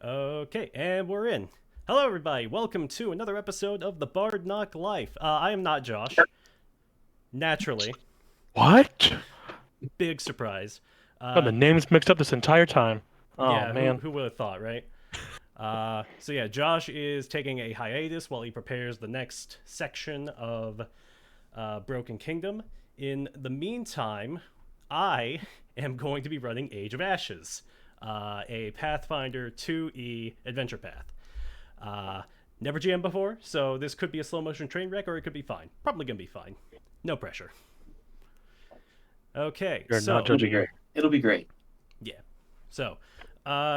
Okay, and we're in. Hello, everybody. Welcome to another episode of the Bard Knock Life. I am not Josh. Naturally, What? big surprise. Got the Uh, names mixed up this entire time. Oh yeah, who man. who would have thought, right? So Josh is taking a hiatus while he prepares the next section of Broken Kingdom. In the meantime, I am going to be running Age of Ashes, a Pathfinder 2E adventure path. Uh, Never GM before, so this could be a slow motion train wreck or it could be fine. Probably gonna be fine. No pressure. Okay, You're not so It'll be judging me. great. It'll be great. yeah, so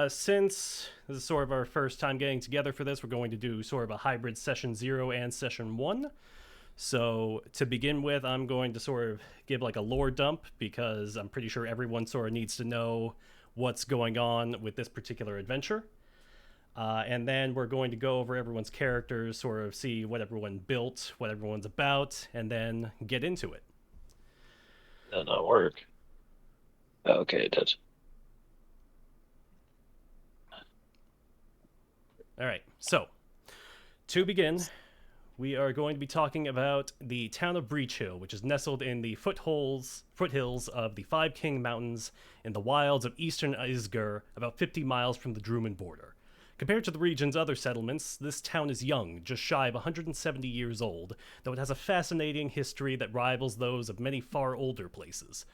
since this is sort of our first time getting together for this, we're going to do sort of a hybrid session 0 and session 1. So to begin with, I'm going to sort of give like a lore dump because I'm pretty sure everyone sort of needs to know what's going on with this particular adventure. And then we're going to go over everyone's characters, sort of see what everyone built, what everyone's about, and then get into it. That'll not work. Okay, it does. All right, so to begin, we are going to be talking about the town of Breachill, which is nestled in the foothills of the Five King Mountains in the wilds of eastern Isgur, about 50 miles from the Druman border. Compared to the region's other settlements, this town is young, just shy of 170 years old, though it has a fascinating history that rivals those of many far older places.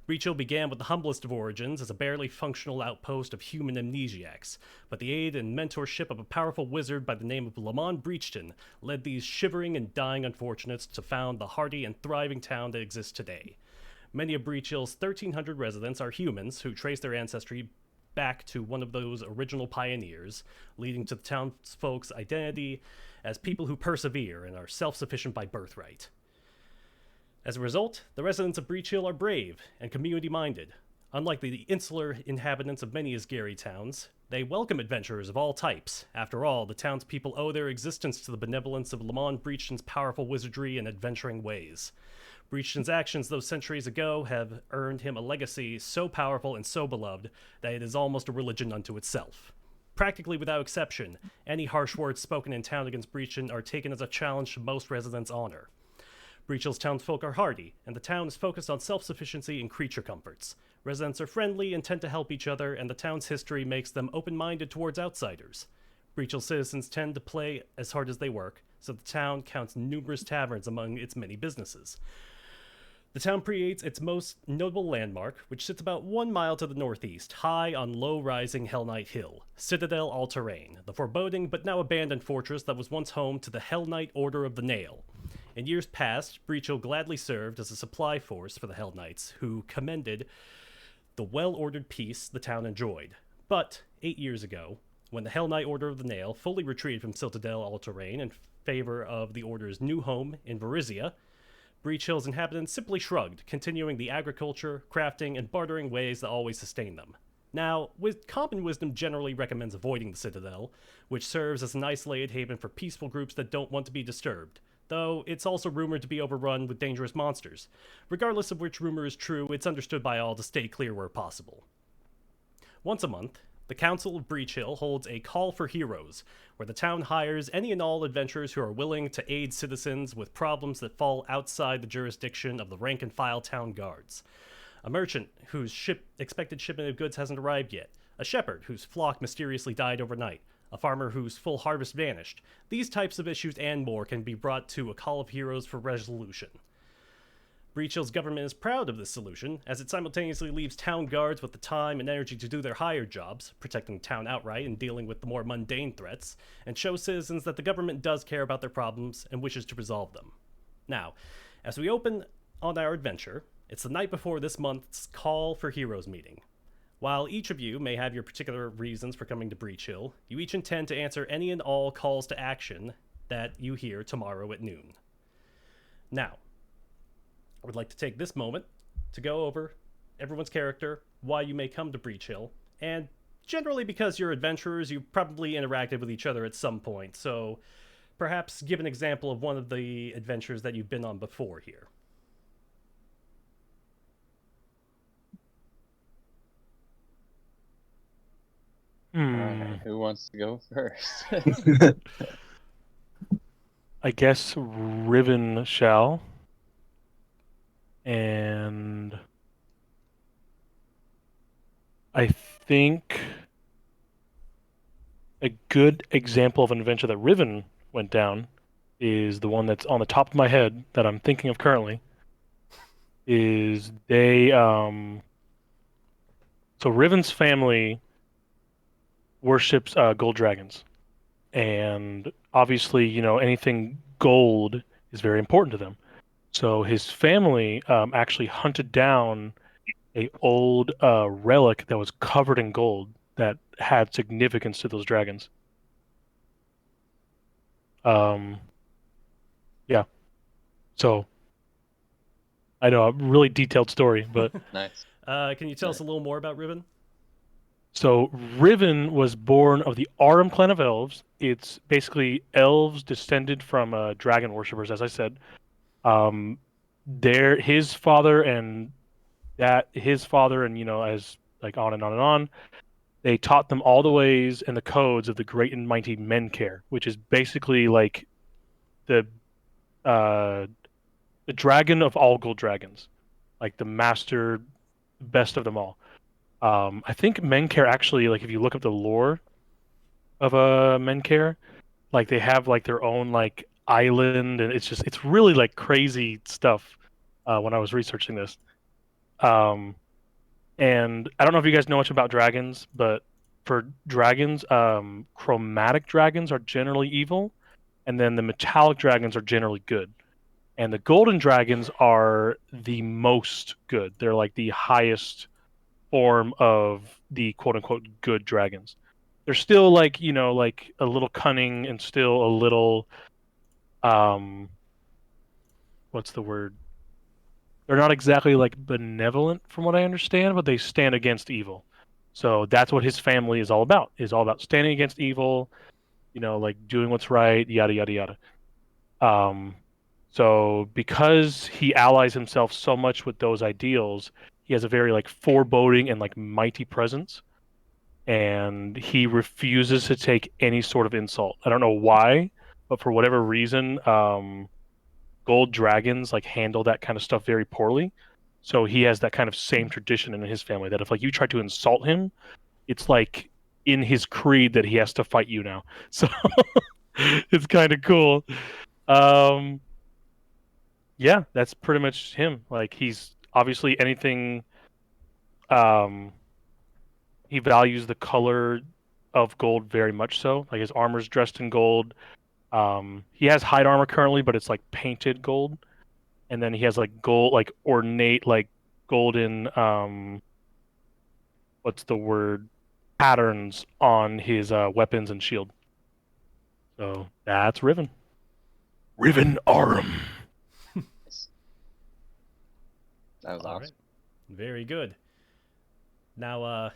Breachill began with the humblest of origins as a barely functional outpost of human amnesiacs, but the aid and mentorship of a powerful wizard by the name of Lamon Breachton led these shivering and dying unfortunates to found the hardy and thriving town that exists today. Many of Breachill's 1,300 residents are humans who trace their ancestry back to one of those original pioneers, leading to the townsfolk's identity as people who persevere and are self-sufficient by birthright. As a result, the residents of Breachill are brave and community-minded. Unlike the insular inhabitants of many Isgari towns, they welcome adventurers of all types. After all, the townspeople owe their existence to the benevolence of Lamon Breachton's powerful wizardry and adventuring ways. Breachton's actions those centuries ago have earned him a legacy so powerful and so beloved that it is almost a religion unto itself. Practically without exception, any harsh words spoken in town against Breachton are taken as a challenge to most residents' honor. Breachill's townsfolk are hardy, and the town is focused on self-sufficiency and creature comforts. Residents are friendly and tend to help each other, and the town's history makes them open-minded towards outsiders. Breachill citizens tend to play as hard as they work, so the town counts numerous taverns among its many businesses. The town creates its most notable landmark, which sits about 1 mile to the northeast, high on low-rising Hell Knight Hill, Citadel All-Terrain, the foreboding but now abandoned fortress that was once home to the Hell Knight Order of the Nail. In years past, Breachill gladly served as a supply force for the Hell Knights, who commended the well-ordered peace the town enjoyed. But 8 years ago, when the Hell Knight Order of the Nail fully retreated from Citadel All-Terrain in favor of the Order's new home in Varizia, Breachill's inhabitants simply shrugged, continuing the agriculture, crafting, and bartering ways that always sustain them. Now, common wisdom generally recommends avoiding the Citadel, which serves as an isolated haven for peaceful groups that don't want to be disturbed, though it's also rumored to be overrun with dangerous monsters. Regardless of which rumor is true, it's understood by all to stay clear where possible. Once a month, the Council of Breachill holds a Call for Heroes, where the town hires any and all adventurers who are willing to aid citizens with problems that fall outside the jurisdiction of the rank-and-file town guards. A merchant whose expected shipment of goods hasn't arrived yet, a shepherd whose flock mysteriously died overnight, a farmer whose full harvest vanished. These types of issues and more can be brought to a Call of Heroes for resolution. Breachill's government is proud of this solution, as it simultaneously leaves town guards with the time and energy to do their hired jobs, protecting the town outright and dealing with the more mundane threats, and shows citizens that the government does care about their problems and wishes to resolve them. Now, as we open on our adventure, it's the night before this month's Call for Heroes meeting. While each of you may have your particular reasons for coming to Breachill, you each intend to answer any and all calls to action that you hear tomorrow at noon. Now, I would like to take this moment to go over everyone's character, why you may come to Breachill, and generally because you're adventurers, you probably interacted with each other at some point, so perhaps give an example of one of the adventures that you've been on before here. All right. Alright, who wants to go first? I guess Riven shall. And I think a good example of an adventure that Riven went down is the one that's on the top of my head that I'm thinking of currently. Is they so Riven's family worships gold dragons. And obviously, anything gold is very important to them. So his family actually hunted down a old relic that was covered in gold that had significance to those dragons. Yeah. So I know a really detailed story, but Nice. Can you tell us a little more about Riven? so Riven was born of the Arum clan of elves. It's basically elves descended from dragon worshippers, as I said. Um, his father and his father and as like on and on and on. They taught them all the ways and the codes of the great and mighty Mencare, which is basically like the uh the dragon of all gold dragons, like the master, best of them all. I think Mencare actually, like if you look up the lore of Mencare, like they have like their own like island, and it's really like crazy stuff. When I was researching this, um, and I don't know if you guys know much about dragons, but for dragons, chromatic dragons are generally evil, and then the metallic dragons are generally good. And the golden dragons are the most good. They're like the highest form of the quote unquote good dragons. They're still like, like a little cunning and still a little um what's the word? They're not exactly like benevolent from what I understand, but they stand against evil. So that's what his family is all about. Is all about standing against evil, like doing what's right, yada yada yada. Um so because he allies himself so much with those ideals, he has a very like foreboding and like mighty presence, and he refuses to take any sort of insult. I don't know why, but for whatever reason, gold dragons like handle that kind of stuff very poorly. So he has that kind of same tradition in his family that if like you try to insult him, it's like in his creed that he has to fight you now. So it's kind of cool. Um, yeah, that's pretty much him. Like he's obviously anything. Um, he values the color of gold very much so. Like his armor's dressed in gold. He has hide armor currently, but it's like painted gold. And then he has like gold, like ornate, like golden, what's the word? Patterns on his weapons and shield. So that's Riven. Riven Arum. That was All awesome. right. Very good. Now,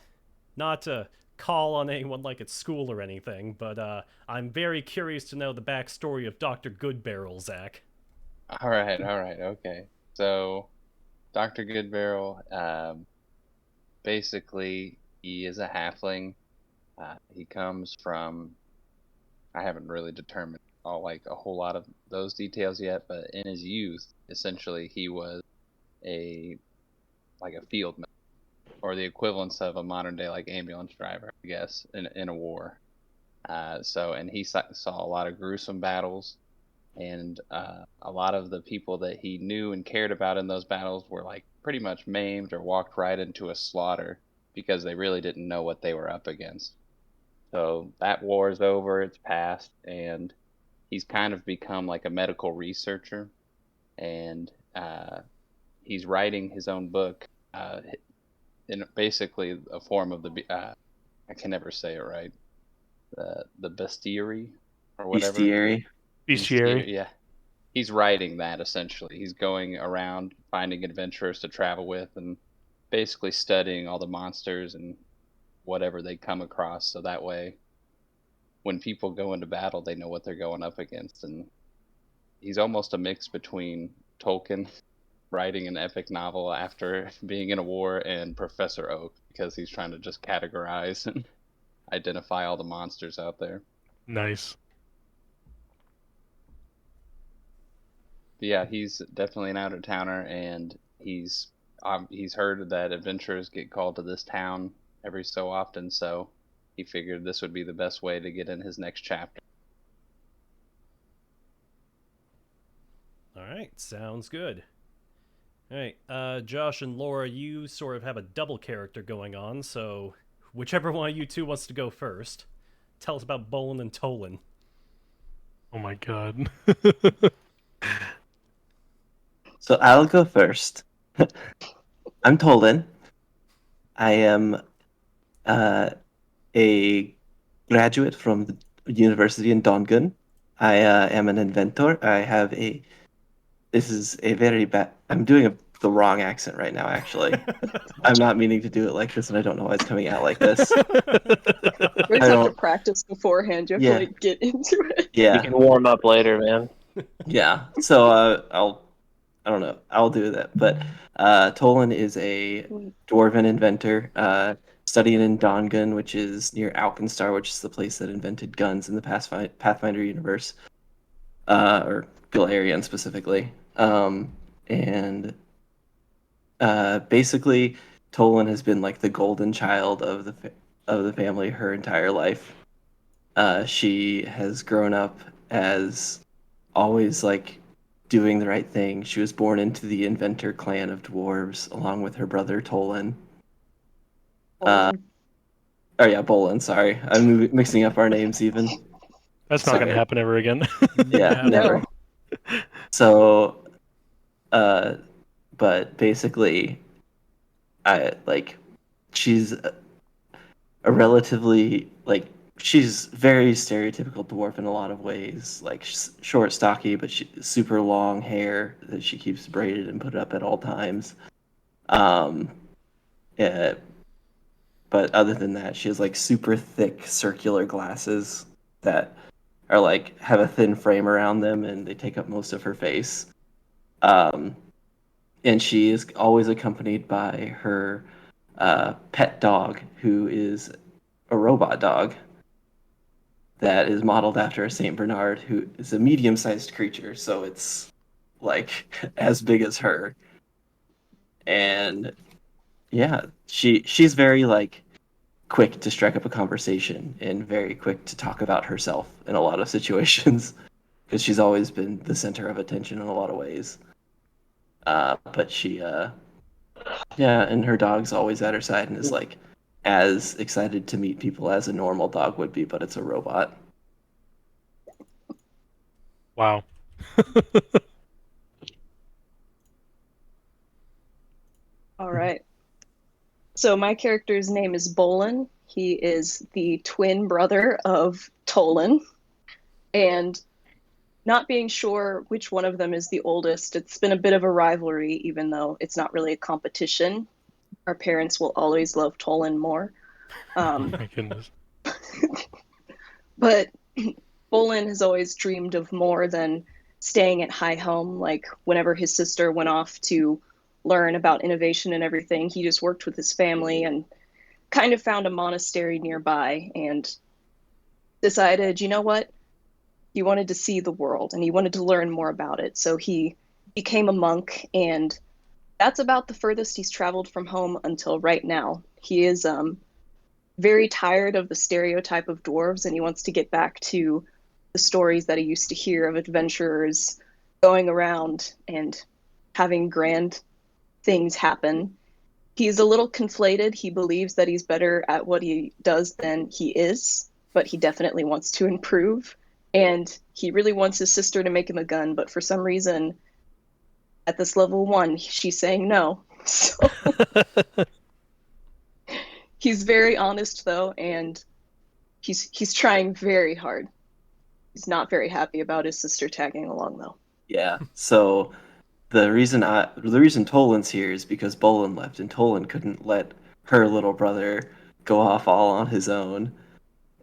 not to call on anyone like at school or anything, but I'm very curious to know the backstory of Dr. Goodbarrel, Zach. Alright, okay. So, Dr. Goodbarrel, basically, he is a halfling. He comes from, I haven't really determined a whole lot of those details yet, but in his youth, essentially, he was a field medic, or the equivalence of a modern day like ambulance driver, I guess, in a war. And he saw a lot of gruesome battles, and a lot of the people that he knew and cared about in those battles were like pretty much maimed or walked right into a slaughter because they really didn't know what they were up against. So that war is over, it's past, and he's kind of become like a medical researcher, and he's writing his own book in basically a form of I can never say it right, the bestiary or whatever. Bestiary. Bestiary. Yeah. He's writing that essentially. He's going around finding adventurers to travel with and basically studying all the monsters and whatever they come across, so that way when people go into battle they know what they're going up against. And he's almost a mix between Tolkien writing an epic novel after being in a war and Professor Oak, because he's trying to just categorize and identify all the monsters out there. Nice. But yeah, he's definitely an out of towner, and he's heard that adventurers get called to this town every so often, so he figured this would be the best way to get in his next chapter. All right, sounds good. All right, Josh and Laura, you sort of have a double character going on, so whichever one of you two wants to go first, tell us about Bolin and Tolan. Oh my god. So I'll go first. I'm Tolan. I am a graduate from the university in Dongun. I am an inventor. I have a. This is a very bad. I'm doing the wrong accent right now, actually. I'm not meaning to do it like this, and I don't know why it's coming out like this. You always I have to don't- practice beforehand. You have Yeah. to like get into it. You Yeah, can warm up later, man. yeah. So I don't know. I'll do that. But Tolan is a dwarven inventor, studying in Dongun, which is near Alkenstar, which is the place that invented guns in the Pathfinder universe, or Galarian specifically. And basically, Tolan has been like the golden child of the family her entire life. She has grown up as always like doing the right thing. She was born into the inventor clan of dwarves along with her brother Tolan. Oh yeah, Bolin. Sorry, I'm mixing up our names even. That's not going to Sorry. happen ever again. Yeah, No. never. So, but basically, she's a relatively she's very stereotypical dwarf in a lot of ways. Like she's short, stocky, but super long hair that she keeps braided and put up at all times. Yeah, but other than that, she has like super thick circular glasses that are like have a thin frame around them and they take up most of her face. Um, and she is always accompanied by her pet dog, who is a robot dog that is modeled after a Saint Bernard, who is a medium-sized creature, so it's like as big as her. And yeah, she's very like quick to strike up a conversation and very quick to talk about herself in a lot of situations because she's always been the center of attention in a lot of ways. But yeah, and her dog's always at her side and is like as excited to meet people as a normal dog would be, but it's a robot. Wow. All right. So my character's name is Bolin. He is the twin brother of Tolan. And not being sure which one of them is the oldest, it's been a bit of a rivalry, even though it's not really a competition. Our parents will always love Tolan more. Oh my goodness. But Bolin has always dreamed of more than staying at High Home. Like whenever his sister went off to learn about innovation and everything, he just worked with his family and kind of found a monastery nearby and decided, you know what? He wanted to see the world and he wanted to learn more about it. So he became a monk, and that's about the furthest he's traveled from home until right now. He is very tired of the stereotype of dwarves, and he wants to get back to the stories that he used to hear of adventurers going around and having grand things happen. He's a little conflated. He believes that he's better at what he does than he is, but he definitely wants to improve. And he really wants his sister to make him a gun, but for some reason, at this level 1, she's saying no. So he's very honest though, and he's trying very hard. He's not very happy about his sister tagging along though. Yeah. So the reason Tolan's here is because Bolin left, and Tolan couldn't let her little brother go off all on his own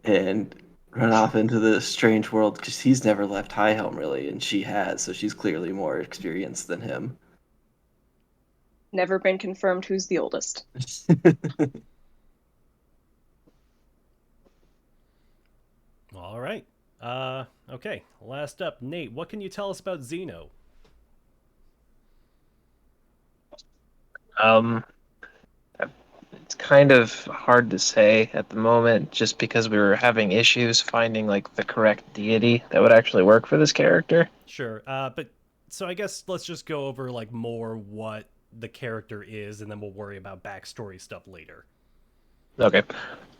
and run off into the strange world because he's never left High Helm really, and she has, so she's clearly more experienced than him. Never been confirmed who's the oldest. All right. Okay. Last up, Nate. What can you tell us about Zeno? Um, it's kind of hard to say at the moment, just because we were having issues finding like the correct deity that would actually work for this character. Sure. But so I guess let's just go over like more what the character is, and then we'll worry about backstory stuff later. Okay.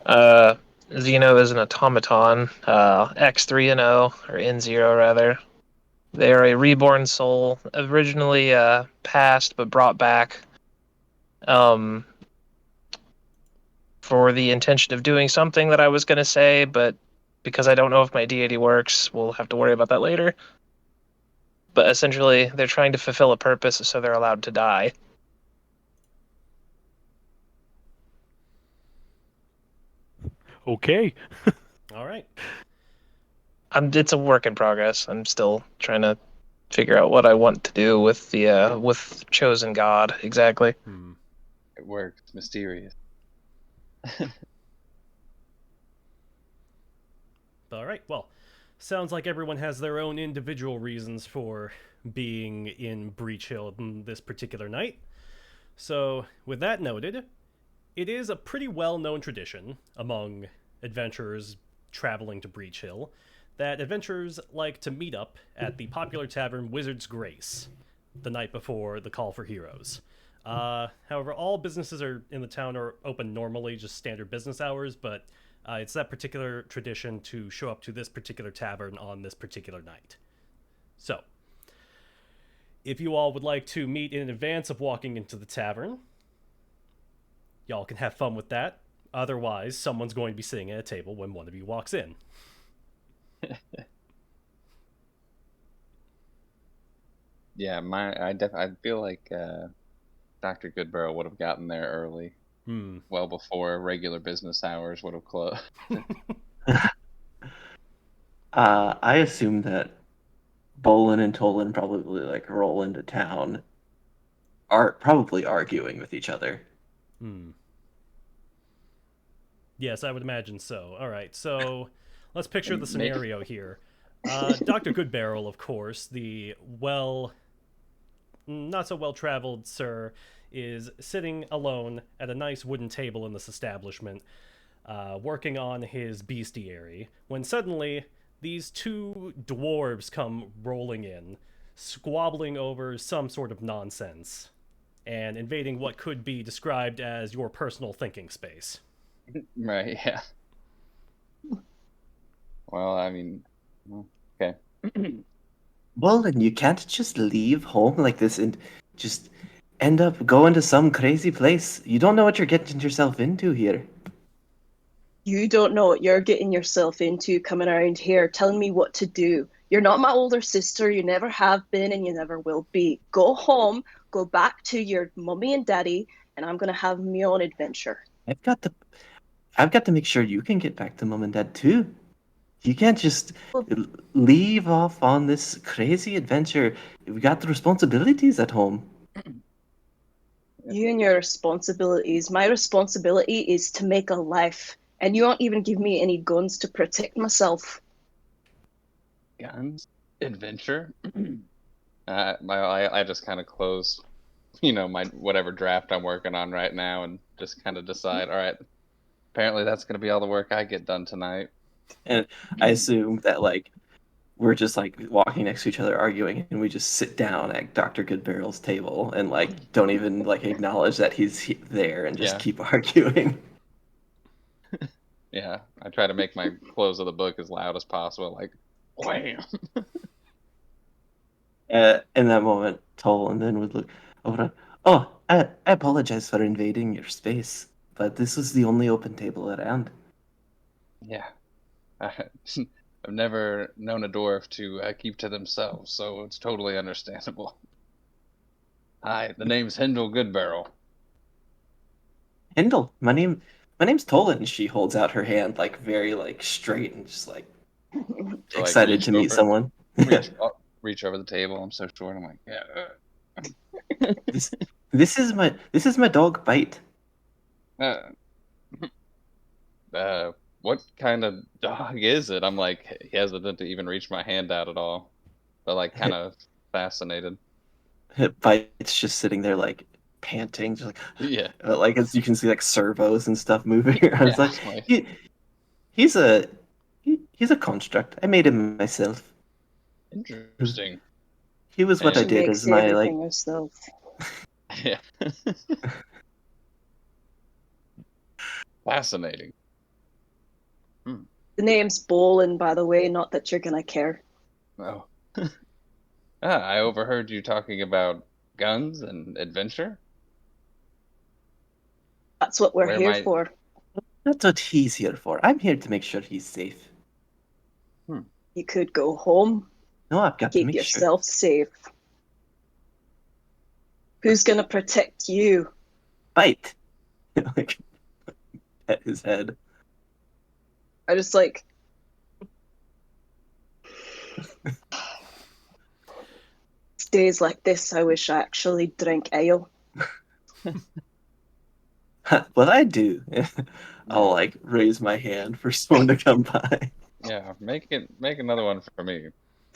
Uh, Xeno is an automaton, X3 and O, or N0 rather. They are a reborn soul, originally passed but brought back, um, for the intention of doing something that I was going to say, but because I don't know if my deity works, we'll have to worry about that later. But essentially, they're trying to fulfill a purpose, so they're allowed to die. Okay. All right. It's a work in progress. I'm still trying to figure out what I want to do with the with chosen god exactly. It works. Mysterious. All right. Well, sounds like everyone has their own individual reasons for being in Breachill this particular night. So, with that noted, it is a pretty well-known tradition among adventurers traveling to Breachill that adventurers like to meet up at the popular tavern Wizard's Grace the night before the Call for Heroes. However, all businesses in the town are open normally, just standard business hours, but it's that particular tradition to show up to this particular tavern on this particular night. So, if you all would like to meet in advance of walking into the tavern, y'all can have fun with that. Otherwise, someone's going to be sitting at a table when one of you walks in. Yeah, I feel like Dr. Goodbarrow would have gotten there early, well before regular business hours would have closed. I assume that Bolin and Tolan probably like roll into town, are probably arguing with each other. Yes, I would imagine so. All right, so let's picture the scenario here. Dr. Goodbarrel, of course, the not so well traveled sir, is sitting alone at a nice wooden table in this establishment, working on his bestiary, when suddenly these two dwarves come rolling in, squabbling over some sort of nonsense, and invading what could be described as your personal thinking space. Right, yeah. Well, I mean, okay. Bolin, you can't just leave home like this and just end up going to some crazy place. You don't know what you're getting yourself into here. You don't know what you're getting yourself into coming around here telling me what to do. You're not my older sister, you never have been, and you never will be. Go home, go back to your mummy and daddy, and I'm gonna have my own adventure. I've got to make sure you can get back to mom and dad too. You can't just leave off on this crazy adventure. We've got the responsibilities at home. You and your responsibilities. My responsibility is to make a life, and you won't even give me any guns to protect myself. Guns? Adventure? I just kind of close, my whatever draft I'm working on right now, and just kind of decide, all right, apparently that's going to be all the work I get done tonight. And I assume that like we're just like walking next to each other arguing, and we just sit down at Dr. Goodbarrel's table and like don't even like acknowledge that he's there and just keep arguing. Yeah, I try to make my close of the book as loud as possible, like wham. In that moment, Tolan then would look over. Oh, I apologize for invading your space, but this was the only open table around. Yeah, I've never known a dwarf to keep to themselves, so it's totally understandable. Hi, the name's Hendel Goodbarrel. Hindle, my name's Tolan. And she holds out her hand like very like straight and just like So, excited to meet someone. Reach over the table. I'm so short. I'm like, yeah. This is my dog Bite. what kind of dog is it? I'm like hesitant to even reach my hand out at all, but like kind of fascinated. Bite's just sitting there like panting, just Yeah. like as you can see like servos and stuff moving around. It's Yeah, like like- he's a construct. I made him myself. Interesting. He was what I And- She did makes as my like. everything herself. Yeah. Fascinating. The name's Bolin, by the way, not that you're gonna care. Oh. I overheard you talking about guns and adventure. That's what we're Where here might- for. That's what he's here for. I'm here to make sure he's safe. You could go home, No, I've got to keep make yourself safe. Who's gonna protect you? sure. Bite. Like pet his head. I just like. Days like this, I wish I actually drank ale. What I do, I'll like raise my hand for someone to come by. Yeah, make another one for me.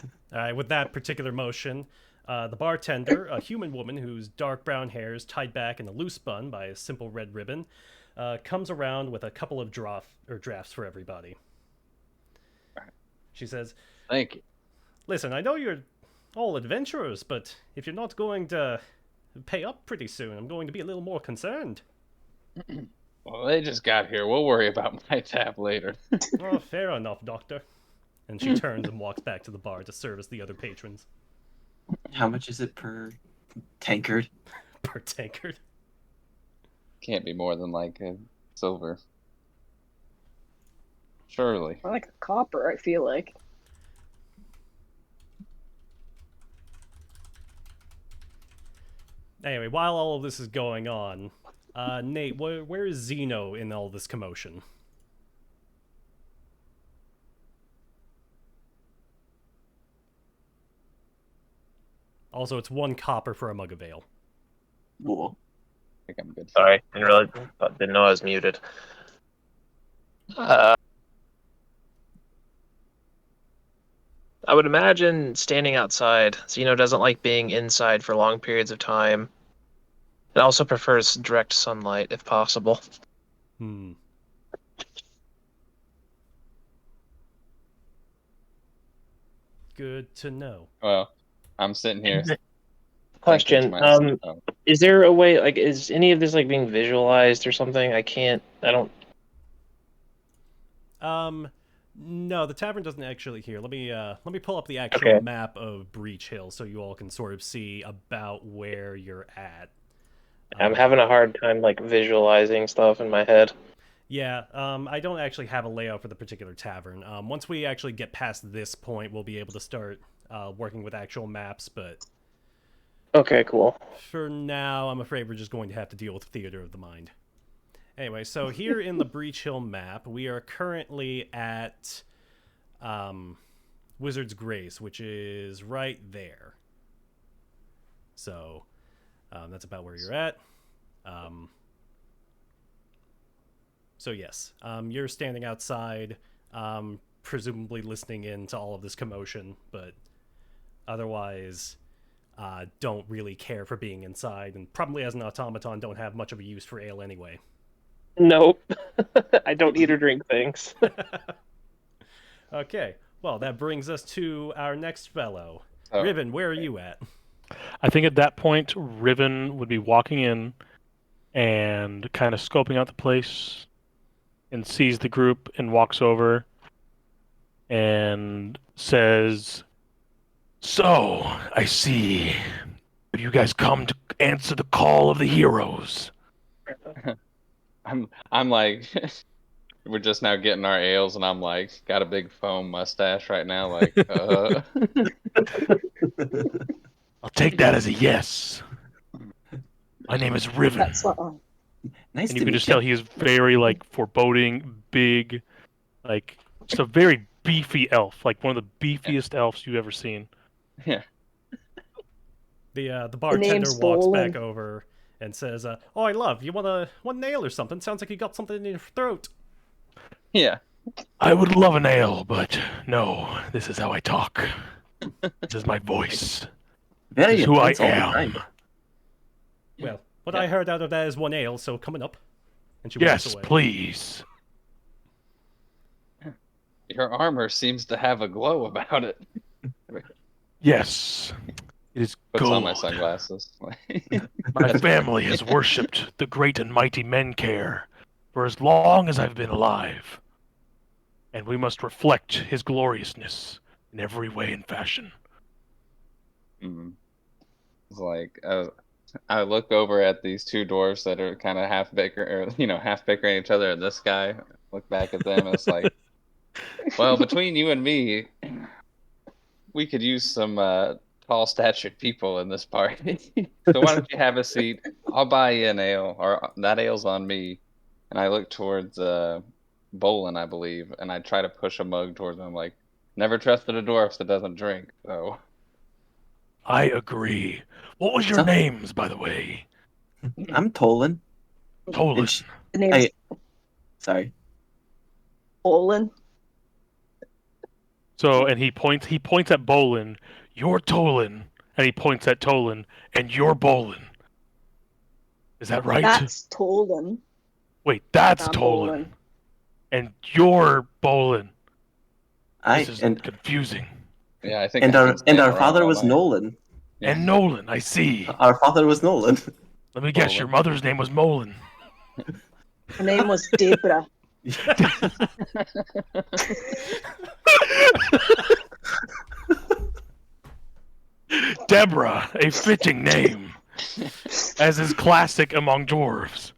All right, with that particular motion, the bartender, a human woman whose dark brown hair is tied back in a loose bun by a simple red ribbon, comes around with a couple of drafts for everybody. She says, Thank you. "Listen, I know you're all adventurers, but if you're not going to pay up pretty soon, I'm going to be a little more concerned." Well, they just got here. We'll worry about my tab later. "Oh, fair enough, Doctor." And she turns and walks back to the bar to service the other patrons. How much is it per tankard? Per tankard. Can't be more than like a silver. Surely. I like a copper, I feel like. Anyway, while all of this is going on, Nate, where is Zeno in all this commotion? Also, it's 1 copper for a mug of ale. Cool. I think I'm good. Sorry, didn't know I was muted. I would imagine standing outside. Zeno doesn't like being inside for long periods of time. It also prefers direct sunlight if possible. Hmm. Good to know. Well, I'm sitting here. thinking to Question: myself, oh, Is there a way? Like, is any of this like being visualized or something? I don't. No, the tavern doesn't actually here. Let me pull up the actual Okay. map of Breachill so you all can sort of see about where you're at. I'm having a hard time like visualizing stuff in my head. Yeah, I don't actually have a layout for the particular tavern. Once we actually get past this point, we'll be able to start working with actual maps, but Okay, cool. for now, I'm afraid we're just going to have to deal with theater of the mind. Anyway, so here in the Breachill map, we are currently at Wizard's Grace, which is right there. So that's about where you're at. So yes, you're standing outside, presumably listening in to all of this commotion, but otherwise don't really care for being inside, and probably as an automaton don't have much of a use for ale anyway. Nope. I don't eat or drink things. Okay, well, that brings us to our next fellow. oh, Riven, where are you at? I think at that point, Riven would be walking in and kind of scoping out the place and sees the group and walks over and says, "So, I see. You guys come to answer the call of the heroes." I'm like, we're just now getting our ales, and I'm like, got a big foam mustache right now, like, I'll take that as a yes. My name is Riven. That's what I'm. Nice And to you can meet just tell he is very like foreboding, big, like just a very beefy elf, like one of the beefiest elves you've ever seen. yeah. The bartender name's walks Bolin. back over and says, "Oh, I love you. Want a nail or something? Sounds like you got something in your throat." Yeah. I would love an ale, but no, this is how I talk. This is my voice. This Very is who I intense all the am. time. Well, what Yeah. I heard out of that is one ale, so coming up. And she walks Yes, away. please. Your armor seems to have a glow about it. Yes. It is Puts on my gold. sunglasses. My family has worshipped the great and mighty Menkare for as long as I've been alive. And we must reflect his gloriousness in every way and fashion. Mm. It's like I look over at these two dwarfs that are kind of half half bickering each other, and this guy. Look back at them, and it's like, well, between you and me, we could use some tall-statured people in this party. So why don't you have a seat? I'll buy you an ale, or that ale's on me. And I look towards Bolin, I believe, and I try to push a mug towards him. Like, never trusted a dwarf that doesn't drink. So I agree. What was your So- names, by the way? I'm Tolan. Tolan. And sh- The name's Sorry. Olin. So, and he points at Bolin. You're Tolan. And he points at Tolan. And you're Bolin. Is that right? That's Tolan. Wait, that's I'm Tolan. Bolin. And you're Bolin. I This is and confusing. yeah, I think. and I've our been staying and our around father all was night. Nolan. Yeah. And Nolan, I see. Our father was Nolan. Let me guess, Bolin. your mother's name was Molin. Her name was Debra. Deborah, a fitting name, as is classic among dwarves.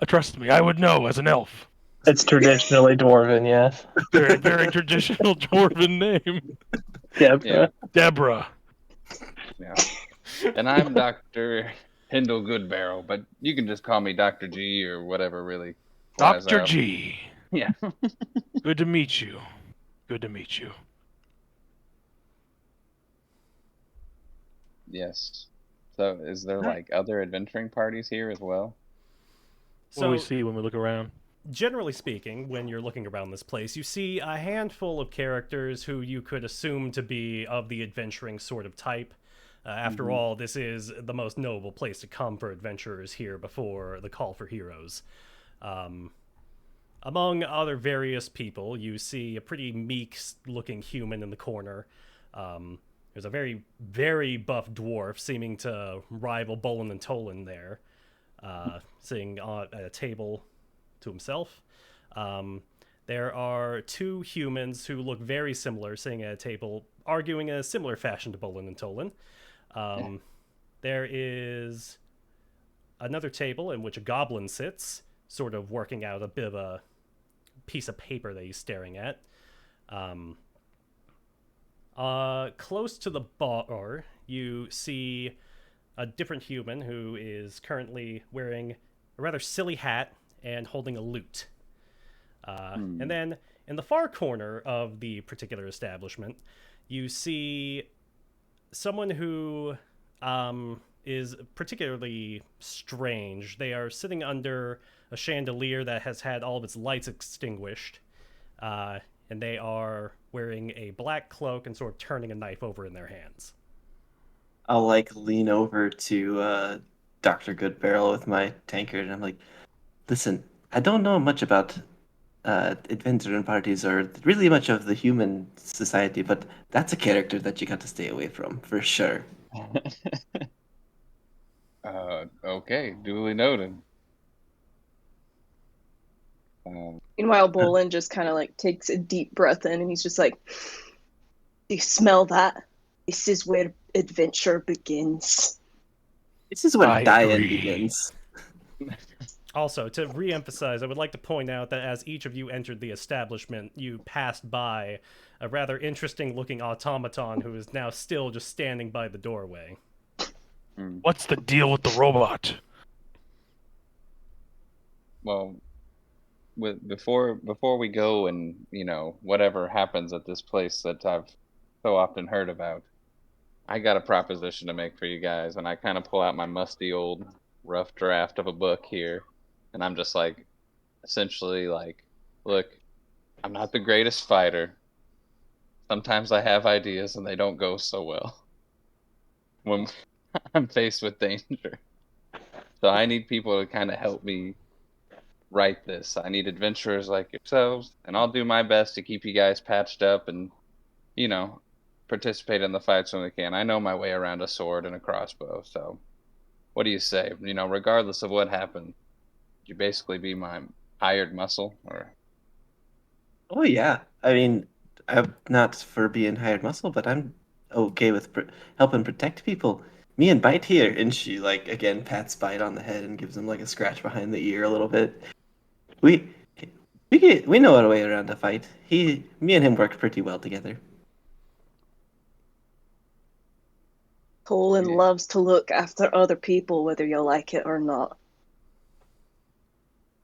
Trust me, I would know as an elf. It's traditionally dwarven, yes. Very, very traditional dwarven name. Deborah. Yeah. Deborah. Yeah. And I'm Dr. Hindle Goodbarrel, but you can just call me Dr. G or whatever really flies Dr. out. G. Yeah. Good to meet you. Good to meet you. Yes. So is there like other adventuring parties here as well? What do we So, see when we look around? generally speaking, when you're looking around this place, you see a handful of characters who you could assume to be of the adventuring sort of type. After all, this is the most noble place to come for adventurers here before the call for heroes. Among other various people, you see a pretty meek-looking human in the corner. There's a very, very buff dwarf seeming to rival Bolin and Tolan there, sitting at a table to himself. There are two humans who look very similar, sitting at a table, arguing in a similar fashion to Bolin and Tolan. There is another table in which a goblin sits, sort of working out a bit of a piece of paper that he's staring at. Close to the bar, you see a different human who is currently wearing a rather silly hat and holding a lute. And then in the far corner of the particular establishment, you see someone who is particularly strange. They are sitting under a chandelier that has had all of its lights extinguished, and they are wearing a black cloak and sort of turning a knife over in their hands. I'll like lean over to Dr. Goodbarrel with my tankard, and I'm like, listen, I don't know much about adventuring parties or really much of the human society, but that's a character that you got to stay away from for sure. Okay, duly noted. Meanwhile, Bolin just kind of like takes a deep breath in and he's just like, "Do you smell that? This is where adventure begins." This is where I Diane agree. begins. Also, to re-emphasize, I would like to point out that as each of you entered the establishment, you passed by a rather interesting-looking automaton who is now still just standing by the doorway. What's the deal with the robot? Well, before we go and whatever happens at this place that I've so often heard about, I got a proposition to make for you guys, and I kind of pull out my musty old rough draft of a book here, and I'm just like, essentially like, look, I'm not the greatest fighter. Sometimes I have ideas and they don't go so well when I'm faced with danger. So I need people to kind of help me write this. I need adventurers like yourselves, and I'll do my best to keep you guys patched up and, you know, participate in the fights when we can. I know my way around a sword and a crossbow, so what do you say? You know, regardless of what happened, you basically be my hired muscle, or Oh yeah. I mean, I'm not for being hired muscle, but I'm okay with helping protect people. Me and Bite here, and she like again pats Bite on the head and gives him like a scratch behind the ear a little bit. We we know our way around a fight. Me and him work pretty well together. Colin Yeah. loves to look after other people, whether you like it or not.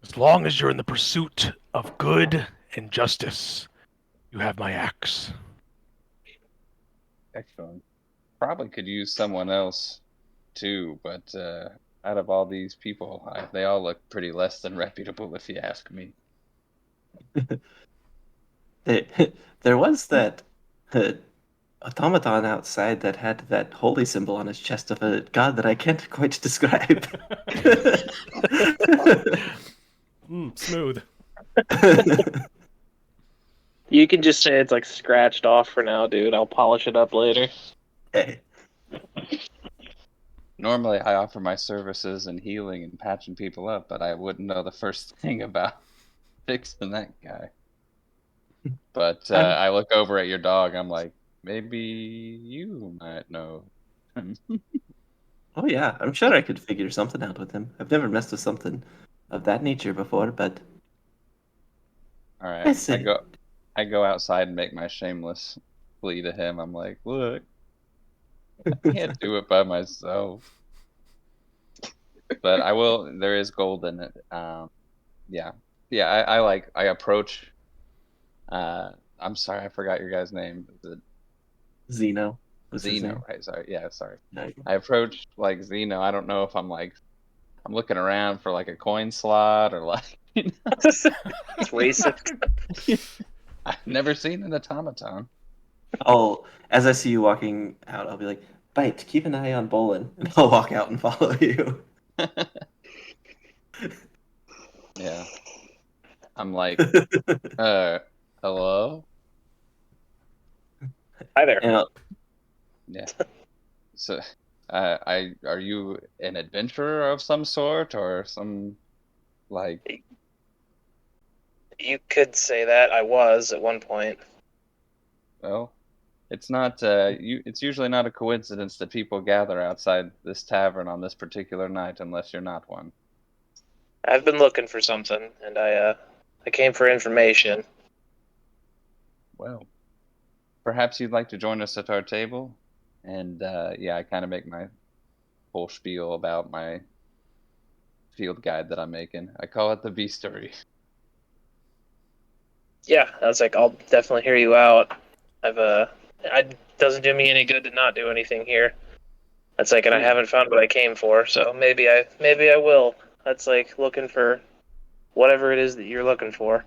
As long as you're in the pursuit of good and justice, you have my axe. excellent. Probably could use someone else too, but out of all these people, they all look pretty less than reputable, if you ask me. There, there was that automaton outside that had that holy symbol on his chest of a god that I can't quite describe. Smooth. You can just say it's like scratched off for now, dude. I'll polish it up later. Hey, Normally, I offer my services in healing and patching people up, but I wouldn't know the first thing about fixing that guy. But I look over at your dog. I'm like, maybe you might know. oh yeah, I'm sure I could figure something out with him. I've never messed with something of that nature before, but All I right, say, I go outside and make my shameless plea to him. I'm like, look, I can't do it by myself, but I will. There is gold in it. Yeah, yeah. I approach. I'm sorry, I forgot your guy's name. Is it Zeno was his Zeno? name. Right. Sorry. Yeah. Sorry. No. I approach like Zeno. I don't know if I'm like I'm looking around for like a coin slot or like. It's racist. I've never seen an automaton. As I see you walking out, I'll be like, Bite, keep an eye on Bolin, and I'll walk out and follow you. Yeah. I'm like, hello? Hi there. And Yeah. So, are you an adventurer of some sort or some like? You could say that. I was at one point. Well, it's not. It's usually not a coincidence that people gather outside this tavern on this particular night, unless you're not one. I've been looking for something, and I came for information. Well, perhaps you'd like to join us at our table, and yeah, I kind of make my whole spiel about my field guide that I'm making. I call it the Beastery. Yeah, I was like, I'll definitely hear you out. It doesn't do me any good to not do anything here. That's like, and I haven't found what I came for, so maybe I will. That's like looking for whatever it is that you're looking for.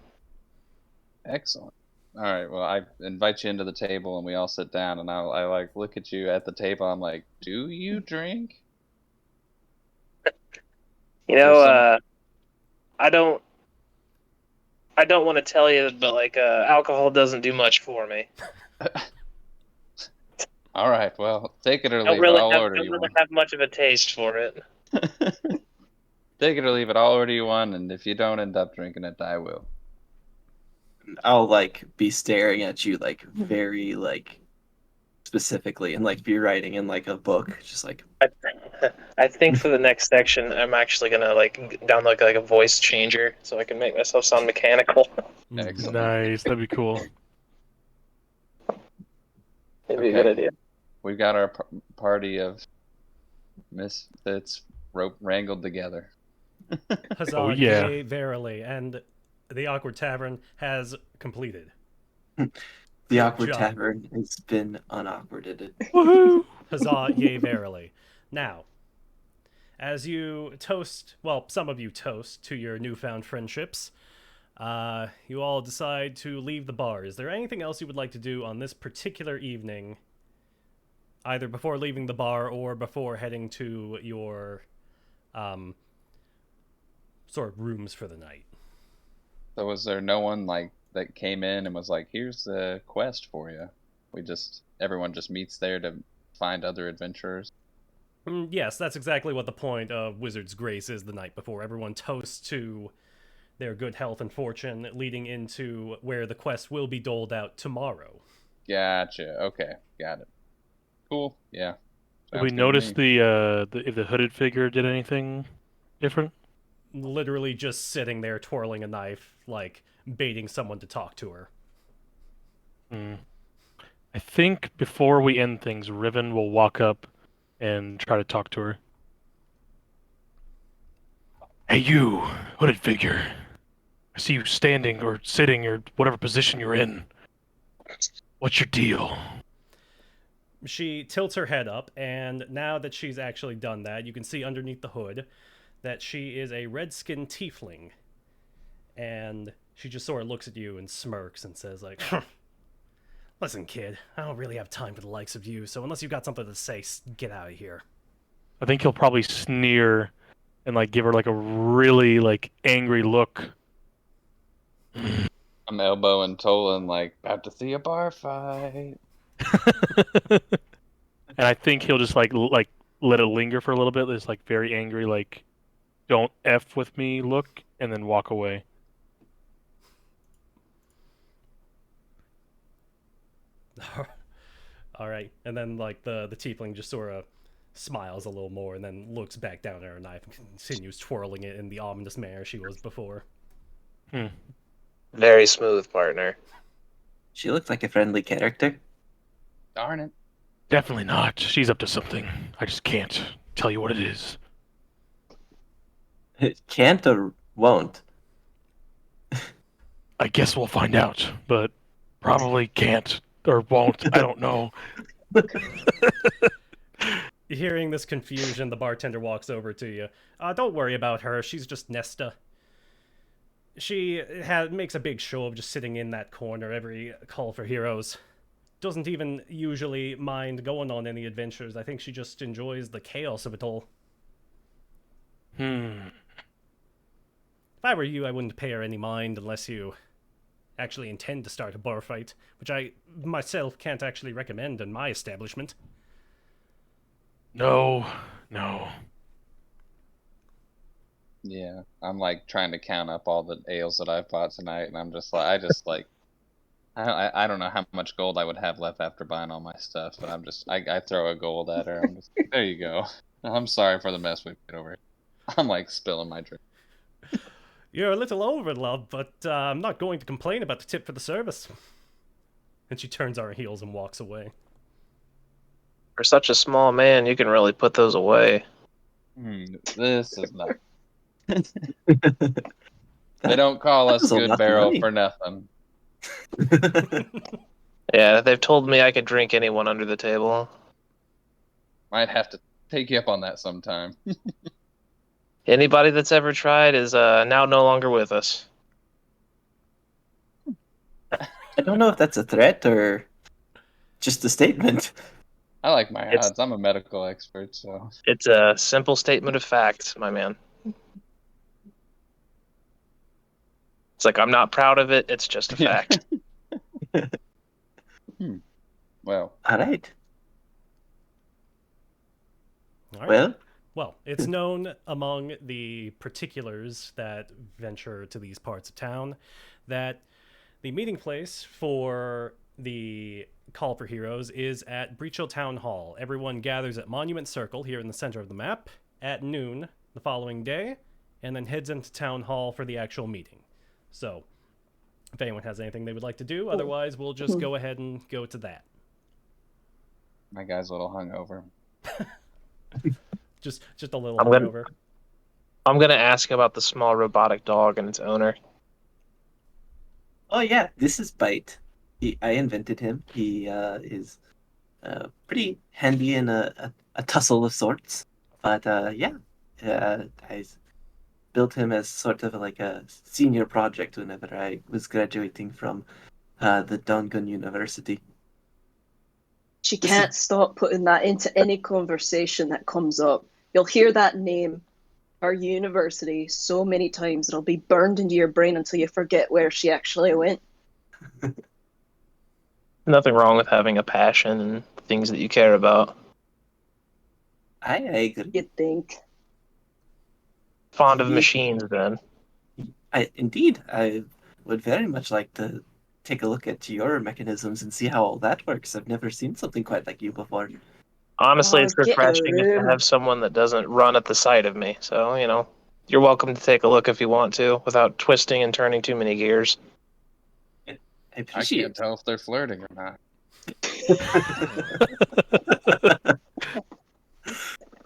Excellent. All right. Well, I invite you into the table, and we all sit down. And I like look at you at the table. I'm like, "Do you drink?" You There's know, some. I don't want to tell you, but like, alcohol doesn't do much for me. All right. Well, take it or Don't leave it. really I'll have order don't you really one. have much of a taste for it. Take it or leave it. I'll order you one, and if you don't end up drinking it, I will. I'll like be staring at you like very like specifically and like be writing in like a book, just like I think for the next section, I'm actually gonna like download like a voice changer so I can make myself sound mechanical. Excellent. Nice, that'd be cool. Maybe a good Okay. idea. We've got our party of misfits wrangled together. Huzzah, Oh, yeah. yea, verily, and the awkward tavern has completed. the Good awkward job. tavern has been unawkwarded. Woohoo! Huzzah, yea, verily. Now, as you toast, well, some of you toast to your newfound friendships, you all decide to leave the bar. Is there anything else you would like to do on this particular evening, either before leaving the bar or before heading to your sort of rooms for the night? So was there no one like that came in and was like, "Here's the quest for you"? Everyone just meets there to find other adventurers. Yes, that's exactly what the point of Wizard's Grace is the night before. Everyone toasts to their good health and fortune, leading into where the quest will be doled out tomorrow. Gotcha. Okay, got it. Cool. Yeah. Did we Sounds good to notice me. if the hooded figure did anything different? Literally just sitting there twirling a knife, like baiting someone to talk to her. I think before we end things, Riven will walk up and try to talk to her. Hey, you, hooded figure. I see you standing or sitting or whatever position you're in. What's your deal? She tilts her head up, and now that she's actually done that, you can see underneath the hood that she is a red-skinned tiefling. And she just sort of looks at you and smirks and says, like, listen, kid, I don't really have time for the likes of you, so unless you've got something to say, get out of here. I think he'll probably sneer and like give her like a really like angry look. I'm elbowing Tolan like, about to see a bar fight. And I think he'll just like let it linger for a little bit. This like very angry like don't F with me look, and then walk away. All right, and then like the tiefling just sort of smiles a little more and then looks back down at her knife and continues twirling it in the ominous manner she was before. Very smooth, partner. She looks like a friendly character. Darn it. Definitely not. She's up to something. I just can't tell you what it is. Can't or won't. I guess we'll find out, but probably can't or won't. I don't know. Hearing this confusion, the bartender walks over to you. Don't worry about her. She's just Nesta. She makes a big show of just sitting in that corner every call for heroes. Doesn't even usually mind going on any adventures. I think she just enjoys the chaos of it all. If I were you, I wouldn't pay her any mind unless you actually intend to start a bar fight, which I myself can't actually recommend in my establishment. No. Yeah, I'm like trying to count up all the ales that I've bought tonight, and I'm just like, I don't know how much gold I would have left after buying all my stuff, but I throw a gold at her. I'm just like, there you go. I'm sorry for the mess we've made over here. I'm like spilling my drink. You're a little over, love, but I'm not going to complain about the tip for the service. And she turns on her heels and walks away. For such a small man, you can really put those away. This is not. They don't call us good barrel for nothing. Yeah, they've told me I could drink anyone under the table. Might have to take you up on that sometime. Anybody that's ever tried is now no longer with us. I don't know if that's a threat or just a statement. I like my odds. I'm a medical expert, so. It's a simple statement of fact, my man. It's like, I'm not proud of it, it's just a fact. Well. All right. Well, it's known among the particulars that venture to these parts of town that the meeting place for the Call for Heroes is at Breachill Town Hall. Everyone gathers at Monument Circle here in the center of the map at noon the following day, and then heads into Town Hall for the actual meeting. So, if anyone has anything they would like to do, otherwise we'll just go ahead and go to that. My guy's a little hungover. Just a little hungover. I'm gonna ask about the small robotic dog and its owner. Oh yeah, this is Bite. I invented him. He is pretty handy in a tussle of sorts. But yeah, I built him as sort of like a senior project whenever I was graduating from the Dongun University. She This can't stop putting that into any conversation that comes up. You'll hear that name, our university, so many times it'll be burned into your brain until you forget where she actually went. Nothing wrong with having a passion and things that you care about. I agree. You'd think. Fond of Ye- machines, then. Indeed, I would very much like to take a look at your mechanisms and see how all that works. I've never seen something quite like you before. Honestly, Oh, it's get a refreshing to room. have someone that doesn't run at the sight of me. So, you're welcome to take a look if you want to, without twisting and turning too many gears. I I appreciate can't tell if they're flirting or not.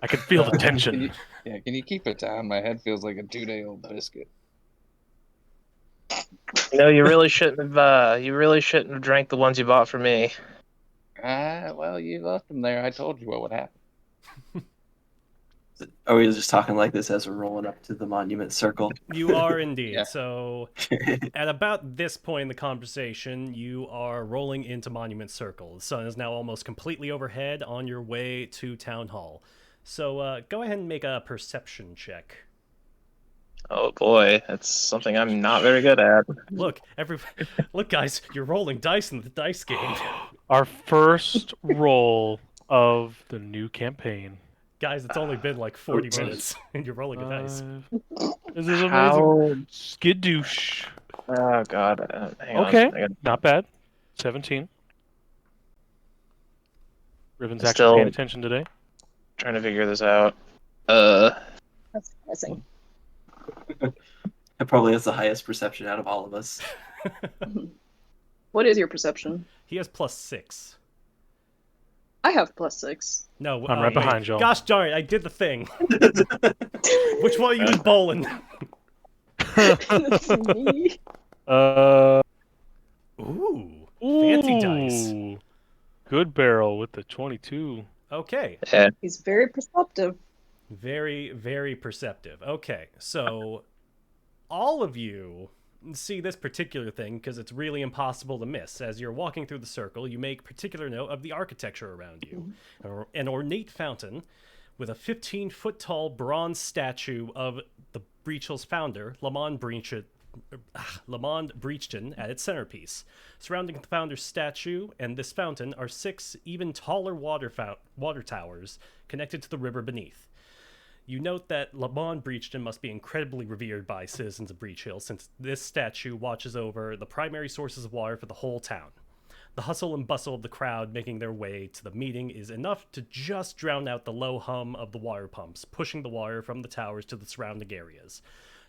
I can feel the tension. Can you keep it down? My head feels like a 2-day-old biscuit. You really shouldn't have drank the ones you bought for me. Well, you left them there. I told you what would happen. Are we just talking like this as we're rolling up to the monument circle? You are indeed. Yeah. So, at about this point in the conversation, you are rolling into Monument Circle. The sun is now almost completely overhead on your way to Town Hall. So, go ahead and make a perception check. Oh boy, that's something I'm not very good at. Look, look, guys, you're rolling dice in the dice game. Our first roll of the new campaign. Guys, it's only been like 40 14. minutes, and you're rolling a dice. This is amazing. How? Skidoosh. Oh god, hang on. Okay, I got- not bad. 17. Riven's actually Still- paying attention today. Trying to figure this out. That's depressing. It probably has the highest perception out of all of us. What is your perception? He has +6. I have +6. No, I'm right behind y'all. Gosh darn it, I did the thing. Which one are you bowling? That's me. Ooh, fancy dice. Ooh. Good barrel with the 22. Okay, Yeah. He's very perceptive. very, very perceptive. Okay, so all of you see this particular thing because it's really impossible to miss. As you're walking through the circle, you make particular note of the architecture around you. An ornate fountain with a 15-foot tall bronze statue of the Breachill's founder, Lamond Breachton, at its centerpiece. Surrounding the founder's statue and this fountain are 6 even taller water towers connected to the river beneath. You note that Lamond Breachton must be incredibly revered by citizens of Breachill, since this statue watches over the primary sources of water for the whole town. The hustle and bustle of the crowd making their way to the meeting is enough to just drown out the low hum of the water pumps, pushing the water from the towers to the surrounding areas.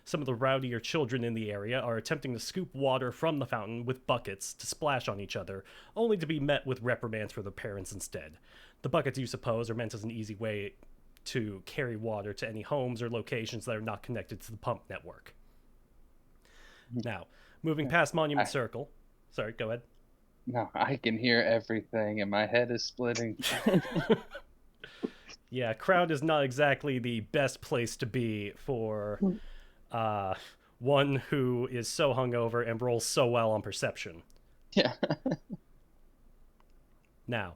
Some of the rowdier children in the area are attempting to scoop water from the fountain with buckets to splash on each other, only to be met with reprimands from their parents instead. The buckets, you suppose, are meant as an easy way to carry water to any homes or locations that are not connected to the pump network. Now, moving past Monument Circle. Sorry, go ahead. No, I can hear everything, and my head is splitting. Yeah, crowd is not exactly the best place to be for one who is so hungover and rolls so well on perception. Yeah. Now,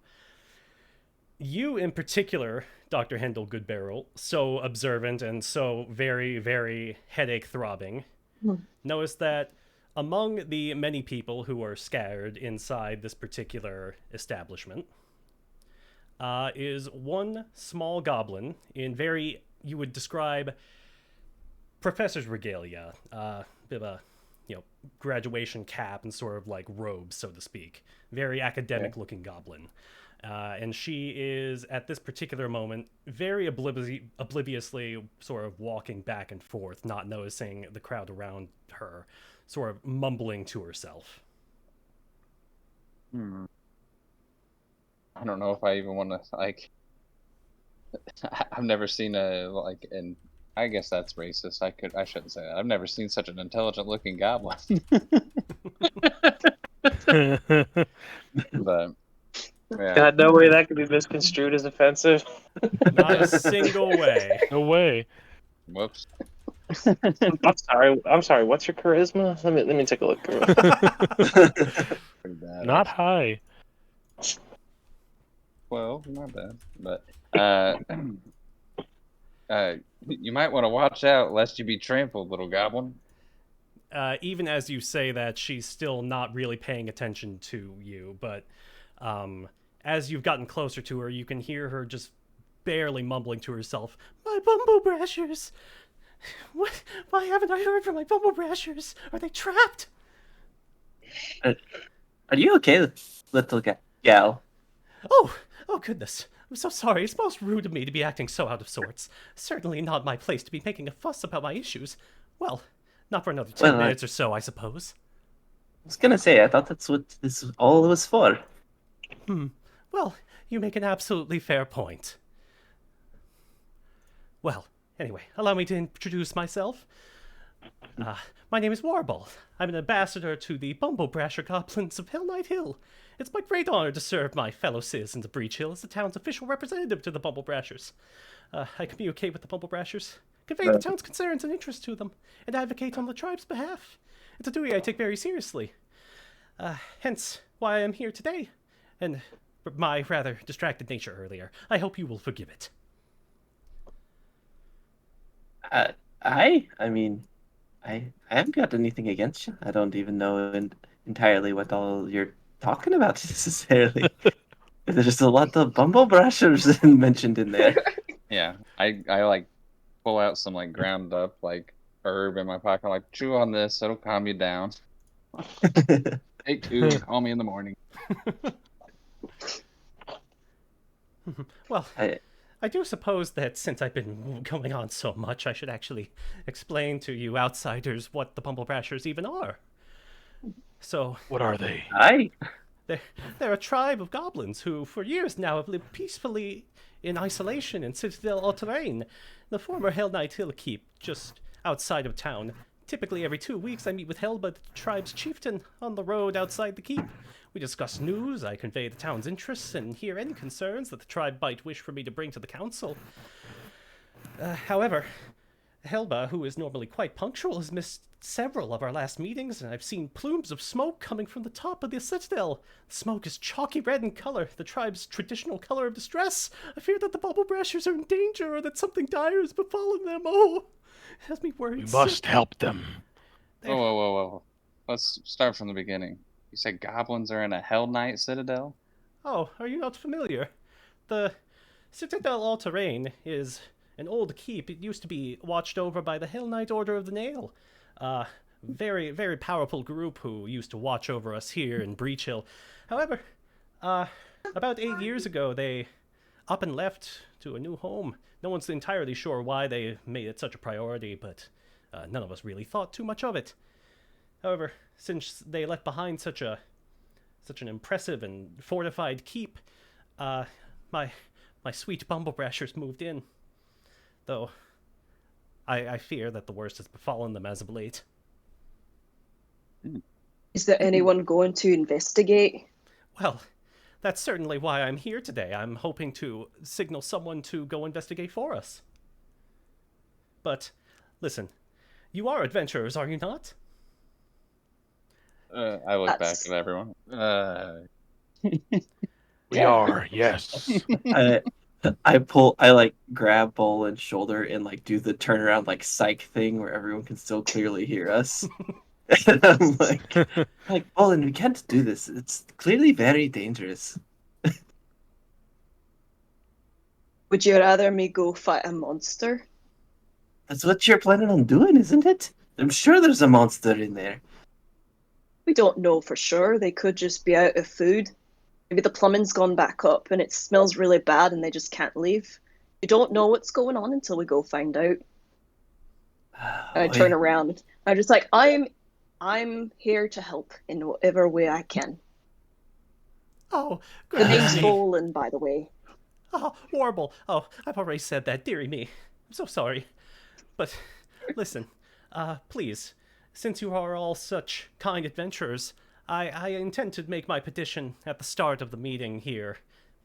you in particular, Dr. Hendel Goodbarrel, so observant and so very, very headache throbbing, notice that among the many people who are scattered inside this particular establishment is one small goblin in very, you would describe, professor's regalia, bit of a, graduation cap and sort of like robes, so to speak. Very academic-looking goblin. And she is, at this particular moment, very obliviously sort of walking back and forth, not noticing the crowd around her, sort of mumbling to herself. I don't know if I even want to, I've never seen and I guess that's racist. I shouldn't say that. I've never seen such an intelligent-looking goblin. But yeah. God, no way that could be misconstrued as offensive. Not a single way. No way. Whoops. I'm sorry. What's your charisma? Let me take a look. Pretty bad. Not actually. high. Well, not bad. But you might want to watch out lest you be trampled, little goblin. Even as you say that, she's still not really paying attention to you, but as you've gotten closer to her, you can hear her just barely mumbling to herself, "My bumble brashers! What? Why haven't I heard from my bumble brashers? Are they trapped?" Are you okay, little gal? Oh goodness. I'm so sorry. It's most rude of me to be acting so out of sorts. Certainly not my place to be making a fuss about my issues. Well, not for another 10 Well, minutes or so, I suppose. I was gonna say, I thought that's what this all was for. Well, you make an absolutely fair point. Well, anyway, allow me to introduce myself. My name is Warble. I'm an ambassador to the Bumblebrasher Goblins of Hell Knight Hill. It's my great honor to serve my fellow citizens of Breachill as the town's official representative to the Bumblebrashers. I communicate with the Bumblebrashers, convey the town's concerns and interests to them, and advocate on the tribe's behalf. It's a duty I take very seriously. Hence why I am here today, and my rather distracted nature earlier. I hope you will forgive it. I mean, I haven't got anything against you. I don't even know entirely what all you're talking about necessarily. There's just a lot of bumble brushers mentioned in there. Yeah, I like pull out some like ground up like herb in my pocket, like chew on this, it'll calm you down. Take 2 and call me in the morning. Well, I do suppose that since I've been going on so much, I should actually explain to you outsiders what the Bumblebrashers even are. So, What are they? they're a tribe of goblins who, for years now, have lived peacefully in isolation in Citadel All-Terrain, the former Hell Knight Hill Keep, just outside of town. Typically every 2 weeks I meet with Helba, the tribe's chieftain, on the road outside the keep. We discuss news, I convey the town's interests, and hear any concerns that the tribe might wish for me to bring to the council. However, Helba, who is normally quite punctual, has missed several of our last meetings, and I've seen plumes of smoke coming from the top of the citadel. The smoke is chalky red in color, the tribe's traditional color of distress. I fear that the Bumblebrashers are in danger, or that something dire has befallen them. Oh, it has me worried. We must help them. Whoa. Let's start from the beginning. You said goblins are in a Hell Knight citadel? Oh, are you not familiar? The Citadel All-Terrain is an old keep. It used to be watched over by the Hell Knight Order of the Nail. Very, very powerful group who used to watch over us here in Breachill. However, about 8 years ago, they up and left to a new home. No one's entirely sure why they made it such a priority, but none of us really thought too much of it. However, since they left behind such an impressive and fortified keep, my sweet Bumblebrashers moved in. Though, I fear that the worst has befallen them as of late. Is there anyone going to investigate? Well, that's certainly why I'm here today. I'm hoping to signal someone to go investigate for us. But, listen, you are adventurers, are you not? I look back at everyone. We are, yes. I like grab Bolin's shoulder and like do the turnaround like psych thing where everyone can still clearly hear us. And I'm like Bolin, we can't do this. It's clearly very dangerous. Would you rather me go fight a monster? That's what you're planning on doing, isn't it? I'm sure there's a monster in there. We don't know for sure. They could just be out of food. Maybe the plumbing's gone back up and it smells really bad and they just can't leave. We don't know what's going on until we go find out. And I turn around. I'm just like, I'm here to help in whatever way I can. Oh, The good. name's Bolin, by the way. Oh, horrible. Oh, I've already said that. Dearie me. I'm so sorry. But, listen, please, since you are all such kind adventurers, I intend to make my petition at the start of the meeting here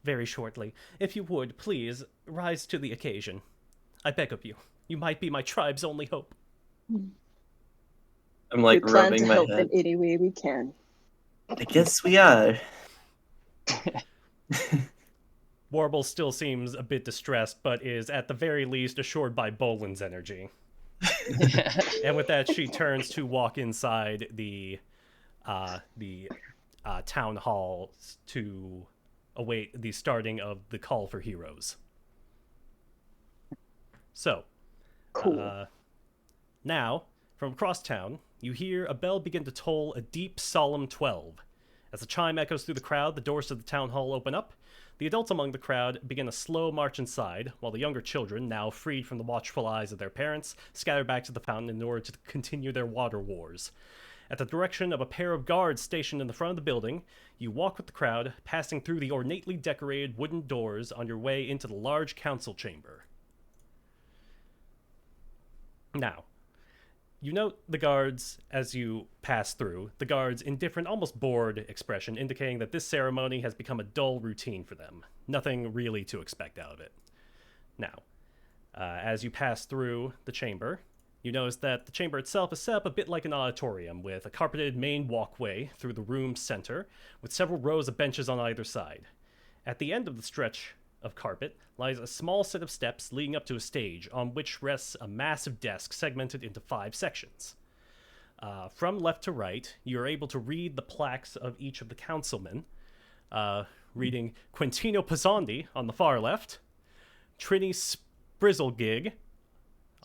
very shortly. If you would, please, rise to the occasion. I beg of you. You might be my tribe's only hope. I'm like we plan rubbing to my help head. in any way we can. I guess we are. Warble still seems a bit distressed, but is at the very least assured by Bolin's energy. And with that, she turns to walk inside the town hall to await the starting of the call for heroes. So, Cool. now, from across town, you hear a bell begin to toll a deep, solemn 12. As the chime echoes through the crowd, the doors to the town hall open up. The adults among the crowd begin a slow march inside, while the younger children, now freed from the watchful eyes of their parents, scatter back to the fountain in order to continue their water wars. At the direction of a pair of guards stationed in the front of the building, you walk with the crowd, passing through the ornately decorated wooden doors on your way into the large council chamber. Now, you note the guards as you pass through, the guards' indifferent, almost bored expression, indicating that this ceremony has become a dull routine for them. Nothing really to expect out of it. Now, as you pass through the chamber, you notice that the chamber itself is set up a bit like an auditorium, with a carpeted main walkway through the room's center, with several rows of benches on either side. At the end of the stretch of carpet lies a small set of steps leading up to a stage on which rests a massive desk segmented into 5 sections. From left to right, you're able to read the plaques of each of the councilmen, reading Quintino Pizzandi on the far left, Trini Sprizzlegig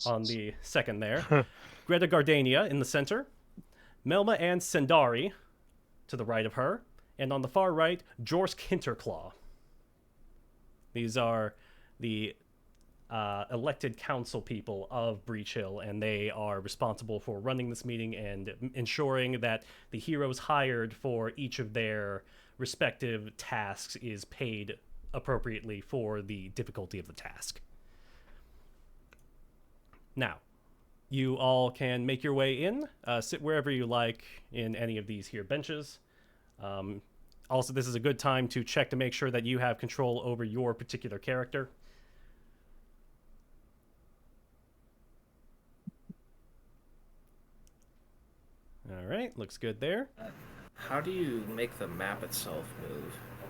on the second there, Greta Gardenia in the center, Melma Ann Sendari to the right of her, and on the far right, Jorsk Hinterclaw. These are the elected council people of Breachill, and they are responsible for running this meeting and ensuring that the heroes hired for each of their respective tasks is paid appropriately for the difficulty of the task. Now, you all can make your way in, sit wherever you like in any of these here benches. Also, this is a good time to check to make sure that you have control over your particular character. All right, looks good there. How do you make the map itself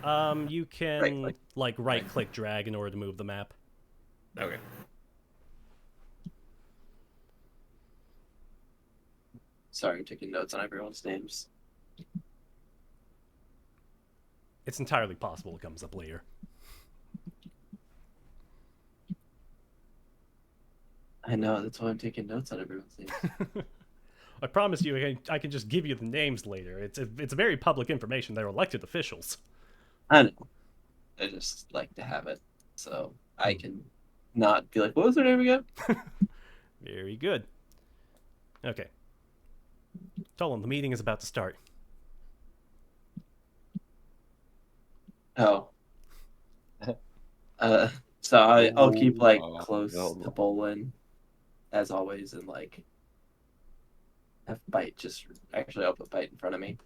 move? You can Right-click. like right-click drag in order to move the map. Okay. Sorry, I'm taking notes on everyone's names. It's entirely possible it comes up later. I know, that's why I'm taking notes on everyone's names. I promise you, I can just give you the names later. It's very public information. They're elected officials. I know. I just like to have it so I can not be like, what was their name again? Very good. Okay. Tolan, the meeting is about to start. Oh. So I'll keep like Oh, close no. to Bolin as always, and like have Bite just actually I'll put Bite in front of me.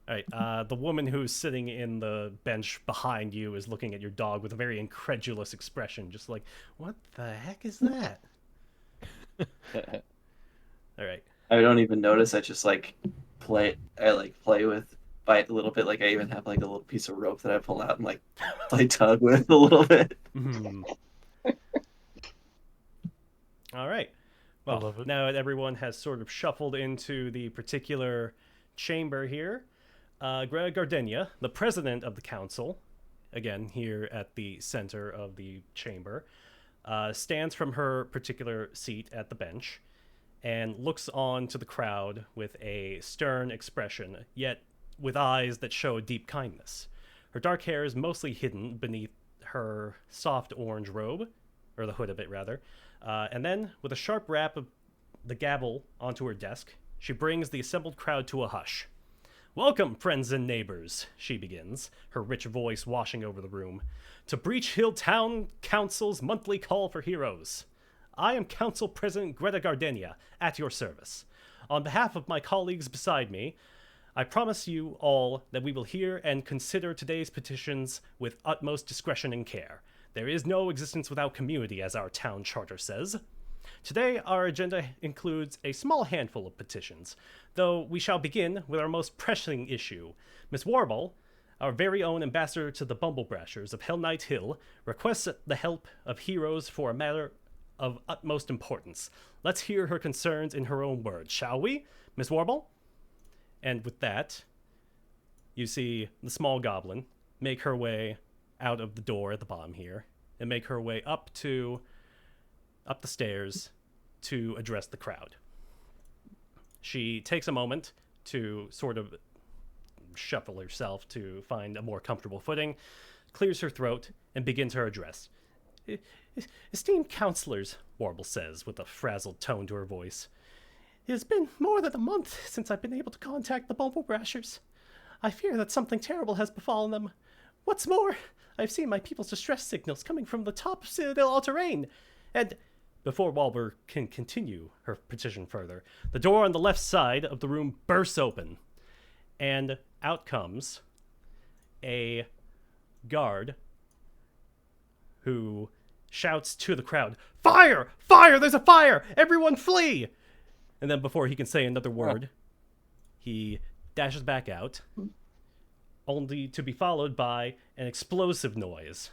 All right. The woman who's sitting in the bench behind you is looking at your dog with a very incredulous expression, just like, "What the heck is that?" All right. I don't even notice. I just like play. I like play with Bite a little bit. Like I even have like a little piece of rope that I pull out and like play tug with a little bit. All right. I Well, love it. now that everyone has sort of shuffled into the particular chamber here, Greta Gardenia, the president of the council, again here at the center of the chamber, stands from her particular seat at the bench and looks on to the crowd with a stern expression, yet with eyes that show deep kindness. Her dark hair is mostly hidden beneath her soft orange robe, or the hood of it rather, and then, with a sharp rap of the gavel onto her desk, she brings the assembled crowd to a hush. "Welcome, friends and neighbors," she begins, her rich voice washing over the room, "to Breachill Town Council's monthly call for heroes. I am Council President Greta Gardenia, at your service. On behalf of my colleagues beside me, I promise you all that we will hear and consider today's petitions with utmost discretion and care. There is no existence without community, as our town charter says. Today, our agenda includes a small handful of petitions, though we shall begin with our most pressing issue. Miss Warble, our very own ambassador to the Bumblebrashers of Hell Knight Hill, requests the help of heroes for a matter of utmost importance. Let's hear her concerns in her own words, shall we, Miss Warble? And with that, you see the small goblin make her way out of the door at the bottom here and make her way up the stairs to address the crowd. She takes a moment to sort of shuffle herself to find a more comfortable footing, clears her throat, and begins her address. Esteemed counselors, Warble says with a frazzled tone to her voice, it has been more than a month since I've been able to contact the Bumblebrashers. I fear that something terrible has befallen them. What's more, I've seen my people's distress signals coming from the top of Citadel all-terrain, and before Walber can continue her petition further, the door on the left side of the room bursts open, and out comes a guard who shouts to the crowd, "Fire! Fire! There's a fire! Everyone flee!" And then before he can say another word, he dashes back out, only to be followed by an explosive noise,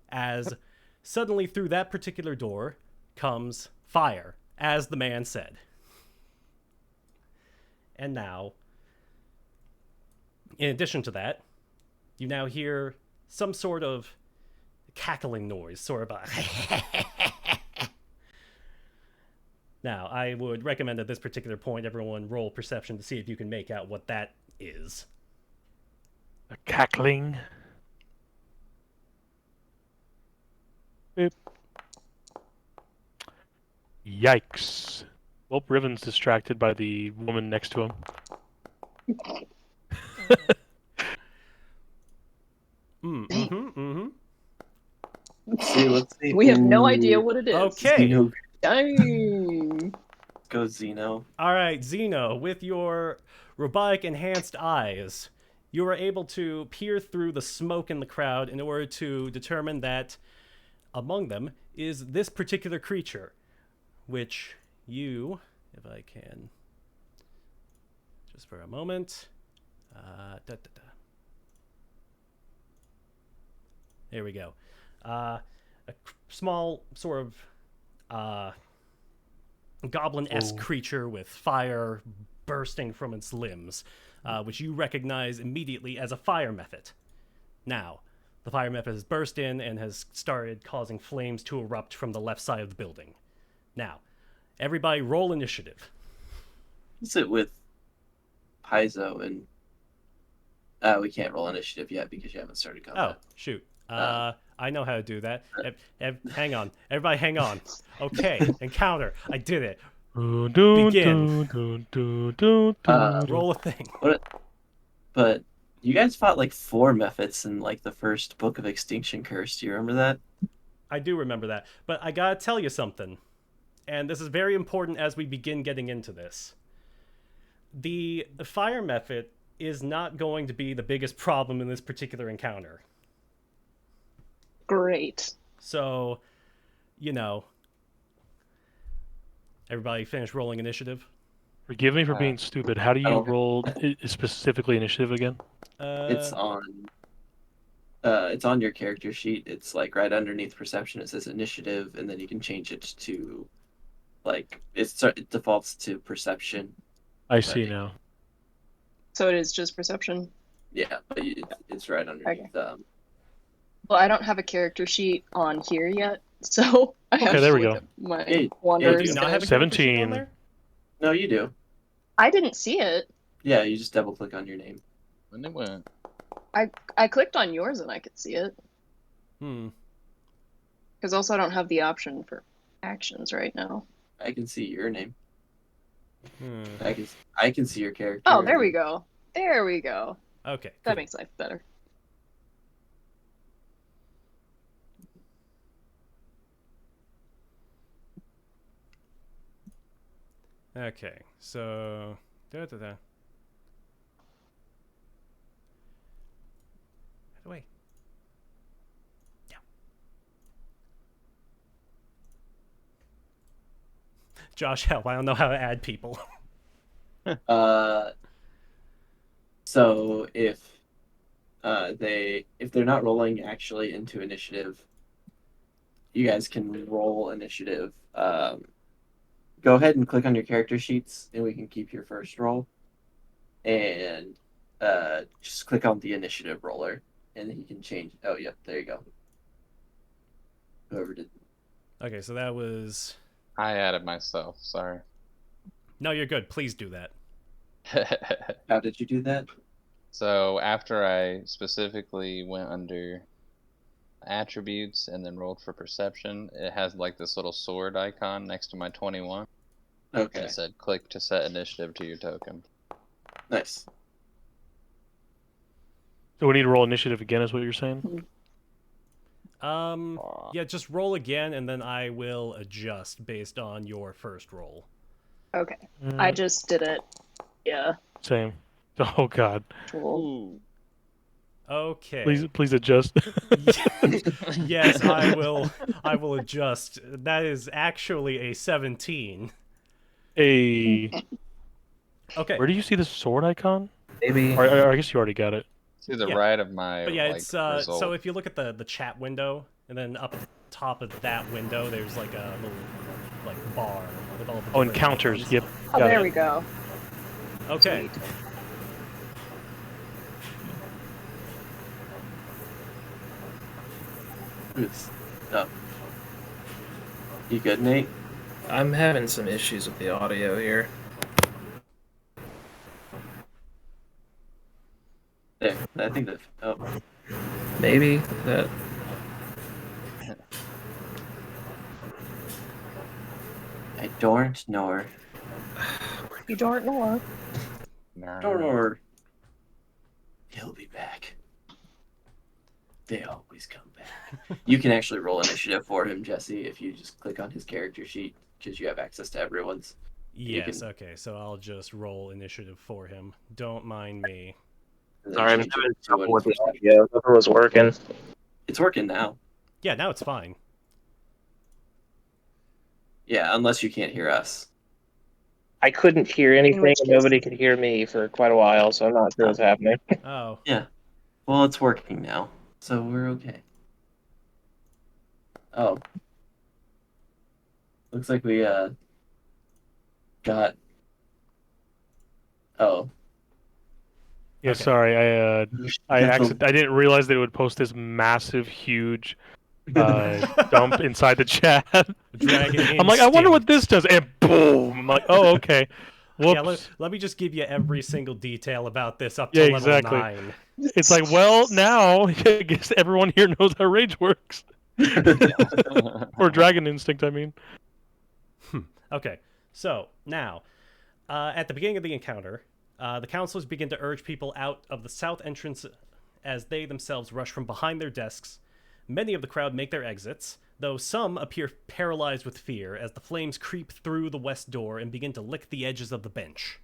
as suddenly through that particular door comes fire, as the man said. And now, in addition to that, you now hear some sort of cackling noise, sort of a Now, I would recommend at this particular point everyone roll perception to see if you can make out what that is. A cackling. Beep. Yikes. Well, Riven's distracted by the woman next to him. Let's see. We have no idea what it is. Okay. Dang. Go Zeno. All right, Zeno, with your robotic enhanced eyes, you are able to peer through the smoke in the crowd in order to determine that among them is this particular creature, which you, if I can, just for a moment, there we go. A small sort of goblin-esque creature with fire bursting from its limbs, which you recognize immediately as a fire method. Now, the fire method has burst in and has started causing flames to erupt from the left side of the building. Now, everybody roll initiative. Sit with Paizo and we can't roll initiative yet because you haven't started combat. Oh, shoot. I know how to do that. Hang on. Everybody hang on. Okay, encounter. I did it. Begin. Roll a thing. But you guys fought like 4 methods in like the first book of Extinction Curse. Do you remember that? I do remember that. But I gotta tell you something. And this is very important as we begin getting into this. The fire method is not going to be the biggest problem in this particular encounter. Great. So, everybody finish rolling initiative? Forgive me for being stupid. How do you roll specifically initiative again? It's on your character sheet. It's like right underneath perception. It says initiative, and then you can change it to like it defaults to perception. I see now. So it is just perception. Yeah, but it's right underneath. Okay. Well, I don't have a character sheet on here yet, so I have Okay, there we to go. look at my Do you wanderers. not have a 17. on there? No, you do. I didn't see it. Yeah, you just double click on your name. When it went. I clicked on yours and I could see it. Because also I don't have the option for actions right now. I can see your name. I can see your character. Oh, there we go. There we go. Okay. That Cool. makes life better. Okay, so Out of the way. Yeah. Josh, help! I don't know how to add people. So if they're not rolling actually into initiative, you guys can roll initiative. Go ahead and click on your character sheets, and we can keep your first roll. And just click on the initiative roller, and then you can change. Oh, yep, there you go. Whoever did. Okay, so that was. I added myself. Sorry. No, you're good. Please do that. How did you do that? So after I specifically went under attributes and then rolled for perception, it has like this little sword icon next to my 21. Okay, And it said click to set initiative to your token. nice. So we need to roll initiative again, is what you're saying? Yeah, just roll again, and then I will adjust based on your first roll. Okay. I just did it. Yeah. Same. Oh God. Cool. Okay. Please adjust. Yes, I will. I will adjust. That is actually a 17. Okay. Okay. Where do you see the sword icon? Maybe. Or I guess you already got it. To the Yeah. right of my But yeah, like, it's result. so if you look at the chat window, and then up at the top of that window, there's like a little like bar with all the different Encounters. icons. Yep. Oh, got there it. we go. Okay. Sweet. Oh. You good, Nate? I'm having some issues with the audio here. There. I think that. Oh. Maybe that. I don't know. You don't know. Nerd. He'll be back. They always come back. You can actually roll initiative for him, Jesse, if you just click on his character sheet, because you have access to everyone's. Yes. can- Okay. So I'll just roll initiative for him. Don't mind me. and then Sorry, I'm change having it to trouble what with it's the supposed to audio. Nothing was working. be. It's working now. Yeah. Now it's fine. Yeah, unless you can't hear us. I couldn't hear anything, which and case- nobody could hear me for quite a while, so I'm not sure what's happening. Oh. Yeah. Well, it's working now, so we're okay. Oh. Looks like we got. Oh. Yeah. Okay. Sorry. I That's I didn't realize they would post this massive, huge dump inside the chat. Dragon I'm like, I wonder what instinct. this does, and boom! I'm like, oh, okay. Whoops. Yeah, let me just give you every single detail about this up to Yeah, level exactly. 9. It's like, well, now I guess everyone here knows how rage works, or dragon instinct. I mean. Okay, so now, at the beginning of the encounter, the counselors begin to urge people out of the south entrance as they themselves rush from behind their desks. Many of the crowd make their exits, though some appear paralyzed with fear as the flames creep through the west door and begin to lick the edges of the bench.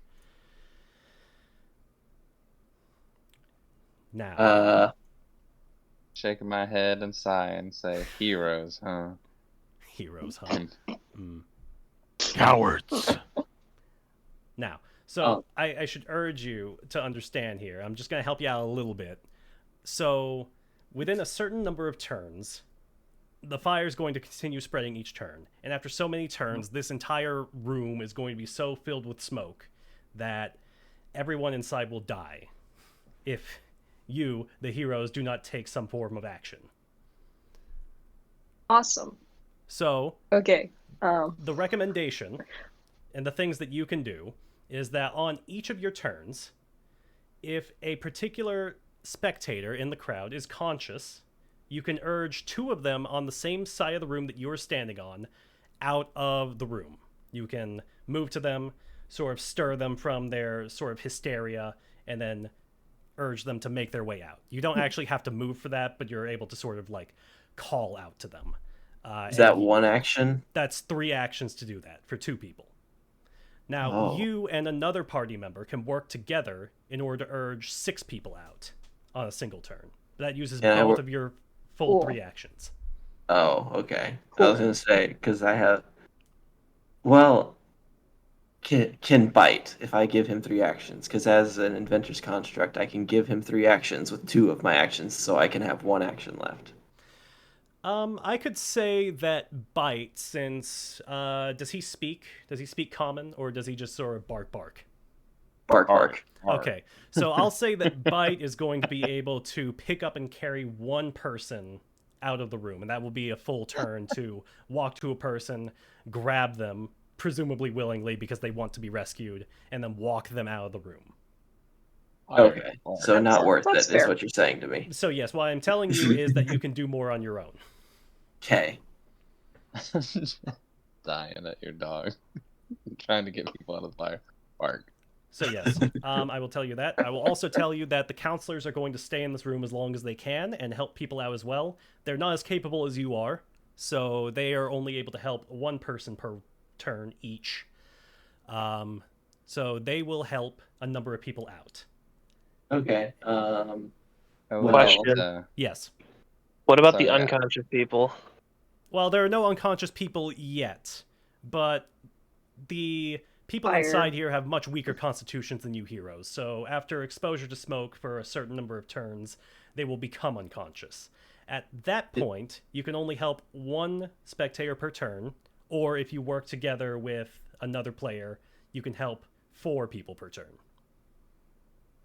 Now, Shaking my head and sighing and say, heroes, huh? heroes, huh? Cowards. Now, so I should urge you to understand here. I'm just going to help you out a little bit. So, within a certain number of turns, the fire is going to continue spreading each turn. And after so many turns, this entire room is going to be so filled with smoke that everyone inside will die if you, the heroes, do not take some form of action. Awesome. So, Okay. the recommendation and the things that you can do is that on each of your turns, if a particular spectator in the crowd is conscious, you can urge two of them on the same side of the room that you're standing on out of the room. You can move to them, sort of stir them from their sort of hysteria, and then urge them to make their way out. You don't actually have to move for that, but you're able to sort of like call out to them. Is that one action? That's 3 actions to do that for 2 people. Now, you and another party member can work together in order to urge 6 people out on a single turn. That uses both of your full 3 actions. Oh, okay. Cool. I was going to say, because I have... Well, can bite if I give him 3 actions. Because as an inventor's construct, I can give him 3 actions with 2 of my actions, so I can have 1 action left. I could say that bite, since does he speak? Does he speak common, or does he just sort of bark? Bark. Okay, so I'll say that bite is going to be able to pick up and carry one person out of the room, and that will be a full turn to walk to a person, grab them, presumably willingly because they want to be rescued, and then walk them out of the room. Okay, so not worth that's it, is fair. what you're saying to me. So yes, what I'm telling you is that you can do more on your own. Okay. Dying at your dog. Trying to get people out of the fire. Bark. So yes, I will tell you that. I will also tell you that the counselors are going to stay in this room as long as they can and help people out as well. They're not as capable as you are, so they are only able to help one person per turn each. So they will help a number of people out. Okay. Oh, Well, Question. Yes. What about So, the yeah. unconscious people? Well, there are no unconscious people yet, but the people Fire. inside here have much weaker constitutions than you heroes, so after exposure to smoke for a certain number of turns, they will become unconscious. At that point, you can only help one spectator per turn, or if you work together with another player, you can help 4 people per turn.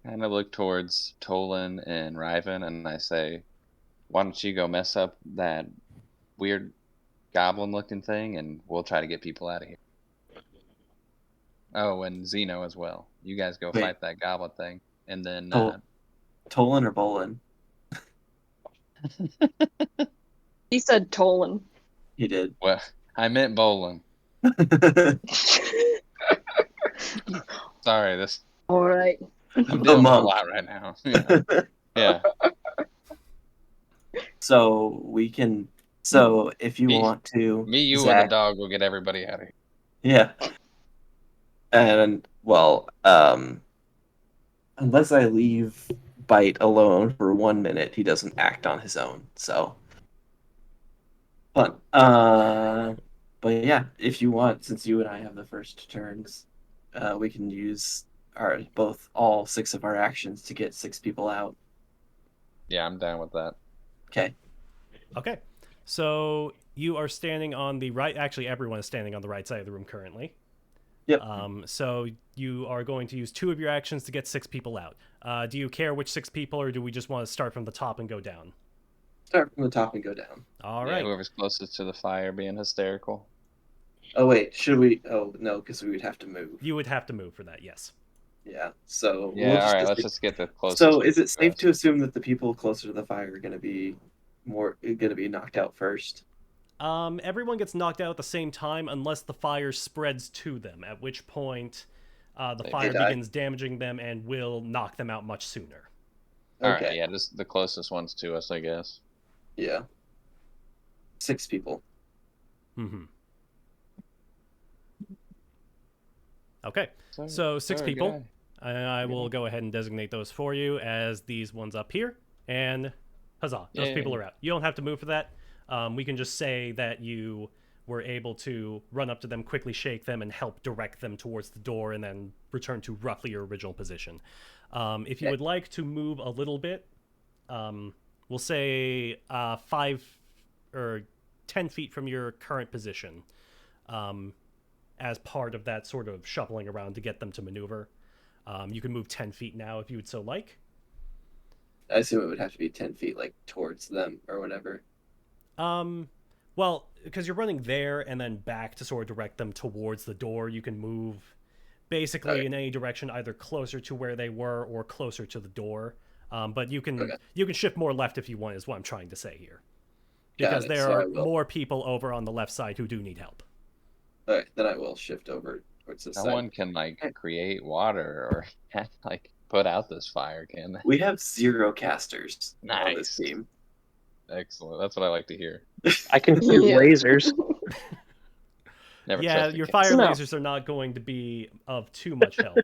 kind of look towards Tolan and Riven, and I say, why don't you go mess up that weird goblin-looking thing, and we'll try to get people out of here. Oh, and Xeno as well. You guys go Wait. fight that goblin thing, and then Tolan or Bolin? He said Tolan. He did. well, I meant Bolin. Sorry, this All right. I'm The dealing with a monk. lot right now. Yeah. Yeah. So we can. So if you Me- want to, Me, you, Zach, and the dog will get everybody out of here. yeah. And well, unless I leave Bite alone for 1 minute, he doesn't act on his own. So fun. But yeah, if you want, since you and I have the first turns, we can use all 6 of our actions to get 6 people out. Yeah, I'm down with that. Okay. Okay, so you are standing on the right. Actually, everyone is standing on the right side of the room currently. Yep. So you are going to use 2 of your actions to get 6 people out. Do you care which 6 people, or do we just want to start from the top and go down? Start from the top and go down. All Yeah, right. whoever's closest to the fire being hysterical. Oh wait, should we? Oh no, because we would have to move. You would have to move for that, yes. Yeah. So Yeah, we'll all right, let's assume- just get the closest. So is it safe us. to assume that the people closer to the fire are going to be knocked out first? Everyone gets knocked out at the same time unless the fire spreads to them, at which point the They fire die. begins damaging them and will knock them out much sooner. All Okay. right, yeah, just the closest ones to us, I guess. Yeah. 6 people. Mm-hmm. Okay, so 6 people. And I will go ahead and designate those for you as these ones up here. And huzzah, those Yay. people are out. You don't have to move for that. We can just say that you were able to run up to them, quickly shake them, and help direct them towards the door, and then return to roughly your original position. If you would like to move a little bit, we'll say 5 or 10 feet from your current position, as part of that sort of shuffling around to get them to maneuver. You can move 10 feet now if you would so like. I assume it would have to be 10 feet, like towards them or whatever. Well, because you're running there and then back to sort of direct them towards the door, you can move basically in any direction, either closer to where they were or closer to the door. But you can shift more left if you want, is what I'm trying to say here. Because there are more people over on the left side who do need help. All right, then I will shift over towards this No side. one can create water or put out this fire, can they? We have 0 casters on this Nice. team. Excellent. That's what I like to hear. I can shoot Yeah. lasers. Never Yeah, trust a your cat. fire No. lasers are not going to be of too much help.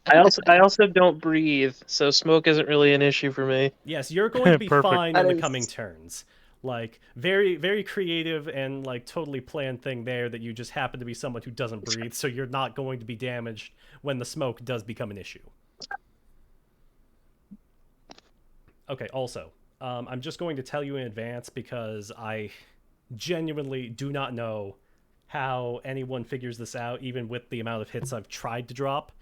I also don't breathe, so smoke isn't really an issue for me. Yes, you're going to be Perfect. fine That in the is- coming turns. Like very, very creative and like totally planned thing there that you just happen to be someone who doesn't breathe, so you're not going to be damaged when the smoke does become an issue. Okay, also, I'm just going to tell you in advance because I genuinely do not know how anyone figures this out, even with the amount of hits I've tried to drop.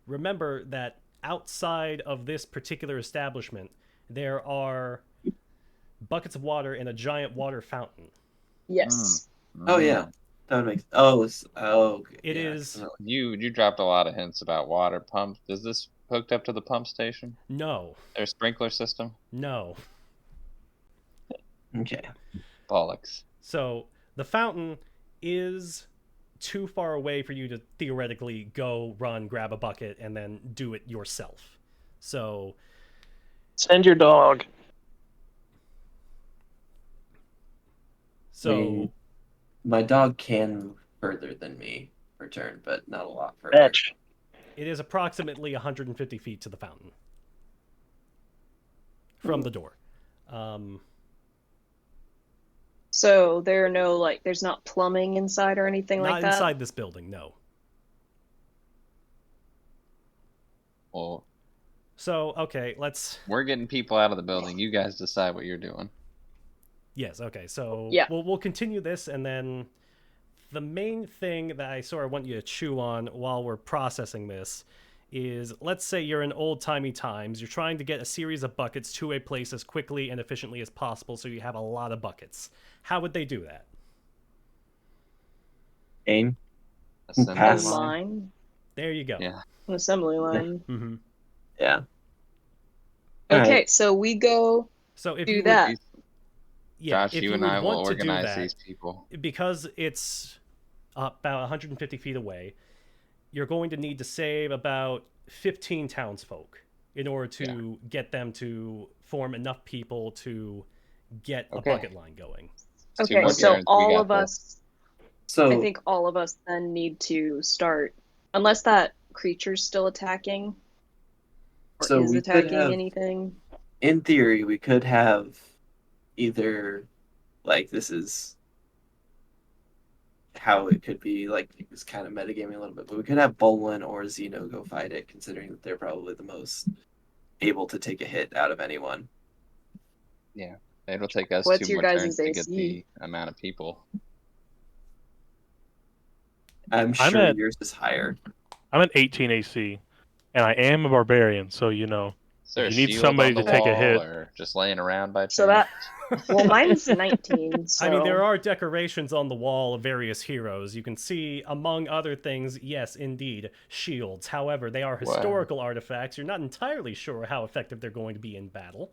Remember that outside of this particular establishment, there are buckets of water and a giant water fountain. Yes. Oh yeah, that would make. Okay. It yeah, is- no. You dropped a lot of hints about water pumps. Is this hooked up to the pump station? No, Their sprinkler system? no. Okay. Bollocks. So the fountain is too far away for you to theoretically go, run, grab a bucket, and then do it yourself. So Send your dog. so My dog can move further than me per turn, but not a lot further. Fetch. it is approximately 150 feet to the fountain from the door. So there are no like, there's not plumbing inside or anything Not like that. inside this building, no. Well, So okay, let's. we're getting people out of the building. You guys decide what you're doing. Yes, okay. So Yeah. we'll continue this, and then the main thing that I sort of want you to chew on while we're processing this is, let's say you're in old-timey times. You're trying to get a series of buckets to a place as quickly and efficiently as possible, so you have a lot of buckets. How would they do that? Aim. Assembly A Pass. line, There you go. Yeah. an assembly line. Mm-hmm. Yeah. Okay, Alright. so we go So if do you that. would, yeah, Josh, if you you and would I will want to do organize that, these people. because it's about 150 feet away, you're going to need to save about 15 townsfolk in order to get them to form enough people to get a Okay. bucket line going. It's two Okay, more so turns. We all got of this. us, So I think all of us then need to start, unless that creature's still attacking or So is we could attacking have- anything. in theory, we could have either like this is how it could be like it's kind of metagaming a little bit, but we could have Bolin or Xeno go fight it, considering that they're probably the most able to take a hit out of anyone. It'll take us What's 2 your more guys' turns to get AC? the amount of people. I'm I'm sure at- yours is higher. I'm at 18 AC, and I am a barbarian, so Is there You a need shield somebody on the to take a wall hit. or just laying around by chance? So that, well, mine's 19, so. I mean, there are decorations on the wall of various heroes. You can see, among other things, yes, indeed, shields. However, they are Wow. historical artifacts. You're not entirely sure how effective they're going to be in battle.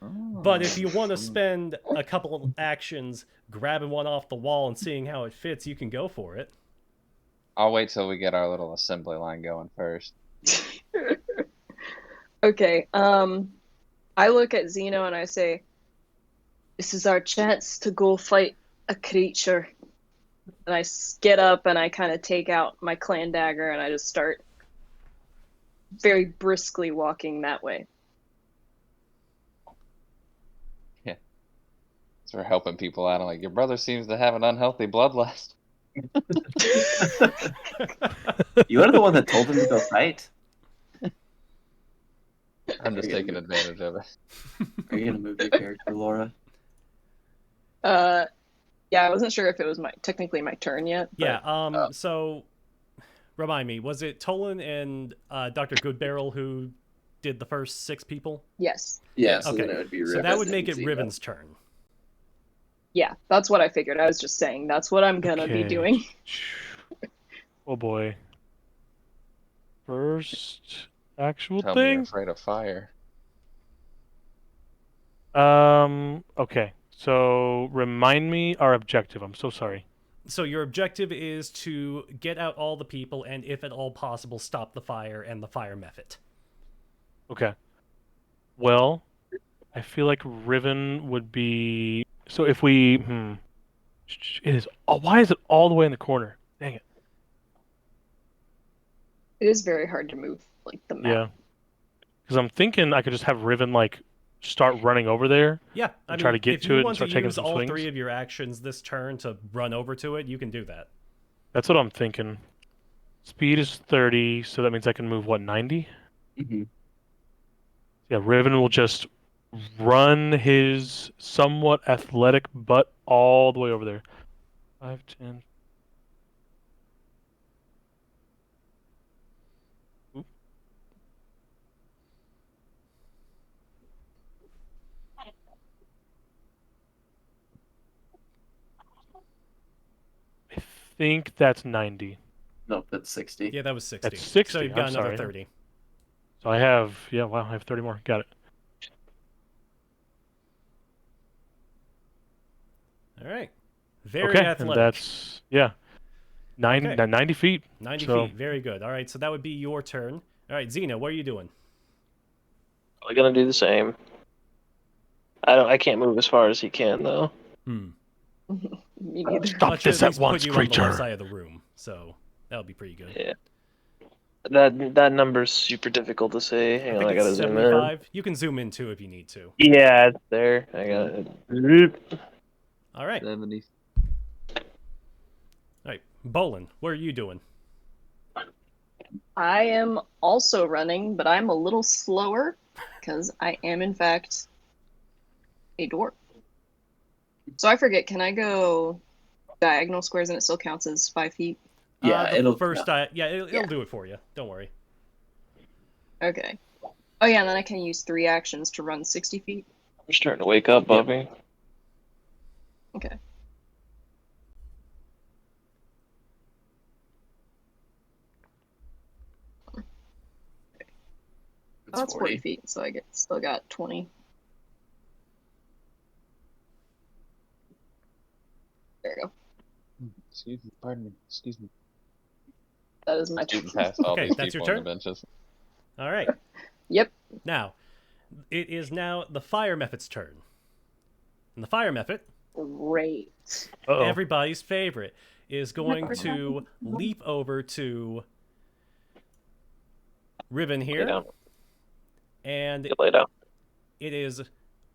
But if you want to spend a couple of actions grabbing one off the wall and seeing how it fits, you can go for it. I'll wait till we get our little assembly line going first. Okay, I look at Xeno and I say, this is our chance to go fight a creature. And I get up and I kind of take out my clan dagger and I just start very briskly walking that way. So we're helping people out. I'm like, your brother seems to have an unhealthy bloodlust. You are the one that told him to go fight. I'm just Are you taking gonna- advantage of it. Are you gonna move your character, Laura? Yeah, I wasn't sure if it was technically my turn yet. But... Yeah, so remind me, was it Tolan and Dr. Goodbarrel who did the first 6 people? Yes. Yeah, so then Okay. it would be So Riven that would and make it Xeno. Riven's turn. Yeah, that's what I figured. I was just saying that's what I'm gonna be Okay. doing. Oh boy. First actual Tell me you're thing. afraid of fire. Okay. So remind me our objective. I'm so sorry. So your objective is to get out all the people and, if at all possible, stop the fire and the fire method. Okay. Well, I feel like Riven would be. So if we, it is. Oh, why is it all the way in the corner? Dang it. It is very hard to move like the map. Yeah. Because I'm thinking I could just have Riven like start running over there? Yeah, I And mean, try to get if to you it and want to start taking use some all swings? 3 of your actions this turn to run over to it, you can do that. That's what I'm thinking. Speed is 30, so that means I can move, what, 90? Mm-hmm. Yeah, Riven will just run his somewhat athletic butt all the way over there. 5, 10. Oop. I think that's 90. Nope, that's 60. Yeah, that was 60. That's 60. So you've got I'm another sorry. 30. So I have, yeah, wow, I have 30 more. Got it. All right. Very Okay, athletic. and that's, yeah, Okay. 90 feet. 90 so- feet. Very good. All right, so that would be your turn. All right, Xena, what are you doing? Probably gonna do the same. I can't move as far as he can though. Me neither. Stop That should this at at least once, put you on the left creature. side of the room, so that would be pretty good. Yeah. That number's super difficult to say. Hang I on, think I gotta it's zoom in. 75. You can zoom in too if you need to. Yeah, it's there. I got it. All right. 70. All right. Bolin, what are you doing? I am also running, but I'm a little slower because I am, in fact, a dwarf. So I forget, can I go diagonal squares and it still counts as 5 feet? Yeah, The it'll first. It'll Yeah. do it for you. Don't worry. Okay. Oh, yeah, and then I can use 3 actions to run 60 feet. I'm starting to wake up, Bobby. Okay. Oh, that's 40 feet, so I still got 20. There we go. Excuse me. Pardon me. Excuse me. That is my Shooting turn. past all Okay, these that's your people on turn? the benches. All right. Yep. Now, it is now the fire method's turn. And the fire method, Great. Uh-oh. everybody's favorite, is going to leap over to Riven Lay here, down. and Lay down. it is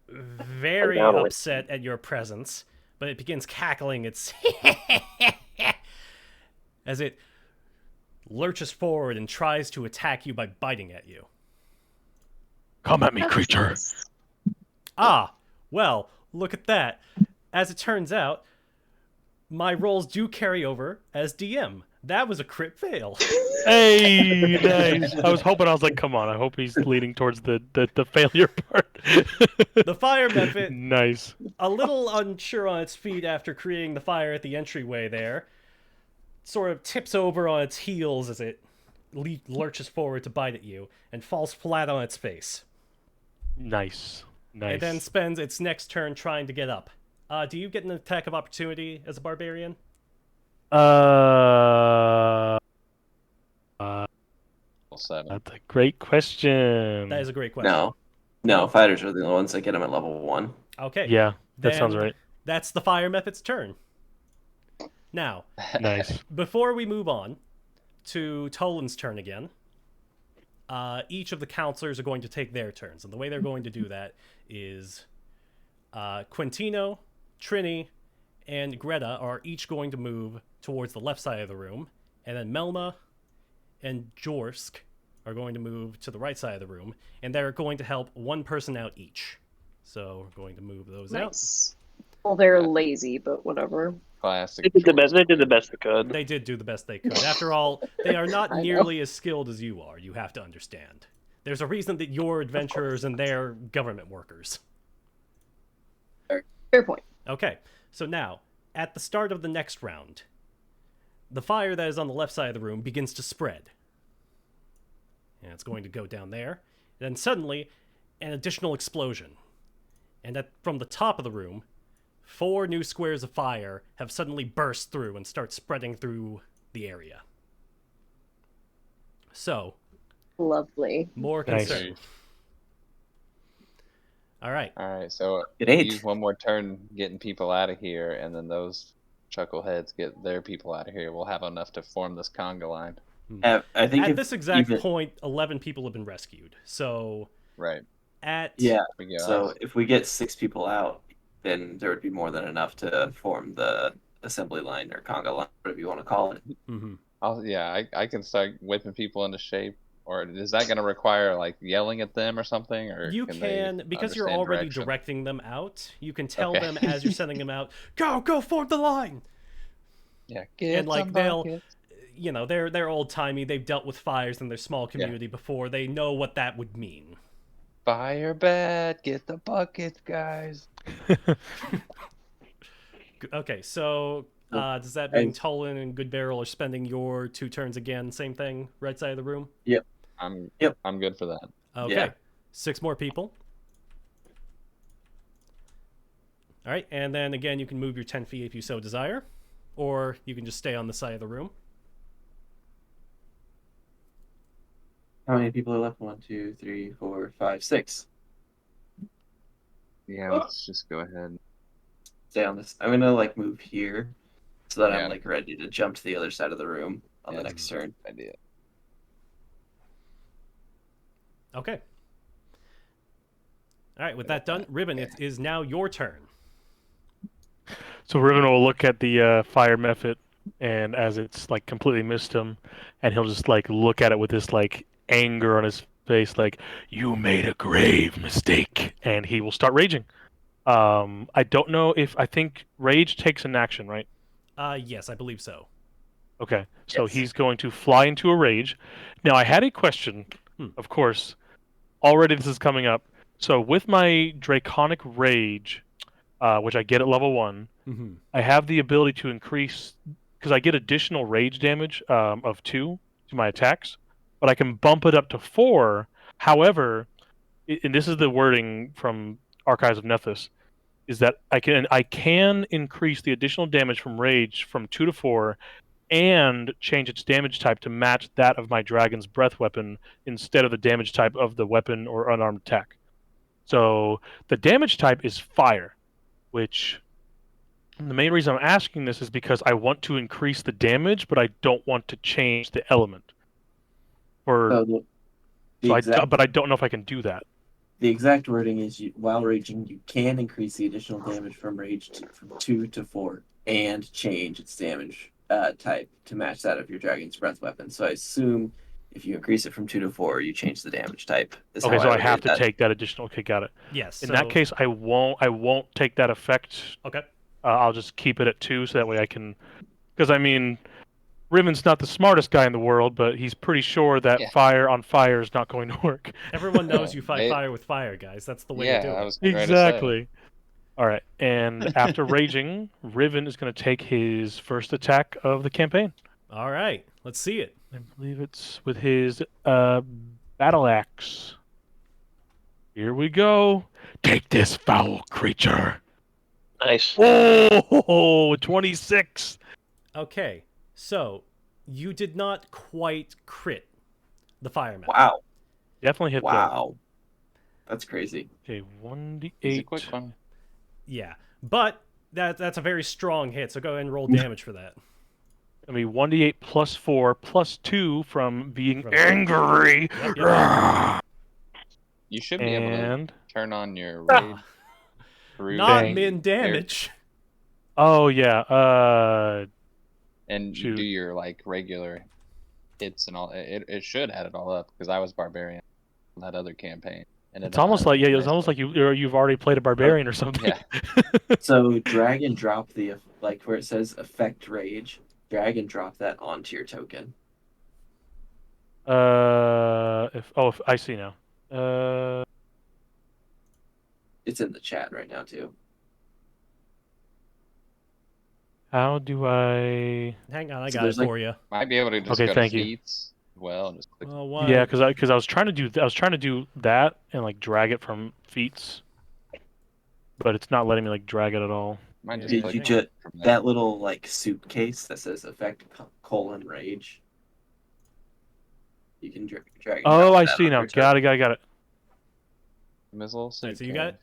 very down, wait. upset at your presence, but it begins cackling its as it lurches forward and tries to attack you by biting at you. Come at me, That's creature. nice. Ah, well, look at that. As it turns out, my rolls do carry over as DM. That was a crit fail. Hey, nice. I was like, come on. I hope he's leaning towards the failure part. The fire method, Nice. a little unsure on its feet after creating the fire at the entryway there, sort of tips over on its heels as it lurches forward to bite at you and falls flat on its face. Nice. Nice. It then spends its next turn trying to get up. Do you get an attack of opportunity as a barbarian? Level 7. That's a great question. That is a great question. No, fighters are the ones that get them at level 1. Okay. Yeah, that sounds Then right. That's the fire method's turn. Now, Nice. before we move on to Tolan's turn again, each of the counselors are going to take their turns. And the way they're going to do that is Quintino, Trini, and Greta are each going to move towards the left side of the room. And then Melma and Jorsk are going to move to the right side of the room. And they're going to help one person out each. So we're going to move those out. Nice. Well, they're lazy, but whatever. Classic. They did the best. They did the best they could. They did do the best they could. After all, they are not I know. nearly as skilled as you are, you have to understand. There's a reason that you're adventurers and they're government workers. Fair point. Okay, so now, at the start of the next round, the fire that is on the left side of the room begins to spread. And it's going to go down there. Then suddenly, an additional explosion. And from the top of the room, 4 new squares of fire have suddenly burst through and start spreading through the area. So, Lovely. more Nice. concern. All right. Alright, so Great. use one more turn getting people out of here, and then those chuckleheads get their people out of here. We'll have enough to form this conga line. I think At if this exact even- point, 11 people have been rescued. So, Right. at Yeah. We go So out. if we get 6 people out, then there would be more than enough to form the assembly line or conga line, whatever you want to call it. Mhm. I can start whipping people into shape. Or is that going to require like yelling at them or something, or You can they can, because you're understand already direction? directing them out, you can tell Okay. them as you're sending them out, go form the line. Yeah, get And like some they'll, buckets. you know, they're old timey. They've dealt with fires in their small community before. They know what that would mean. Fire bad, get the buckets, guys. Okay, so does that mean Tolan and Good Barrel are spending your 2 turns again? Same thing, right side of the room. Yep. I'm Yep. I'm good for that. Okay, Yeah. 6 more people. All right, and then again, you can move your 10 feet if you so desire, or you can just stay on the side of the room. How many people are left? 1, 2, 3, 4, 5, 6. Yeah, let's just go ahead. Stay on this. I'm gonna like move here so that Yeah. I'm like ready to jump to the other side of the room on the Yeah. next turn. Idea. Okay. All right, with that done, Ribbon, it is now your turn. So Riven will look at the fire method, and as it's like completely missed him, and he'll just like look at it with this like anger on his face, like you made a grave mistake, and he will start raging. I don't know if I think rage takes an action, right? Yes, I believe so. Okay, so Yes. he's going to fly into a rage. Now I had a question, of course. Already this is coming up. So with my draconic rage, which I get at level 1. Mm-hmm. I have the ability to increase because I get additional rage damage of 2 to my attacks, but I can bump it up to 4. However, and this is the wording from Archives of Nethys, is that I can increase the additional damage from rage from 2 to 4 and change its damage type to match that of my dragon's breath weapon instead of the damage type of the weapon or unarmed attack. So the damage type is fire, which the main reason I'm asking this is because I want to increase the damage, but I don't want to change the element. So But I don't know if I can do that. the exact wording is while raging, you can increase the additional damage from rage from 2 to 4 and change its damage type to match that of your dragon's breath weapon. So I assume if you increase it from 2 to 4, you change the damage type. Okay, so I have to take that additional. Okay, got it. Yes. In that case, I won't take that effect. Okay. I'll just keep it at 2, so that way I can. Because I mean, Riven's not the smartest guy in the world, but he's pretty sure that fire on fire is not going to work. Everyone knows you fight fire with fire, guys. That's the way to do it. I was ready to say. Exactly. All right, and after raging, Riven is going to take his first attack of the campaign. All right, let's see it. I believe it's with his battle axe. Here we go. Take this, foul creature. Nice. Oh, 26. Okay, so you did not quite crit the fireman. Wow. Definitely hit Wow. That's crazy. that. Okay, 1d8. It's a quick one. Yeah, but that's a very strong hit, so go ahead and roll damage for that. I mean, 1d8 plus 4 plus 2 from being From- angry. Yep. You should be able And to turn on your raid through Not Dang. min damage. oh yeah, and shoot. do your like regular hits and all. It should add it all up because I was barbarian on that other campaign. And it's almost like it's almost like you've already played a barbarian or something. Yeah. So drag and drop the like where it says affect rage. Drag and drop that onto your token. If I see now. It's in the chat right now too. How do I? Hang on, I So got it there's, like- for you. Might be able to just Okay, go thank to you. feats. Well, and just click. Well, why? Yeah, because I was trying to do that and like drag it from feats, but it's not letting me like drag it at all. Might just Did click you it just from there. that little like suitcase that says affect :rage? You can drag. And Oh, drop I that see on now. your Got token. it. Mizzle, Alright, so you got it? suitcase.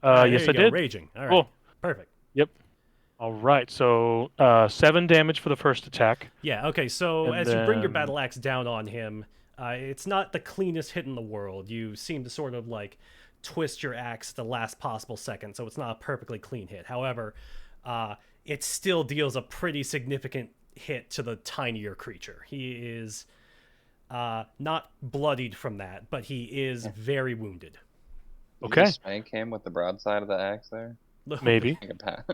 Alright, Yes, there I you go, did. Raging. All right, Cool. perfect. All right, so 7 damage for the first attack. Yeah. Okay. So And as you bring your then- battle axe down on him, It's not the cleanest hit in the world. You seem to sort of like twist your axe the last possible second, so it's not a perfectly clean hit. However, it still deals a pretty significant hit to the tinier creature. He is not bloodied from that, but he is very wounded. You Okay. just spank him with the broadside of the axe there. Maybe. Like a pat.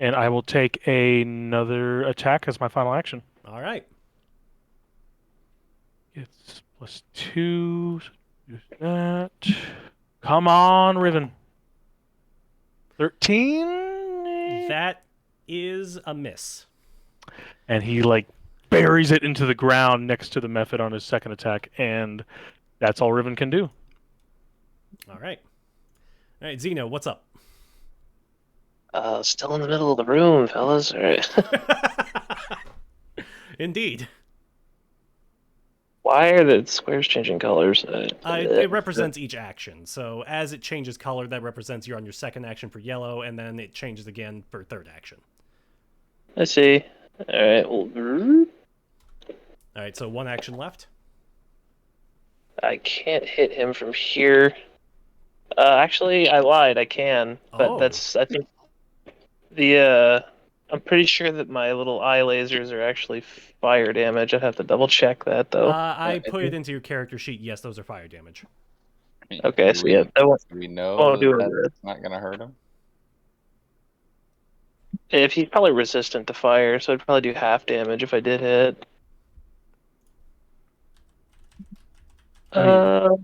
And I will take another attack as my final action. All right. It's +2. Do that. Come on, Riven. 13. That is a miss. And he like buries it into the ground next to the method on his second attack, and that's all Riven can do. All right. All right, Zeno, what's up? Still in the middle of the room, fellas. All right. Indeed. Why are the squares changing colors? It represents each action. So as it changes color, that represents you're on your second action for yellow, and then it changes again for third action. I see. All right. Well, All right, so one action left. I can't hit him from here. Actually, I lied. I can, but Oh. I think I'm pretty sure that my little eye lasers are actually fire damage. I'd have to double check that though. I put it into your character sheet. Yes, those are fire damage. Okay, so yeah, I won't. Do we know Won't do it that good. that's not gonna hurt him? If he's probably resistant to fire, so I'd probably do half damage if I did hit. I'll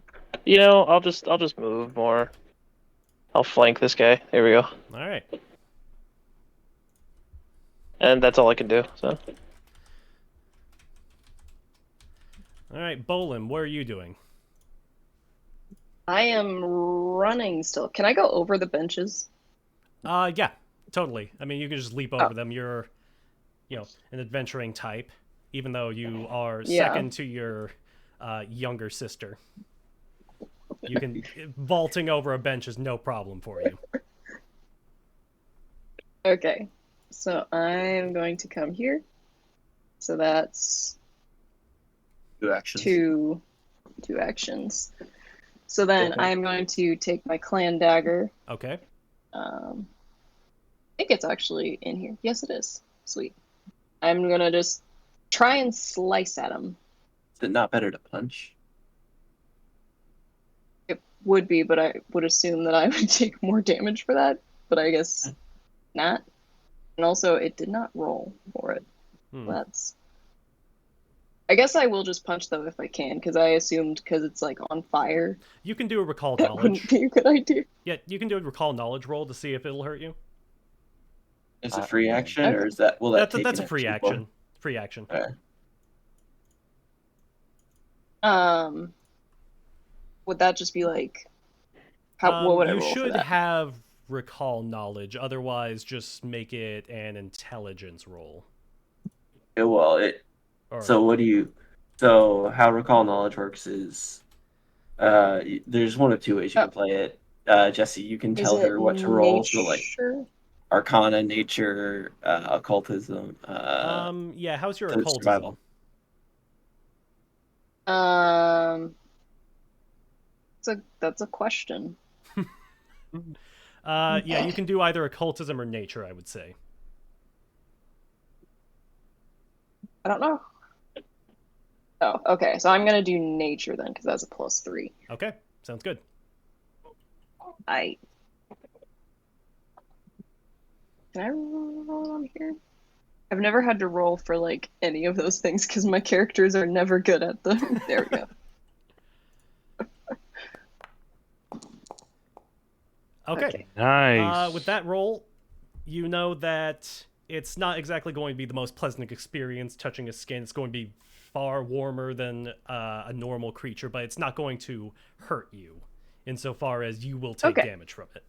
just move more. I'll flank this guy. There we go. All right. And that's all I can do. So All right, Bolin, what are you doing? I am running still. Can I go over the benches? Yeah, totally. I mean, you can just leap over them. You're, an adventuring type, even though you are second to your younger sister. You can vaulting over a bench is no problem for you. Okay. So I'm going to come here. So that's 2 actions. two actions. So then Okay. I'm going to take my clan dagger. Okay. I think it's actually in here. Yes, it is. Sweet. I'm gonna just try and slice at him. Is it not better to punch? It would be, but I would assume that I would take more damage for that. But I guess not. And also, it did not roll for it. That's. I guess I will just punch though if I can, because I assumed because it's like on fire. You can do a recall That wouldn't knowledge. be a good idea. Yeah, you can do a recall knowledge roll to see if it'll hurt you. Is it free action, or is that will that take That's an a free action action. Free action. Okay. Would that just be like? What would I You roll for should that? have recall knowledge. Otherwise, just make it an intelligence roll. Yeah, well, Or, So how recall knowledge works is, there's one of 2 ways you can play it. Jesse, you can Is tell it her what to roll. So like nature? Arcana, Nature, Occultism. yeah. How's your so occultism? survival. That's a question. Yeah, you can do either occultism or nature, I would say. I don't know. Oh, okay. So I'm gonna do nature then, because that's a +3. Okay, sounds good. Can I roll on here? I've never had to roll for like any of those things because my characters are never good at them. There we go. Okay. Nice. With that roll, you know that it's not exactly going to be the most pleasant experience touching his skin. It's going to be far warmer than a normal creature, but it's not going to hurt you insofar as you will take damage from it.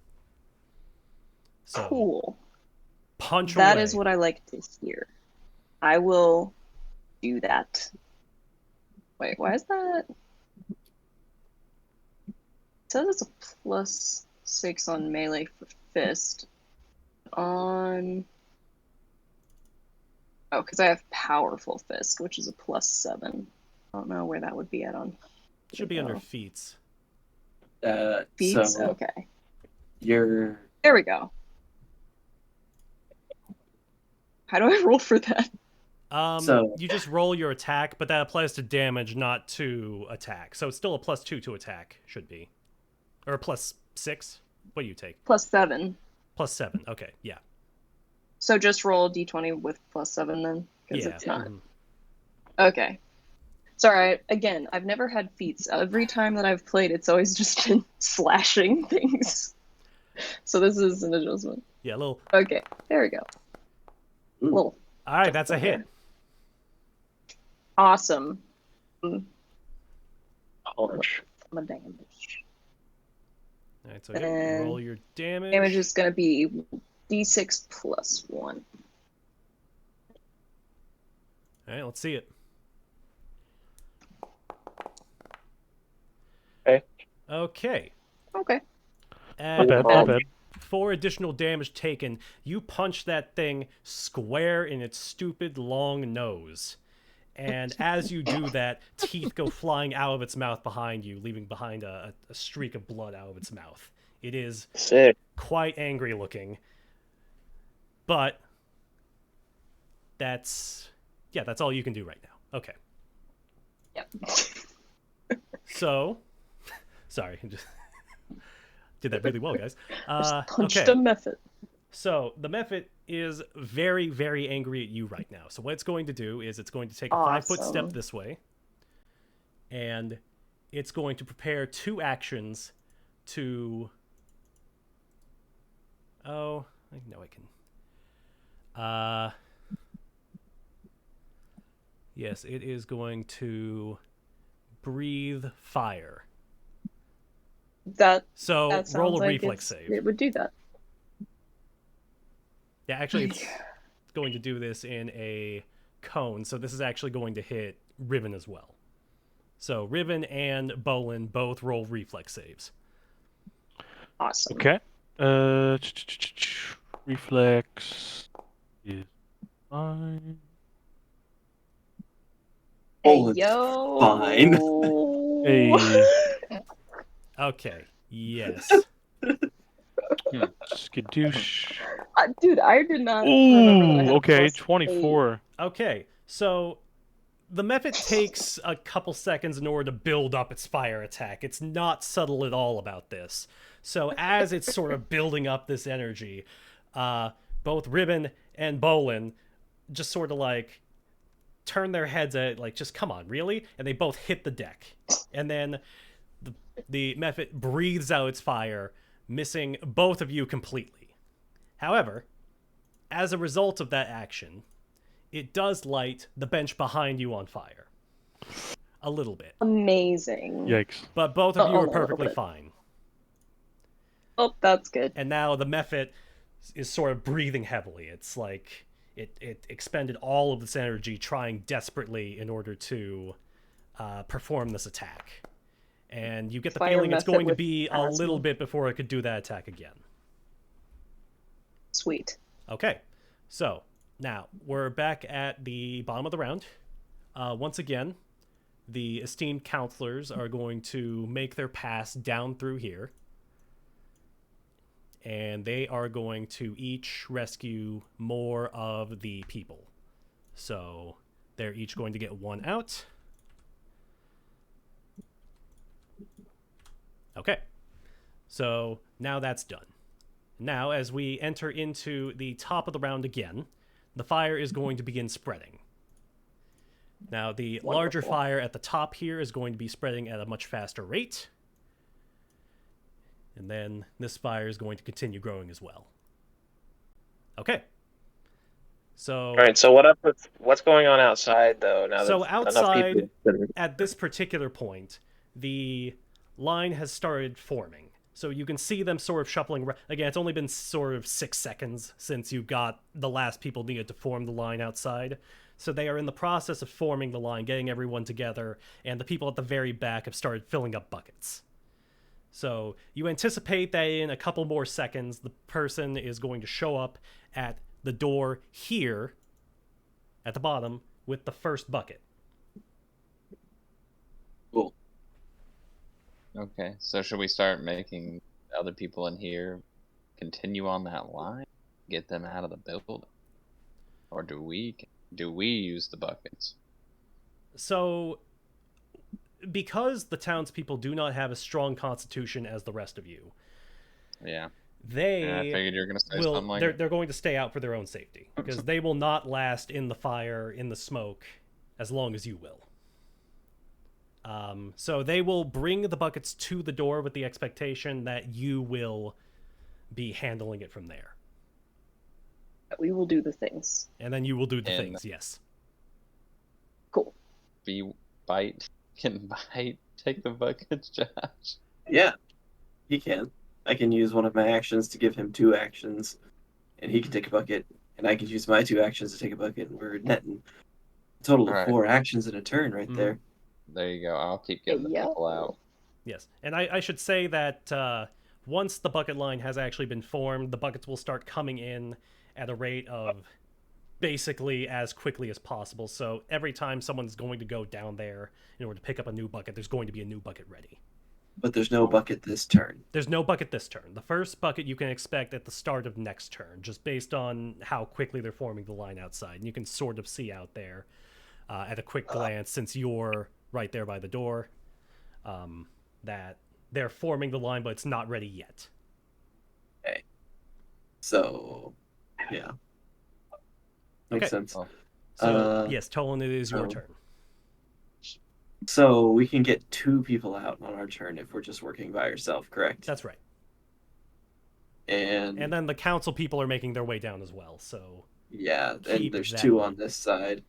So, Cool. punch That away. is what I like to hear. I will do that. Wait, why is that? It says it's a +6 on melee for fist. Oh, because I have powerful fist, which is a +7 don't know where that would be at on. Should be under feats. Feats? So Okay. you're There we go. How do I roll for that? So- You just roll your attack, but that applies to damage, not to attack. So it's still a +2 to attack, should be. Or a +6? What do you take? +7. +7, okay, yeah. So just roll d20 with +7 then? Because Yeah. it's not. mhm. Okay. Sorry, again, I've never had feats. Every time that I've played, it's always just been slashing things. So this is an adjustment. Yeah, a little. Okay, there we go. Ooh. Little. All right, that's a hit. Awesome. Ouch. My damage. All right, so And roll your damage. Damage is going to be d6 +1. All right, let's see it. Okay. Okay. And Not bad, not bad. 4 additional damage taken. You punch that thing square in its stupid long nose. And as you do that, teeth go flying out of its mouth behind you, leaving behind a streak of blood out of its mouth. It is Sick. quite angry looking. But that's all you can do right now. Okay. Yep. So, sorry, just did that really well, guys. Just punched Okay. a method. So the Mephit is very, very angry at you right now. So what it's going to do is it's going to take a 5-foot step Awesome. this way, and it's going to prepare 2 actions to. Oh, I know I can. Yes, it is going to breathe fire. That So sounds roll a like reflex save. it would do that. Yeah, actually, it's going to do this in a cone, so this is actually going to hit Riven as well. So Riven and Bolin both roll reflex saves. Awesome. Okay. Reflex is fine. Hey, Oh, it's yo. fine. Hey, Okay, yes. skadoosh. Dude, I did not remember that I Ooh, had okay, +8. 24. Okay, so the Mephit takes a couple seconds in order to build up its fire attack. It's not subtle at all about this. So as it's sort of building up this energy, both Ribbon and Bolin just sort of like turn their heads at like, just come on, really? And they both hit the deck. And then the Mephit breathes out its fire, missing both of you completely. However, as a result of that action, it does light the bench behind you on fire. A little bit. Amazing. Yikes. But both of you Oh, are a little perfectly bit. fine. Oh, that's good. And now the Mephit is sort of breathing heavily. It's like it expended all of this energy trying desperately in order to perform this attack. And you get the Fire feeling it's Mephit going to with be a asthma. little bit before it could do that attack again. Sweet. Okay, so now we're back at the bottom of the round. Once again, the esteemed counselors are going to make their pass down through here. And they are going to each rescue more of the people. So they're each going to get 1 out. Okay, so now that's done. Now, as we enter into the top of the round again, the fire is going to begin spreading. Now, the larger Wonderful. fire at the top here is going to be spreading at a much faster rate. And then this fire is going to continue growing as well. Okay. So, All right. So what's going on outside though? Now So that enough outside- people have been- at this particular point, the line has started forming. So you can see them sort of shuffling. Again, it's only been sort of 6 seconds since you got the last people needed to form the line outside. So they are in the process of forming the line, getting everyone together, and the people at the very back have started filling up buckets. So you anticipate that in a couple more seconds, the person is going to show up at the door here at the bottom with the first bucket. Okay, so should we start making other people in here continue on that line, get them out of the building, or do we use the buckets? So, because the townspeople do not have a strong constitution as the rest of you, Yeah, I they figured you were gonna say will something like they're going to stay out for their own safety because they will not last in the fire, in the smoke, as long as you will. So they will bring the buckets to the door with the expectation that you will be handling it from there. We will do the things. And then you will do the And- things, yes. Cool. Can Bite take the buckets, Josh? Yeah, he can. I can use one of my actions to give him 2 actions, and he can take a bucket, and I can use my 2 actions to take a bucket, and we're netting a total of Alright. 4 actions in a turn right Mhm. there. There you go. I'll keep getting the Yeah. people out. Yes. And I should say that once the bucket line has actually been formed, the buckets will start coming in at a rate of basically as quickly as possible. So every time someone's going to go down there in order to pick up a new bucket, there's going to be a new bucket ready. But there's no bucket this turn. There's no bucket this turn. The first bucket you can expect at the start of next turn, just based on how quickly they're forming the line outside. And you can sort of see out there at a quick glance, since you're right there by the door, that they're forming the line, but it's not ready yet. Okay. So, yeah. Makes Okay. sense. Oh. So, yes, Tolan, it is your so- turn. So we can get 2 people out on our turn if we're just working by ourselves, correct? That's right. And And then the council people are making their way down as well, so... yeah, keep and there's that 2 in. on this side.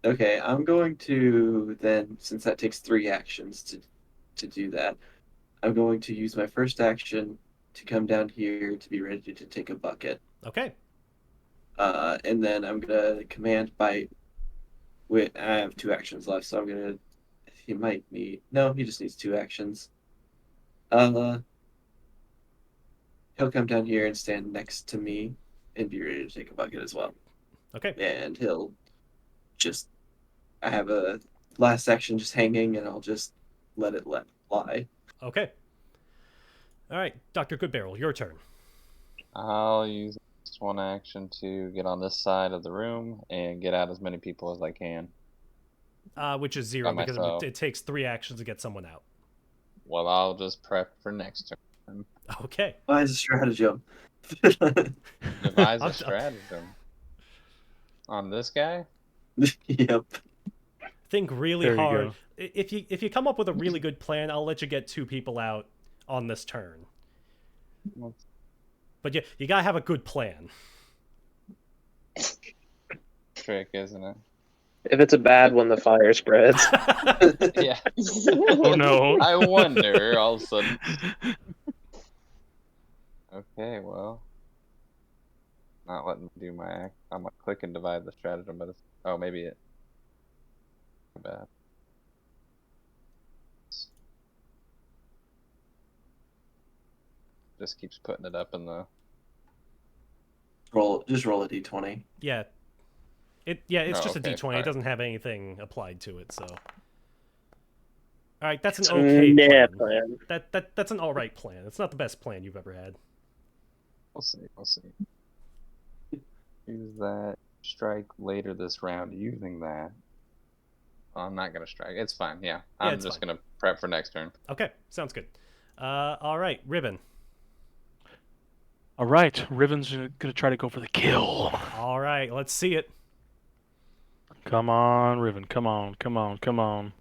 Okay, I'm going to then, since that takes 3 actions to do that, I'm going to use my first action to come down here to be ready to take a bucket. Okay. And then I'm gonna command Bite. Wait, I have 2 actions left, so I'm gonna. He might need. No, he just needs 2 actions. He'll come down here and stand next to me and be ready to take a bucket as well. Okay. And he'll just. I have a last action just hanging, and I'll just let lie. Okay. All right, Dr. Goodbarrel, your turn. I'll use this one action to get on this side of the room and get out as many people as I can. Which is 0 By because myself. it takes 3 actions to get someone out. Well, I'll just prep for next turn. Okay. Why is a stratagem? Devise I'll- a stratagem. On this guy? Yep. Think really There you hard. go. If you come up with a really good plan, I'll let you get 2 people out on this turn. But you gotta have a good plan. Trick, isn't it? If it's a bad one, the fire spreads. Yeah. Oh no. I wonder all of a sudden. Okay, well. Not letting me do my act. I'm gonna click and divide the stratagem, but it's. Oh, maybe it. Bad. Just keeps putting it up in the. Just roll a d20. Yeah. It's Oh, just okay, a d20. It fine. doesn't have anything applied to it, so. All right, that's It's an okay nah plan. plan. That's an all right plan. It's not the best plan you've ever had. We'll see. We'll see. Use that. Strike later this round using that. I'm not gonna strike. It's fine. Yeah, I'm it's just fine. gonna prep for next turn. Okay, sounds good. All right, Ribbon. All right, Riven's gonna try to go for the kill. All right, let's see it. Come on, Riven. Come on, come on, come on.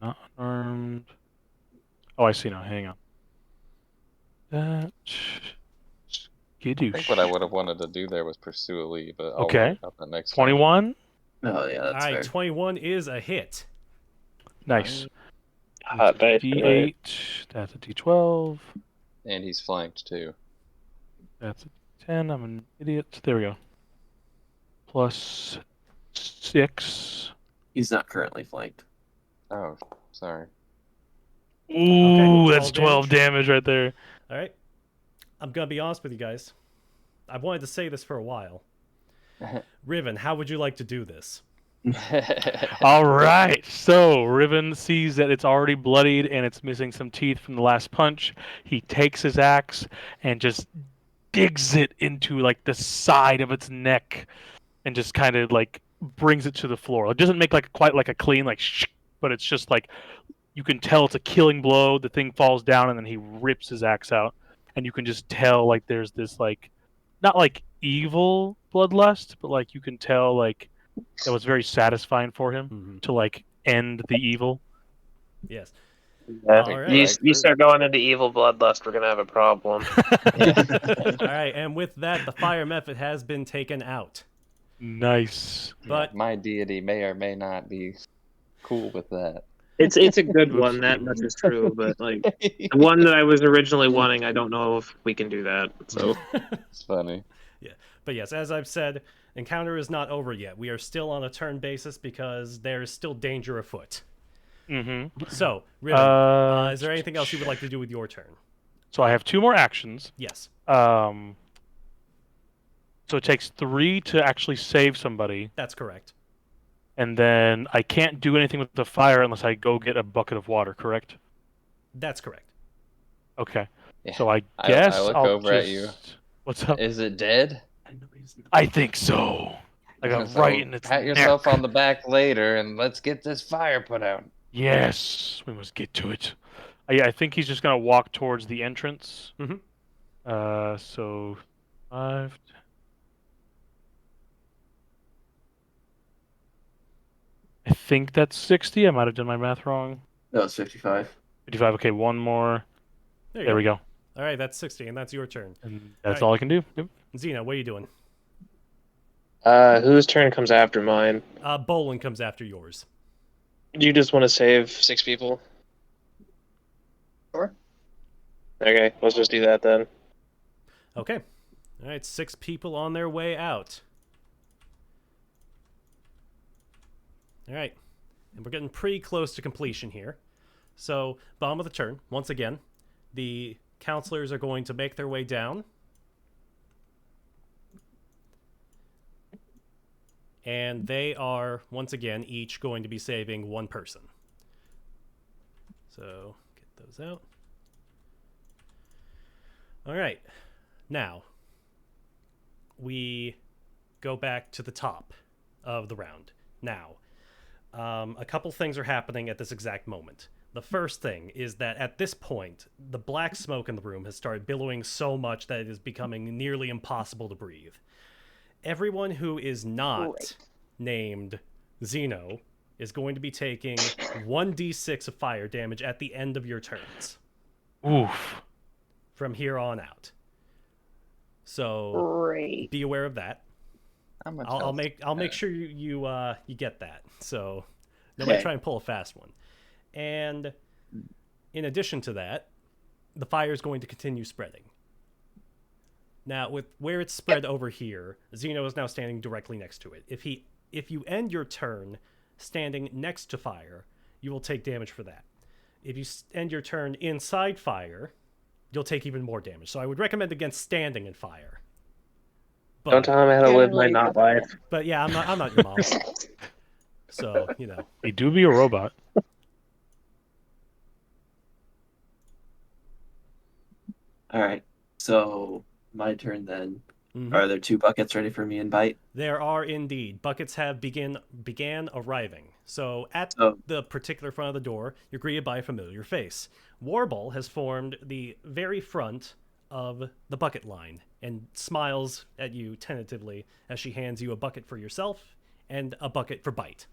Not armed. Oh, I see now. Hang on. That. I think what I would have wanted to do there was pursue a lead, but I'll Okay. worry about that next turn. 21. Oh yeah, All that's right, fair. 21 is a hit. Nice. Hot dice tonight. D8. That's a D12. And he's flanked too. That's a 10. I'm an idiot. There we go. Plus 6. He's not currently flanked. Oh, sorry. Ooh, 12 that's 12 damage right there. All right. I'm going to be honest with you guys. I've wanted to say this for a while. Riven, how would you like to do this? All right. So Riven sees that it's already bloodied and it's missing some teeth from the last punch. He takes his axe and just digs it into like the side of its neck and just kind of like brings it to the floor. It doesn't make like quite like a clean like but it's just like you can tell it's a killing blow. The thing falls down and then he rips his axe out and you can just tell like there's this like not like evil bloodlust, but like you can tell like that was very satisfying for him to like end the evil. Yes. Yeah. All right. You start going into evil bloodlust, we're gonna have a problem. All right, and with that, the fire method has been taken out. Nice. But my deity may or may not be cool with that. It's a good one, that much is true, but like the one that I was originally wanting, I don't know if we can do that. So It's funny. But yes, as I've said, encounter is not over yet. We are still on a turn basis because there is still danger afoot. Mm-hmm. So, Riven, is there anything else you would like to do with your turn? So I have 2 more actions. Yes. So it takes 3 to actually save somebody, That's correct. and then I can't do anything with the fire unless I go get a bucket of water. Correct? That's correct. Okay. Yeah. So I guess I look I'll over at you. What's up? Is it dead? I think so. I got So right in its pat yourself neck. on the back later, and let's get this fire put out. Yes, we must get to it. Yeah, I think he's just gonna walk towards the entrance. Mhm. So 5. I think that's 60. I might have done my math wrong. No, it's 55. 55. Okay, one more. There we go. All right, that's 60, and that's your turn. And that's All all I can do. Yep. Xena, what are you doing? whose turn comes after mine? Bolin comes after yours. Do you just want to save 6 people? Sure. Okay, let's just do that then. Okay. All right, 6 people on their way out. All right. And we're getting pretty close to completion here. So, bottom of the turn, once again, the counselors are going to make their way down. And they are, once again, each going to be saving 1 person. So, get those out. All right. Now, we go back to the top of the round. Now, a couple things are happening at this exact moment. The first thing is that at this point, the black smoke in the room has started billowing so much that it is becoming nearly impossible to breathe. Everyone who is not named Zeno is going to be taking 1d6 of fire damage at the end of your turns. Oof. From here on out. So Great. be aware of that. I'll make sure you get that. So nobody try and pull a fast one. And in addition to that, the fire is going to continue spreading. Now, with where it's spread over here, Zeno is now standing directly next to it. If you end your turn standing next to fire, you will take damage for that. If you end your turn inside fire, you'll take even more damage. So I would recommend against standing in fire. But, Don't tell him how to live my not life. But yeah, I'm not your mom. So, you know. They do be a robot. All right. So my turn then. Mm-hmm. Are there 2 buckets ready for me and Bite? There are indeed. Buckets have began arriving. So at the particular front of the door, you're greeted by a familiar face. Warble has formed the very front of the bucket line and smiles at you tentatively as she hands you a bucket for yourself and a bucket for Bite.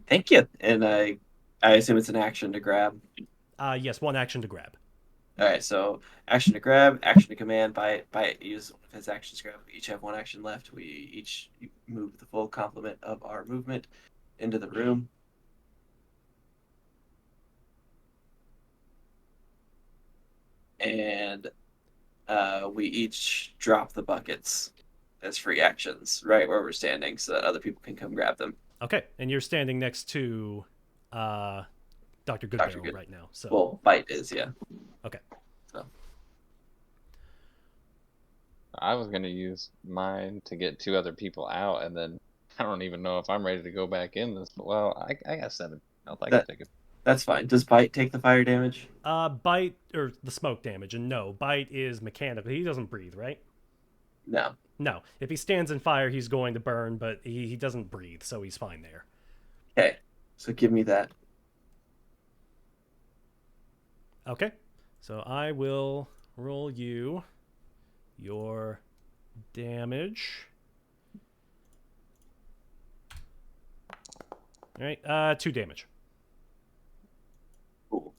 Thank you. And I assume it's an action to grab. Yes, 1 action to grab. All right, so action to grab, action to command, Bite use one of his actions to grab. We each have 1 action left. We each move the full complement of our movement into the room. And we each drop the buckets as free actions right where we're standing so that other people can come grab them. Okay, and you're standing next to Dr. Goodbarrel right now. So. Well, Bite is, yeah. Okay. So. I was gonna use mine to get 2 other people out, and then I don't even know if I'm ready to go back in this. Well, I got 7 health. I can That take it. that's fine. Does bite take the fire damage? Bite or the smoke damage, and no, bite is mechanical. He doesn't breathe, right? No. No. If he stands in fire, he's going to burn, but he doesn't breathe, so he's fine there. Okay. So give me that. Okay. So I will roll you your damage. All right, 2 damage. Cool.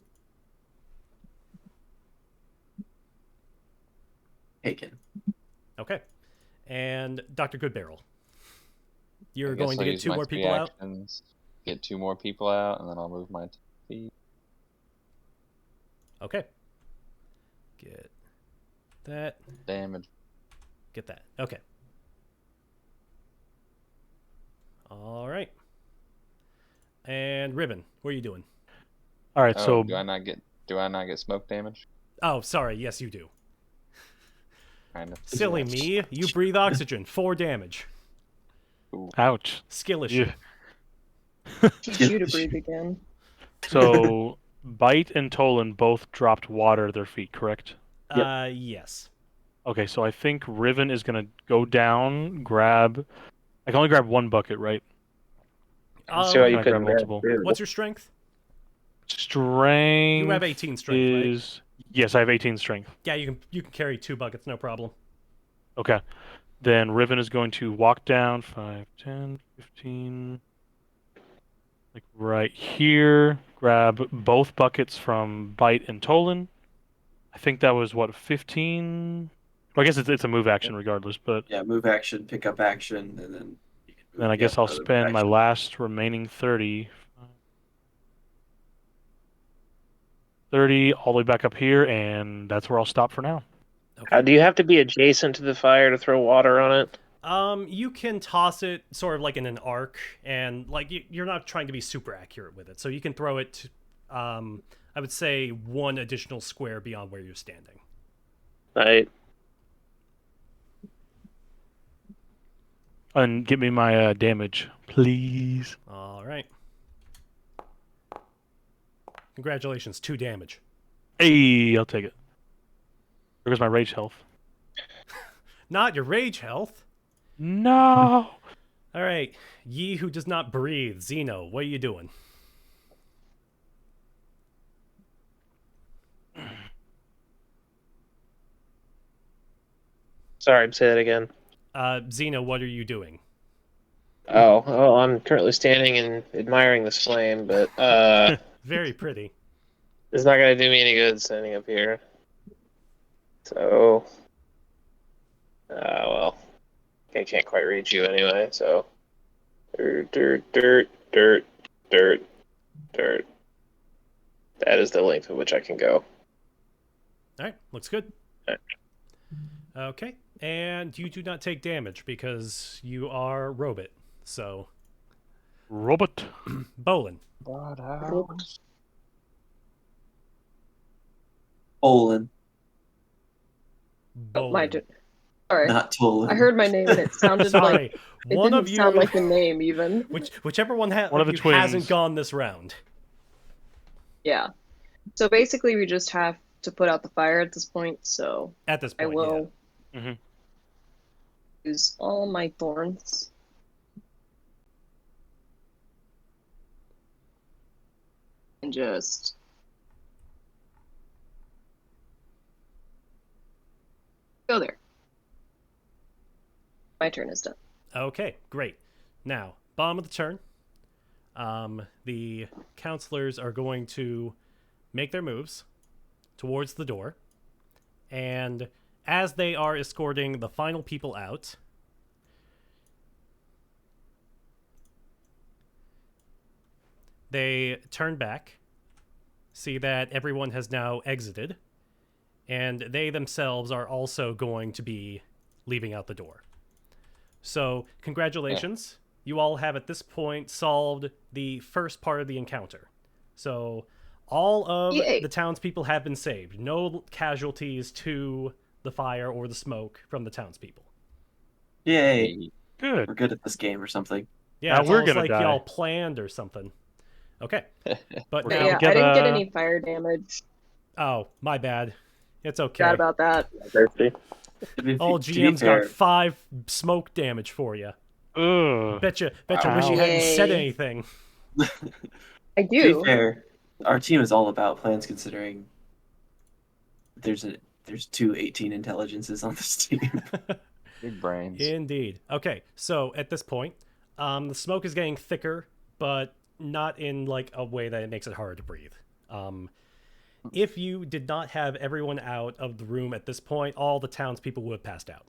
Taken. Okay. And Dr. Goodbarrel, you're I guess going to I'll get use 2 my more 3 people out? actions, get 2 more people out, and then I'll move my feet. Okay. Get that. Damage. Get that. Okay. All right. And Ribbon, what are you doing? All right, Oh, so do I not get smoke damage? Oh, sorry. Yes, you do. Kind of. Silly me. You breathe oxygen. 4 damage. ouch. Skill issue. Yeah. Teach you to breathe again. So Bite and Tolan both dropped water at their feet, correct? Yep. Yes. Okay, so I think Riven is gonna go down, grab. I can only grab 1 bucket, right? So Can you I couldn't grab grab multiple? two. What's your strength? Strength. You have 18 strength, right? is yes, I have 18 strength. Yeah, you can carry 2 buckets, no problem. Okay. Then Riven is going to walk down 5, 10, 15. Like right here. Grab both buckets from Bite and Tolan. I think that was what, 15? Well, I guess it's a move action regardless, but Yeah, move action, pick up action, and then you can move. then I guess I'll another move spend my action. last remaining 30. 30 all the way back up here, and that's where I'll stop for now. Okay. Do you have to be adjacent to the fire to throw water on it? You can toss it sort of like in an arc, and like you're not trying to be super accurate with it, so you can throw it. I would say 1 additional square beyond where you're standing. Right. And give me my damage, please. All right. Congratulations, 2 damage. Hey, I'll take it. There goes my rage health. Not your rage health. No. All right, ye who does not breathe, Zeno, what are you doing? Sorry, say that again. Zeno, what are you doing? Oh, I'm currently standing and admiring this flame, but Very pretty. it's not gonna do me any good standing up here. So, well, I can't quite reach you anyway. So, dirt, dirt, dirt, dirt, dirt, dirt. That is the length at which I can go. All right, looks good. All right. Okay, and you do not take damage because you are robot. So, Robot. Bolin. Olin, Oh, my Bolin. turn. Sorry. not Tolan. I heard my name and it sounded like Sorry, it one didn't of you. sound like the name even. Whichever one, One of the you hasn't twins. gone this round. Yeah. So basically, we just have to put out the fire at this point. So At this I point, will Mhm. use all my thorns. And just go there. My turn is done. yeah. Okay, great. Now, bottom of the turn. The counselors are going to make their moves towards the door, and as they are escorting the final people out, they turn back, see that everyone has now exited, and they themselves are also going to be leaving out the door. So, congratulations. You all have at this point solved the first part of the encounter. So, all of Yay. the townspeople have been saved. No casualties to the fire or the smoke from the townspeople. Yay! Good. We're good at this game or something. Yeah, Now it's we're almost gonna like die. y'all planned or something. Okay, but We're now, gonna Yeah, get I didn't get a- any fire damage. oh, my bad. It's Forgot okay. about that. Thirsty. Old To be GM's fair, got 5 smoke damage for you. Ugh. Betcha Wow. wish you hadn't said Yay. anything. I to be do. fair, our team is all about plans. Considering there's 2 18 intelligences on this team. Big brains. Indeed. Okay, so at this point, the smoke is getting thicker, but not in like a way that it makes it hard to breathe. If you did not have everyone out of the room at this point, all the townspeople would have passed out.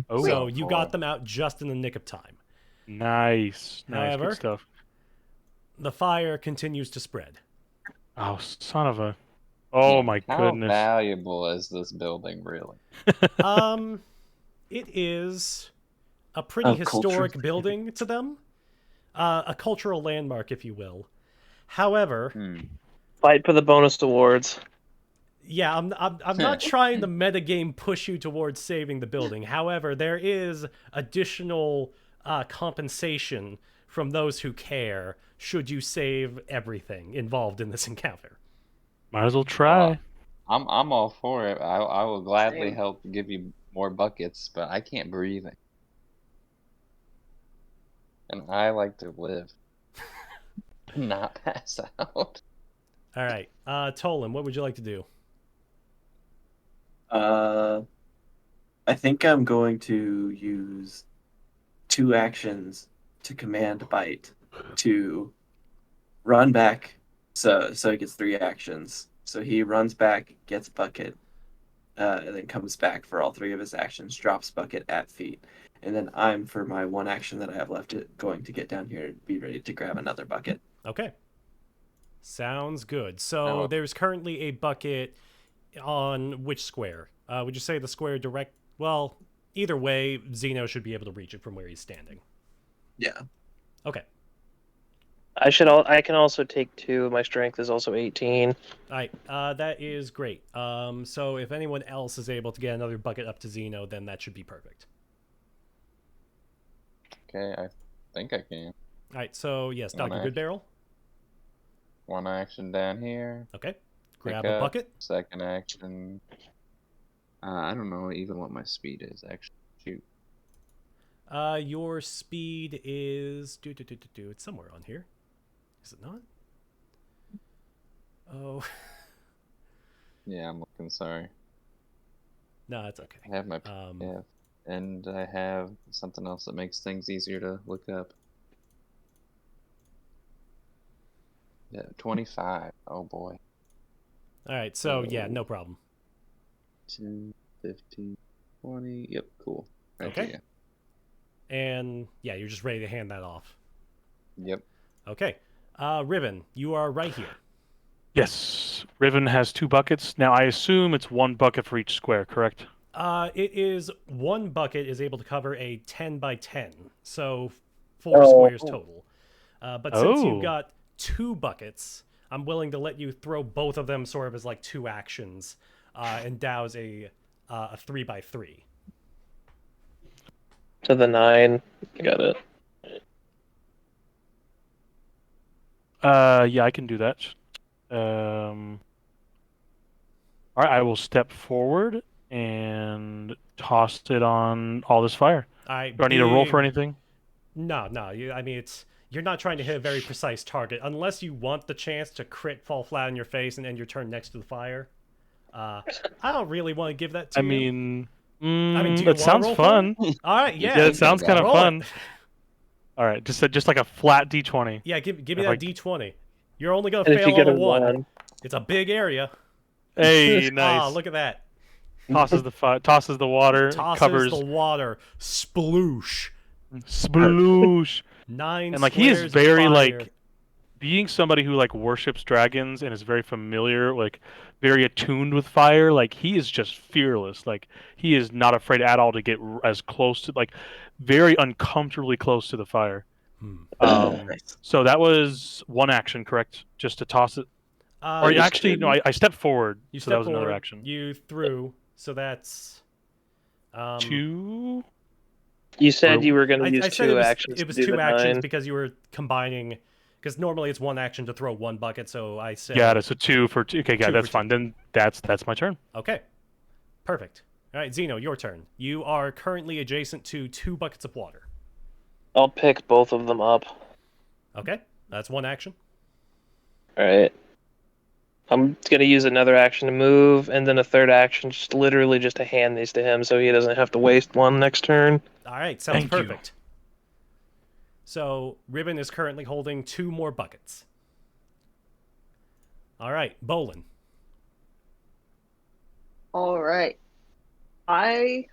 Oh, So you boy. got them out just in the nick of time. nice. However- Good stuff. The fire continues to spread. Oh, son of a. Oh my How goodness. valuable is this building really? It is a pretty Oh, historic culture. building to them, a cultural landmark, if you will. However, Fight for the bonus awards. yeah, I'm not trying to metagame push you towards saving the building. However, there is additional compensation from those who care should you save everything involved in this encounter. Might as well try. I'm all for it. I will gladly Same. help give you more buckets, but I can't breathe. And I like to live. Not pass out. All right, Tolan, what would you like to do? I think I'm going to use 2 actions to command bite to run back. So he gets 3 actions. So he runs back, gets bucket, and then comes back for all 3 of his actions, drops bucket at feet. And then I'm, for my 1 action that I have left, going to get down here and be ready to grab another bucket. Okay. Sounds good. So Oh. there's currently a bucket on which square? Would you say the square direct? Well, either way, Zeno should be able to reach it from where he's standing. Yeah. Okay. I can also take 2. My strength is also 18. All right. That is great. So if anyone else is able to get another bucket up to Zeno, then that should be perfect. Okay, I think I can. All right. So yes, One Dr. action. Goodbarrel. 1 action down here. Okay. Pick Grab a up. bucket. 2nd action. I don't know even what my speed is actually. Shoot. Your speed is It's somewhere on here. Is it not? Oh. Yeah, I'm looking. Sorry. No, it's okay. I have my PDF, and I have something else that makes things easier to look up. Yeah, 25. Oh boy. All right. So yeah, no problem. 10, 15, 20. Yep, cool. Right Okay. here. And yeah, you're just ready to hand that off. Yep. Okay. Riven, you are right here. Yes. Riven has 2 buckets. Now I assume it's 1 bucket for each square, correct? It is 1 bucket is able to cover a 10 by 10, so 4 squares total. But since you've Oh. got 2 buckets, I'm willing to let you throw both of them sort of as like 2 actions, and douse a 3 by 3. To the 9. Got it. Yeah, I can do that. All right, I will step forward and toss it on all this fire. All right. Do I need to roll for anything? No. I mean, you're not trying to hit a very precise target unless you want the chance to crit fall flat on your face and end your turn next to the fire. I don't really want to give that to I you. mean, do you that sounds wanna roll for fun. All right, yeah. Yeah, it sounds kind of Roll fun. it. All right, just like a flat D20. Yeah, give me If that I- D20. You're only gonna And if you fail get on a a 1. 1, It's a big area. Hey, nice. Ah, look at that. Tosses the water, Tosses covers the water. Sploosh. sploosh. 9 And like he is squares of very fire. like being somebody who like worships dragons and is very familiar, like very attuned with fire. Like he is just fearless. Like he is not afraid at all to get as close to like very uncomfortably close to the fire. Nice. So that was 1 action, correct? Just to toss it. Or you actually, no, I stepped forward. You so that step was another forward, action. You threw. So that's 2. You said Or- you were going to use I said 2 it was actions. it was to do 2 the actions 9. because you were combining. Because normally it's 1 action to throw 1 bucket, so I said. Got it. So 2 for 2. Okay, got 2 it. That's for 2. fine. Then that's my turn. Okay, perfect. All right, Zeno, your turn. You are currently adjacent to 2 buckets of water. I'll pick both of them up. Okay, that's 1 action. All right. I'm going to use another action to move, and then a third action, literally just to hand these to him so he doesn't have to waste one next turn. All right, sounds Thank you. perfect. So Ribbon is currently holding 2 more buckets. All right, Bolin. All right. I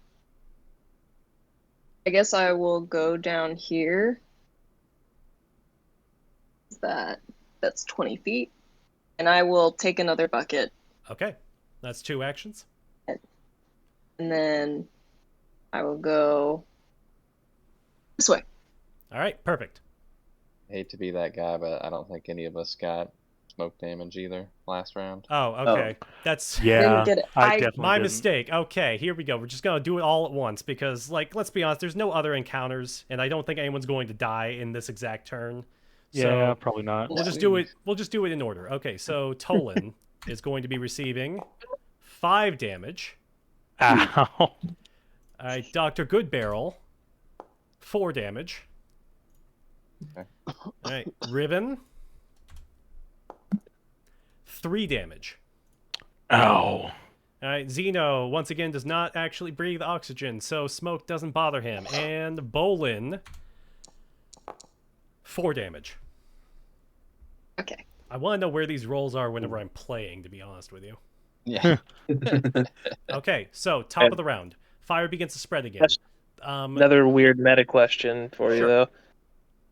guess I will go down here. That's 20 feet. And I will take another bucket. Okay, that's 2 actions. And then I will go this way. All right, perfect. Hate to be that guy, but I don't think any of us got smoke damage either last round. Oh, okay. That's Yeah, get it. I definitely my didn't. mistake. Okay, here we go. We're just gonna do it all at once because, like, let's be honest. There's no other encounters, and I don't think anyone's going to die in this exact turn. Yeah, So probably not. we'll just do it. We'll just do it in order. Okay, so Tolan is going to be receiving 5 damage. Ow. All right, Dr. Goodbarrel, 4 damage. Okay. All right, Ribbon, 3 damage. Ow. All right, Zeno, once again, does not actually breathe oxygen, so smoke doesn't bother him. And Bolin, 4 damage. Okay. I want to know where these rolls are whenever I'm playing, to be honest with you. Yeah. Okay, so top of the round. Fire begins to spread again. That's Another weird meta question for you, though.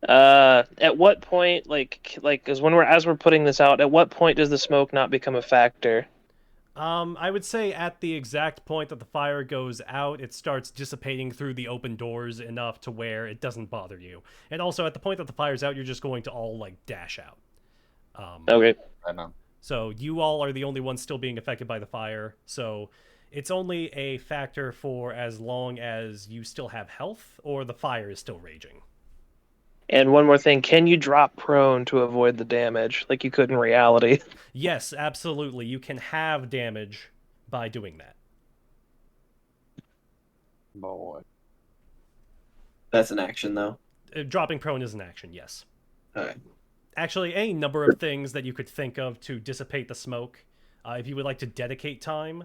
At what point, because as we're putting this out, at what point does the smoke not become a factor? I would say at the exact point that the fire goes out, it starts dissipating through the open doors enough to where it doesn't bother you. And also, at the point that the fire's out, you're just going to all, like, dash out. Okay. Right on. So you all are the only ones still being affected by the fire. So it's only a factor for as long as you still have health or the fire is still raging. And one more thing, can you drop prone to avoid the damage, like you could in reality? Yes, absolutely. You can have damage by doing that. Boy. That's an action, though. Dropping prone is an action, yes. Okay. Actually, any number of things that you could think of to dissipate the smoke. If you would like to dedicate time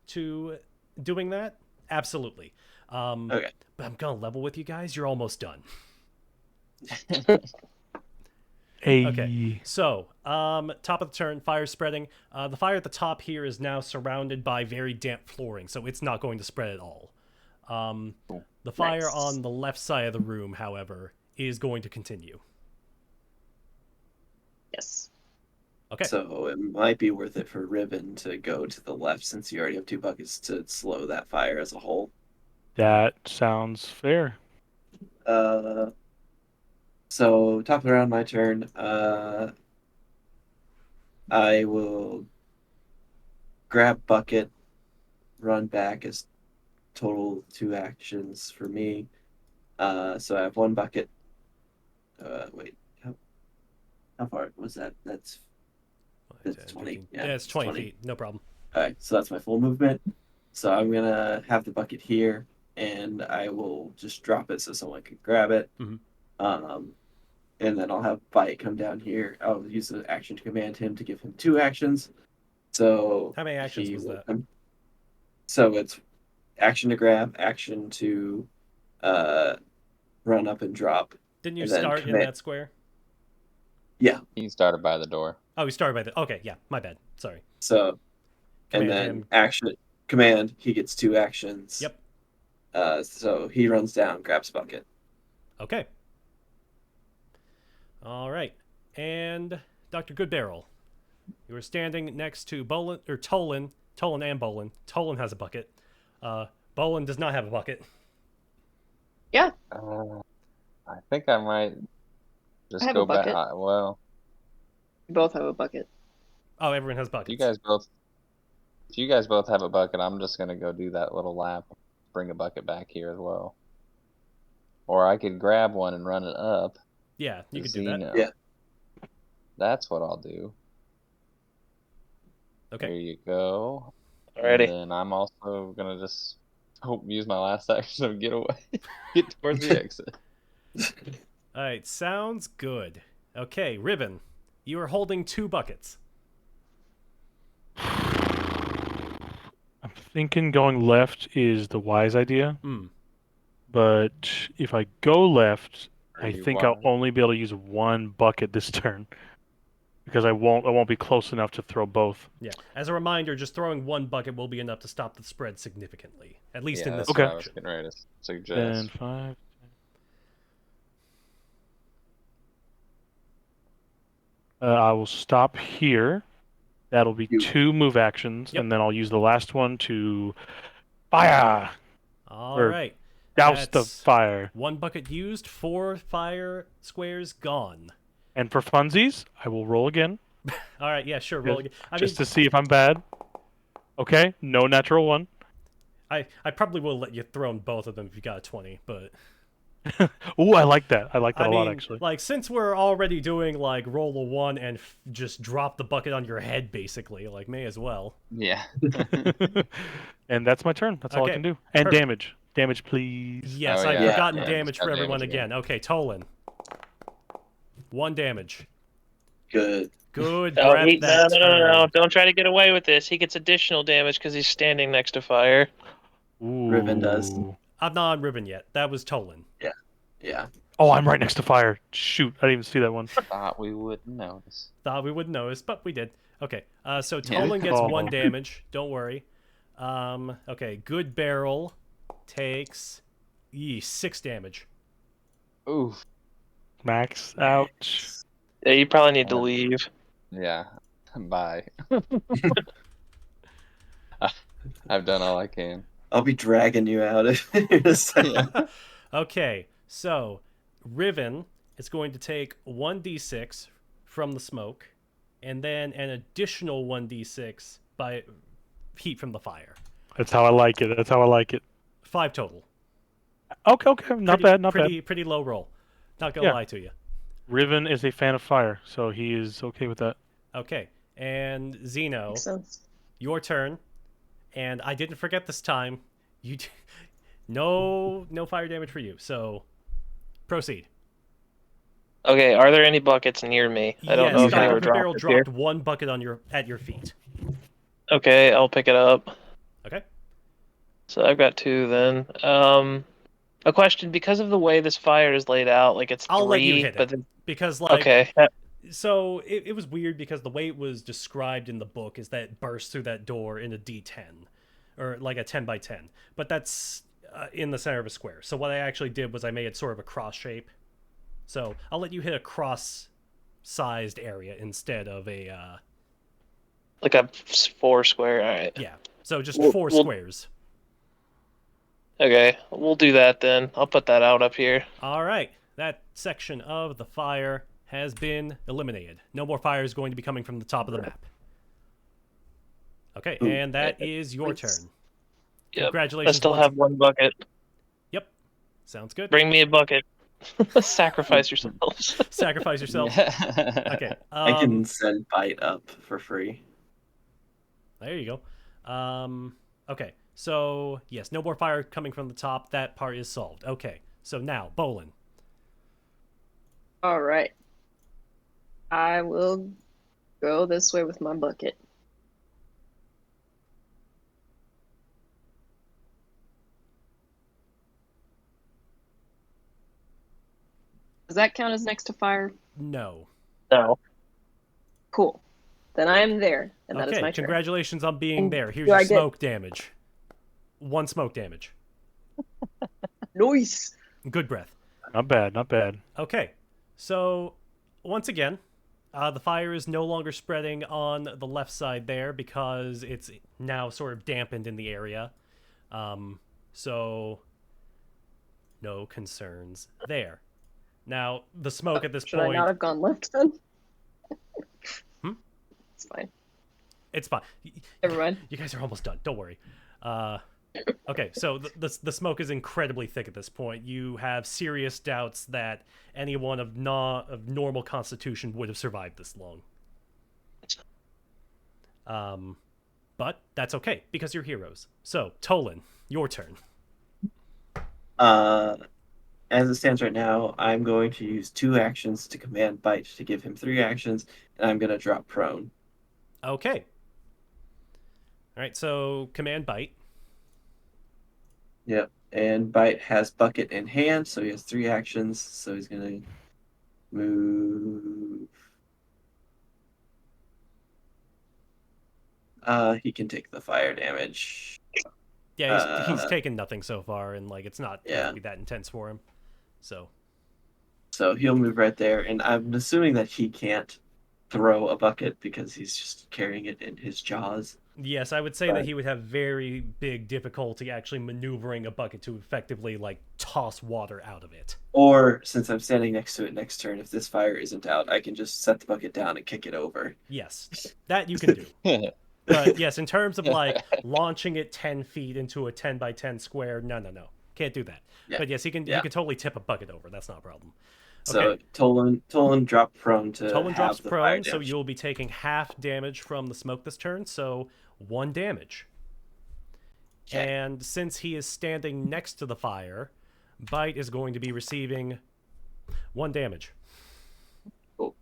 to doing that, absolutely. Okay. But I'm going to level with you guys. You're almost done. Hey. Okay, so top of the turn, fire spreading. The fire at the top here is now surrounded by very damp flooring, so it's not going to spread at all. The fire Nice. on the left side of the room, however, is going to continue. Yes. Okay. So it might be worth it for Ribbon to go to the left since you already have 2 buckets to slow that fire as a whole. That sounds fair. So top of the round, my turn. I will grab bucket, run back as total 2 actions for me. So I have 1 bucket. Wait, how far was that? That's 20. Yeah, it's 20 feet. No problem. All right, so that's my full movement. So I'm gonna have the bucket here, and I will just drop it so someone can grab it. Mhm. And then I'll have Bite come down here. I'll use the action to command him to give him 2 actions. So How many actions he was will that? so it's action to grab, action to run up and drop. Didn't you and then start in command- that square? Yeah. He started by the door. Oh, we started by the... Okay, yeah, my bad. Sorry. So Command and then him. action command, he gets 2 actions. Yep. So he runs down, grabs bucket. Okay. All right. And Dr. Goodbarrel, you were standing next to Tolan and Bolin. Tolan has a bucket. Bolin does not have a bucket. Yeah. I think I might just I have go a bucket. back. We both have a bucket. Oh, everyone has buckets. You guys both If you guys both have a bucket, I'm just gonna go do that little lap. Bring a bucket back here as well. Or I could grab one and run it up. Yeah, you to could do that. Xeno. Yeah. That's what I'll do. Okay. There you go. Alrighty. And then I'm also gonna just use my last action to get away, get towards the exit. All right, sounds good. Okay, Ribbon, you are holding 2 buckets. I'm thinking going left is the wise idea, Hmm. but if I go left, Are I you think I'll wise? only be able to use 1 bucket this turn because I won't be close enough to throw both. Yeah. As a reminder, just throwing 1 bucket will be enough to stop the spread significantly, at least Yeah, in this that's what I was direction. getting ready to suggest. Then 5. I will stop here. That'll be 2 move actions, Yep. and then I'll use the last one to fire. All Or right. Douse the That's fire. 1 bucket used, 4 fire squares gone. And for funsies, I will roll again. All right, yeah, sure. Roll again. Just to see if I'm bad. Okay, no natural 1. I probably will let you throw in both of them if you got a 20, but Ooh, I like that. I like that I a mean, lot, actually. like, since we're already doing like roll a 1 and just drop the bucket on your head, basically, like, may as well. Yeah. And that's my turn. That's all I Okay, can do. And perfect. damage. Damage, please. Yes, Oh, I've yeah. forgotten Yeah, damage got for everyone damage again. Okay, Tolan. 1 damage. Good. Good Oh, breath that no. turn. Don't try to get away with this. He gets additional damage because he's standing next to fire. Ooh. Riven does. I'm not on Ribbon yet. That was Tolan. Yeah. Oh, I'm right next to fire. Shoot, I didn't even see that one. Thought we wouldn't notice. Thought we wouldn't notice, but we did. Okay, so Yeah. Tolan gets Oh. 1 damage. Don't worry. Okay, Good Barrel takes 6 damage. Oof. Max, ouch. Yeah, you probably need to leave. Yeah. Bye. I've done all I can. I'll be dragging you out if you're just Okay, so Riven is going to take 1d6 from the smoke, and then an additional 1d6 by heat from the fire. That's how I like it. That's how I like it. 5 total. Okay. Not bad. Pretty low roll. Not gonna Yeah. lie to you. Riven is a fan of fire, so he is okay with that. Okay, and Zeno, Makes sense. your turn. And I didn't forget this time. No fire damage for you. So proceed. Okay, are there any buckets near me? I don't know if they Dr. were Barrel dropped here. dropped 1 bucket on at your feet. Okay, I'll pick it up. Okay. So I've got 2 then. A question, because of the way this fire is laid out, like it's 3, I'll let you hit but it. Because like okay. So it was weird because the way it was described in the book is that it bursts through that door in a D10, or like a 10 by 10. But that's in the center of a square. So what I actually did was I made it sort of a cross shape. So I'll let you hit a cross-sized area instead of a Like a 4 square. All right. yeah. So just Well- 4 well- squares. Okay, we'll do that then. I'll put that out up here. All right. That section of the fire has been eliminated. No more fire is going to be coming from the top of the map. Okay, Ooh, and that is your nice. turn. Yep. I Congratulations. still once- have 1 bucket. Yep. Sounds good. Bring me a bucket. Sacrifice yourselves. Sacrifice yourself. Yeah. Okay. I can send Bite up for free. There you go. Okay. So, yes, no more fire coming from the top. That part is solved. Okay. So now, Bolin. All right. I will go this way with my bucket. Does that count as next to fire? No. No. Cool. Then I am there, and that is Okay, my turn. congratulations on being And there. Here's do your I get- smoke damage. 1 smoke damage. Nice. Good breath. Not bad. Not bad. Okay. So, once again, the fire is no longer spreading on the left side there because it's now sort of dampened in the area. So, no concerns there. Now, the smoke at this Should point... I not have gone left then? Hmm? It's fine. It's fine. Never mind. You guys are almost done. Don't worry. Okay, so the smoke is incredibly thick at this point. You have serious doubts that anyone of normal constitution would have survived this long. But that's okay because you're heroes. So Tolan, your turn. As it stands right now, I'm going to use 2 actions to command Bite to give him 3 actions, and I'm going to drop prone. Okay. All right, so command Bite. Yep, and Bite has Bucket in hand, so he has 3 actions, so he's going to move. He can take the fire damage. Yeah, he's taken nothing so far, and like it's not going Yeah. to be that intense for him. So he'll move right there, and I'm assuming that he can't throw a bucket because he's just carrying it in his jaws. yes, I would say that he would have very big difficulty actually maneuvering a bucket to effectively like toss water out of it. Or since I'm standing next to it next turn, if this fire isn't out, I can just set the bucket down and kick it over. Yes, that you can do. But yes, in terms of like launching it 10 feet into a 10 by 10 square, no, can't do that. Yeah. But yes, he can totally tip a bucket over. That's not a problem. So Okay. Tolan dropped prone to Tolan have drops the fire prone, so damage. you'll be taking half damage from the smoke this turn, so 1 damage. Okay. And since he is standing next to the fire, Bite is going to be receiving 1 damage. Cool.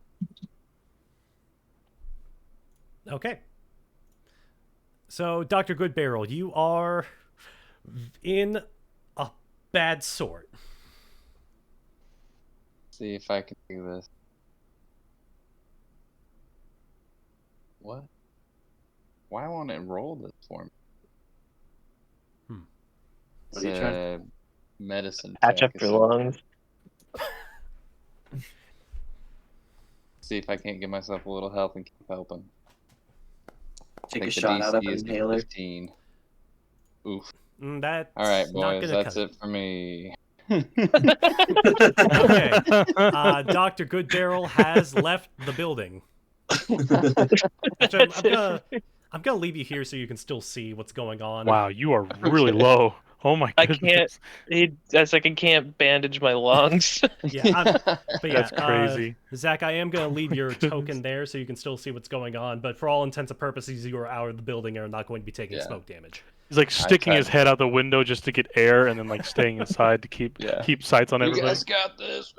Okay. So, Dr. Goodbarrel, you are in a bad sort. See if I can do this. What? Why won't it roll this for me? What are you It's trying a medicine Patch check. up your lungs. See if I can't give myself a little health and keep helping. Take a the shot out of DC an is inhaler? 15. Oof. That's All right, not boys, gonna that's cut it for me. Okay. Dr. Goodbarrel has left the building. Actually, I'm gonna leave you here so you can still see what's going on. Wow, you are really low. Oh my I goodness. can't. That's like I can't bandage my lungs. Yeah, but yeah, That's crazy. Zach, I am gonna leave your token there so you can still see what's going on. But for all intents and purposes, you are out of the building and are not going to be taking smoke damage. He's like sticking tried his to- head out the window just to get air, and then like staying inside to keep sights on You everybody. guys got this.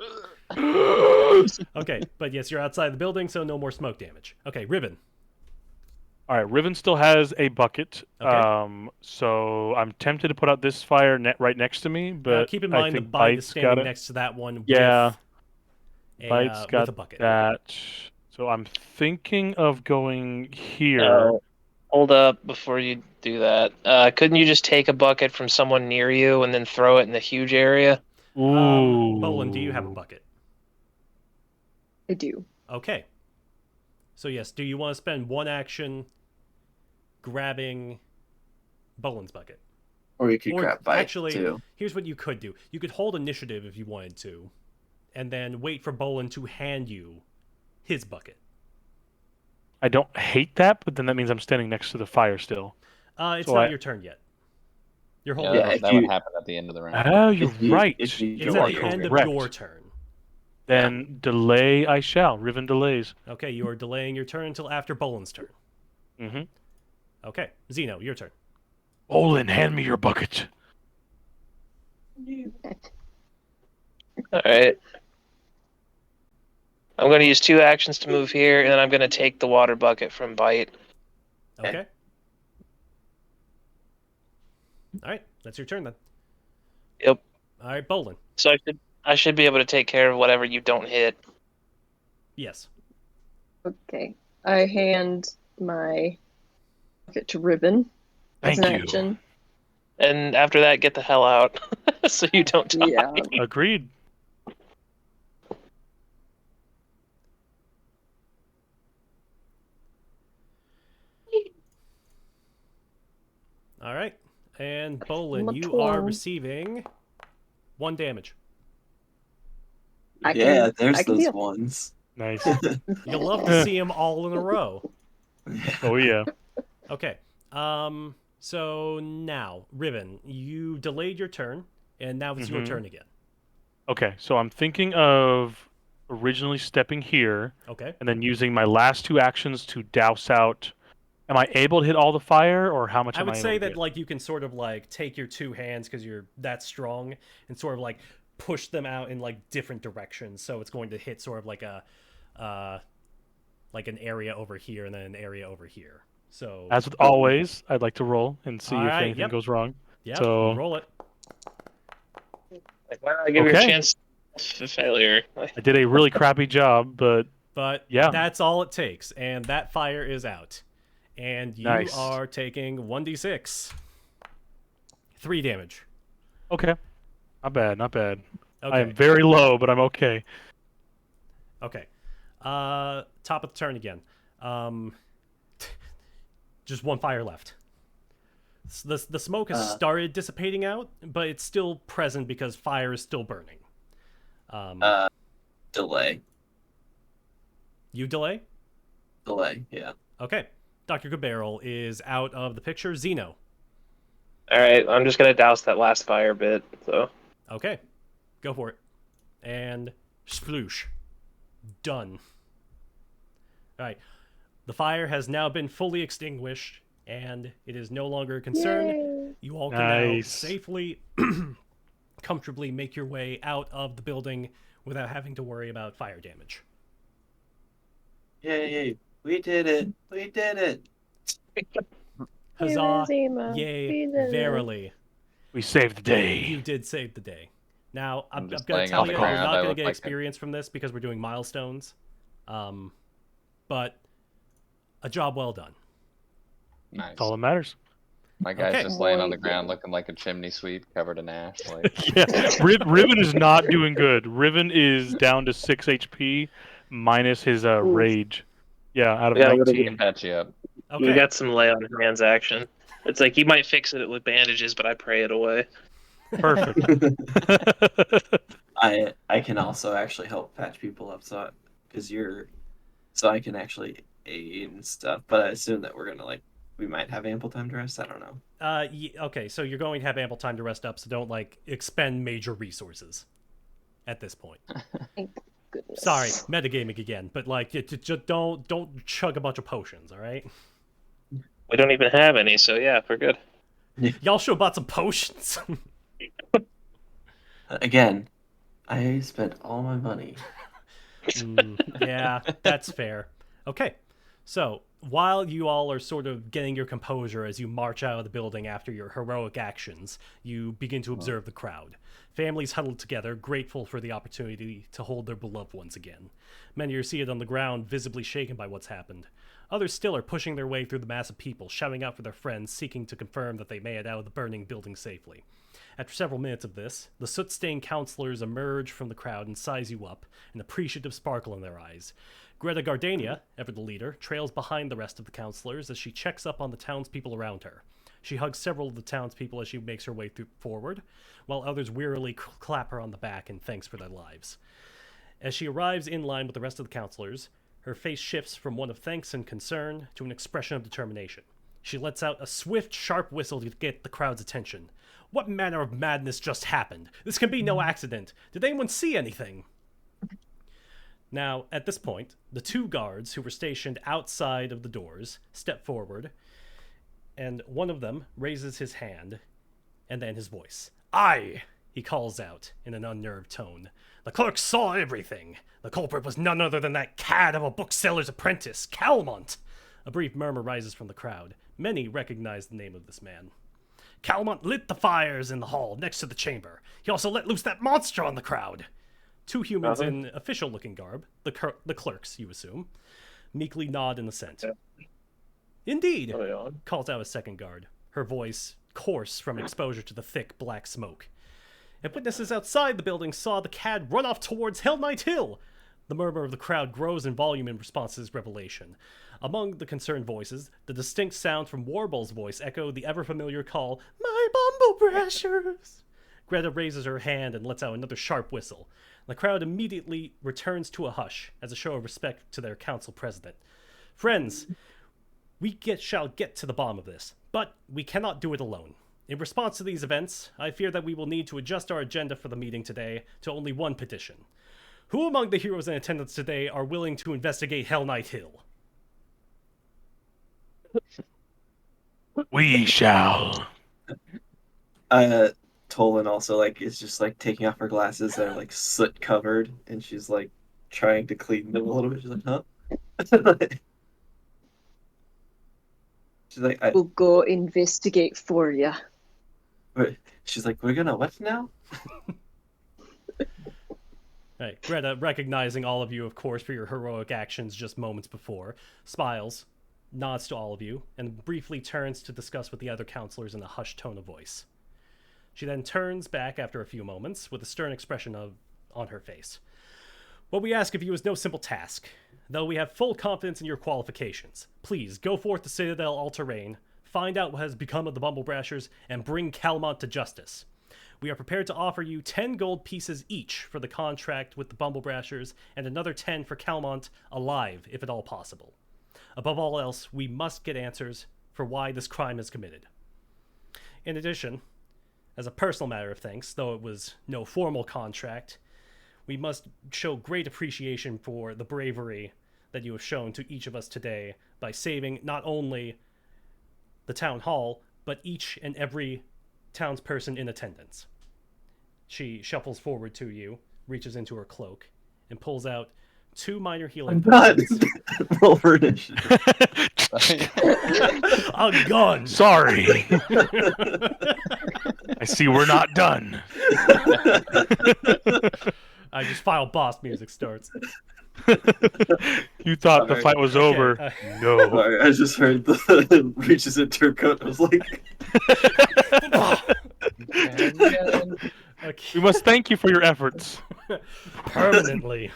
Okay, but yes, you're outside the building, so no more smoke damage. Okay, Ribbon. All right, Riven still has a bucket. Okay. So I'm tempted to put out this fire right next to me, but Now, keep in mind I the think Bite is Bite's got standing it. next to that one. Yeah, with Bite's got with a bucket. that. So I'm thinking of going here. No. Hold up before you do that. Couldn't you just take a bucket from someone near you and then throw it in the huge area? Ooh. Bolin, do you have a bucket? I do. Okay. So yes, do you want to spend 1 action grabbing Bolin's bucket? Or you could grab Bite, actually, too. here's what you could do. You could hold initiative if you wanted to, and then wait for Bolin to hand you his bucket. I don't hate that, but then that means I'm standing next to the fire still. It's So not your turn yet. You're holding. Yeah, if that you- would happen at the end of the round. Oh, you're If you- right. if you- It's You at are the end of correct. your turn. Then delay I shall. Riven delays. Okay, you are delaying your turn until after Bolin's turn. Mm-hmm. Okay, Zeno, your turn. Olin, hand me your bucket. All right. I'm going to use 2 actions to move here, and then I'm going to take the water bucket from Bite. Okay. All right, that's your turn then. Yep. All right, Bolin. So I should be able to take care of whatever you don't hit. Yes. Okay. I hand my bucket to Ribbon as Thank an you. action. And after that, get the hell out, so you don't die. Yeah. Agreed. All right, and Bolin, My you are twirl. receiving 1 damage. I Yeah, can- there's I can those deal. ones. Nice. You'll love to see them all in a row. Oh yeah. Okay. So now, Riven, you delayed your turn, and now it's your Mhm. turn again. Okay, so I'm thinking of originally stepping here Okay. and then using my last 2 actions to douse out. Am I able to hit all the fire, or how much I am would I able say to that get? like you can sort of like take your 2 hands because you're that strong and sort of like push them out in like different directions. So it's going to hit sort of like an area over here and then an area over here. So As with always, I'd like to roll and see all if right, anything goes wrong. yep, So roll it. Like, why not give you a Okay. chance for failure? Like, I did a really crappy job, but But yeah, that's all it takes, and that fire is out. And you nice. are taking 1d6. 3 damage. Okay, not bad, not bad. I am Okay. very low, but I'm okay. Okay. Top of the turn again. Just 1 fire left. The smoke has started dissipating out, but it's still present because fire is still burning. Delay. You delay? Yeah. Okay. Dr. Goodbarrel is out of the picture. Zeno. all right, I'm just gonna douse that last fire bit. So Okay. Go for it. And sploosh. Done. Alright. The fire has now been fully extinguished, and it is no longer a concern. Yay. You all can now Nice. safely, comfortably make your way out of the building without having to worry about fire damage. Yay! We did it! We did it! Huzzah! Zima. Yay! We did it. Verily, We saved the day. you did save the day. Now, I'm just going to laying tell on you, the you're ground. not I going to look get like experience from this because we're doing milestones. But a job well done. Nice. That's all that matters. My guy's Okay. just laying on Muy the ground bien. looking like a chimney sweep covered in ash. Like, Yeah, Riven is not doing good. Riven is down to 6 HP minus his rage. Yeah, out of Yeah, I'm gonna 19. patch you up. we Okay. got some lay on hands action. It's like you might fix it with bandages, but I pray it away. Perfect. I can also actually help patch people up, so I can actually aid and stuff. But I assume that we're gonna we might have ample time to rest. I don't know. Okay, so you're going to have ample time to rest up, so don't like expend major resources at this point. Thank goodness. Sorry, metagaming again, but like, just don't chug a bunch of potions, all right? We don't even have any, so yeah, we're good. Y'all should have bought some potions. Again, I spent all my money. Yeah, that's fair. Okay, so while you all are sort of getting your composure as you march out of the building after your heroic actions, you begin to observe the crowd. Families huddled together, grateful for the opportunity to hold their beloved ones again. Many are seated on the ground, visibly shaken by what's happened. Others still are pushing their way through the mass of people, shouting out for their friends, seeking to confirm that they made it out of the burning building safely. After several minutes of this, the soot-stained counselors emerge from the crowd and size you up, an appreciative sparkle in their eyes. Greta Gardania, ever the leader, trails behind the rest of the counselors as she checks up on the townspeople around her. She hugs several of the townspeople as she makes her way forward, while others wearily clap her on the back in thanks for their lives. As she arrives in line with the rest of the counselors, her face shifts from one of thanks and concern to an expression of determination. She lets out a swift, sharp whistle to get the crowd's attention. What manner of madness just happened? This can be no accident. Did anyone see anything? Now, at this point, the 2 guards who were stationed outside of the doors step forward, and one of them raises his hand, and then his voice. "Aye!" he calls out in an unnerved tone. "The clerk saw everything. The culprit was none other than that cad of a bookseller's apprentice, Calmont." A brief murmur rises from the crowd. Many recognize the name of this man. "Calmont lit the fires in the hall next to the chamber. He also let loose that monster on the crowd." 2 humans in official-looking garb, the clerks, you assume, meekly nod in assent. "Indeed," calls out a second guard, her voice coarse from exposure to the thick black smoke. "And witnesses outside the building saw the cad run off towards Hell Knight Hill." The murmur of the crowd grows in volume in response to this revelation. Among the concerned voices, the distinct sound from Warble's voice echoed the ever-familiar call, "My bumble brushers!" Greta raises her hand and lets out another sharp whistle. The crowd immediately returns to a hush as a show of respect to their council president. "Friends, shall get to the bottom of this, but we cannot do it alone. In response to these events, I fear that we will need to adjust our agenda for the meeting today to only one petition. Who among the heroes in attendance today are willing to investigate Hell Knight Hill? We shall. Tolan also is just taking off her glasses that are soot covered, and she's trying to clean them a little bit. She's like, huh? She's like, We'll go investigate for you. she's like, we're gonna what now? Right, Greta, recognizing all of you, of course, for your heroic actions just moments before, smiles, nods to all of you, and briefly turns to discuss with the other counselors in a hushed tone of voice. She then turns back after a few moments with a stern expression on her face. What we ask of you is no simple task. Though we have full confidence in your qualifications, please go forth to Citadel All-Terrain, find out what has become of the Bumblebrashers, and bring Calmont to justice. We are prepared to offer you 10 gold pieces each for the contract with the Bumblebrashers, and another 10 for Calmont alive, if at all possible. Above all else, we must get answers for why this crime is committed. In addition, as a personal matter of things, though it was no formal contract, we must show great appreciation for the bravery that you have shown to each of us today by saving not only the town hall, but each and every townsperson in attendance. She shuffles forward to you, reaches into her cloak, and pulls out 2 minor healing potions. Roll for initiative. A gun! Sorry. I see we're not done. I just final boss music starts. You thought the fight was over. No. Sorry, I just heard the reaches into her coat. I was like, Okay. We must thank you for your efforts. Permanently.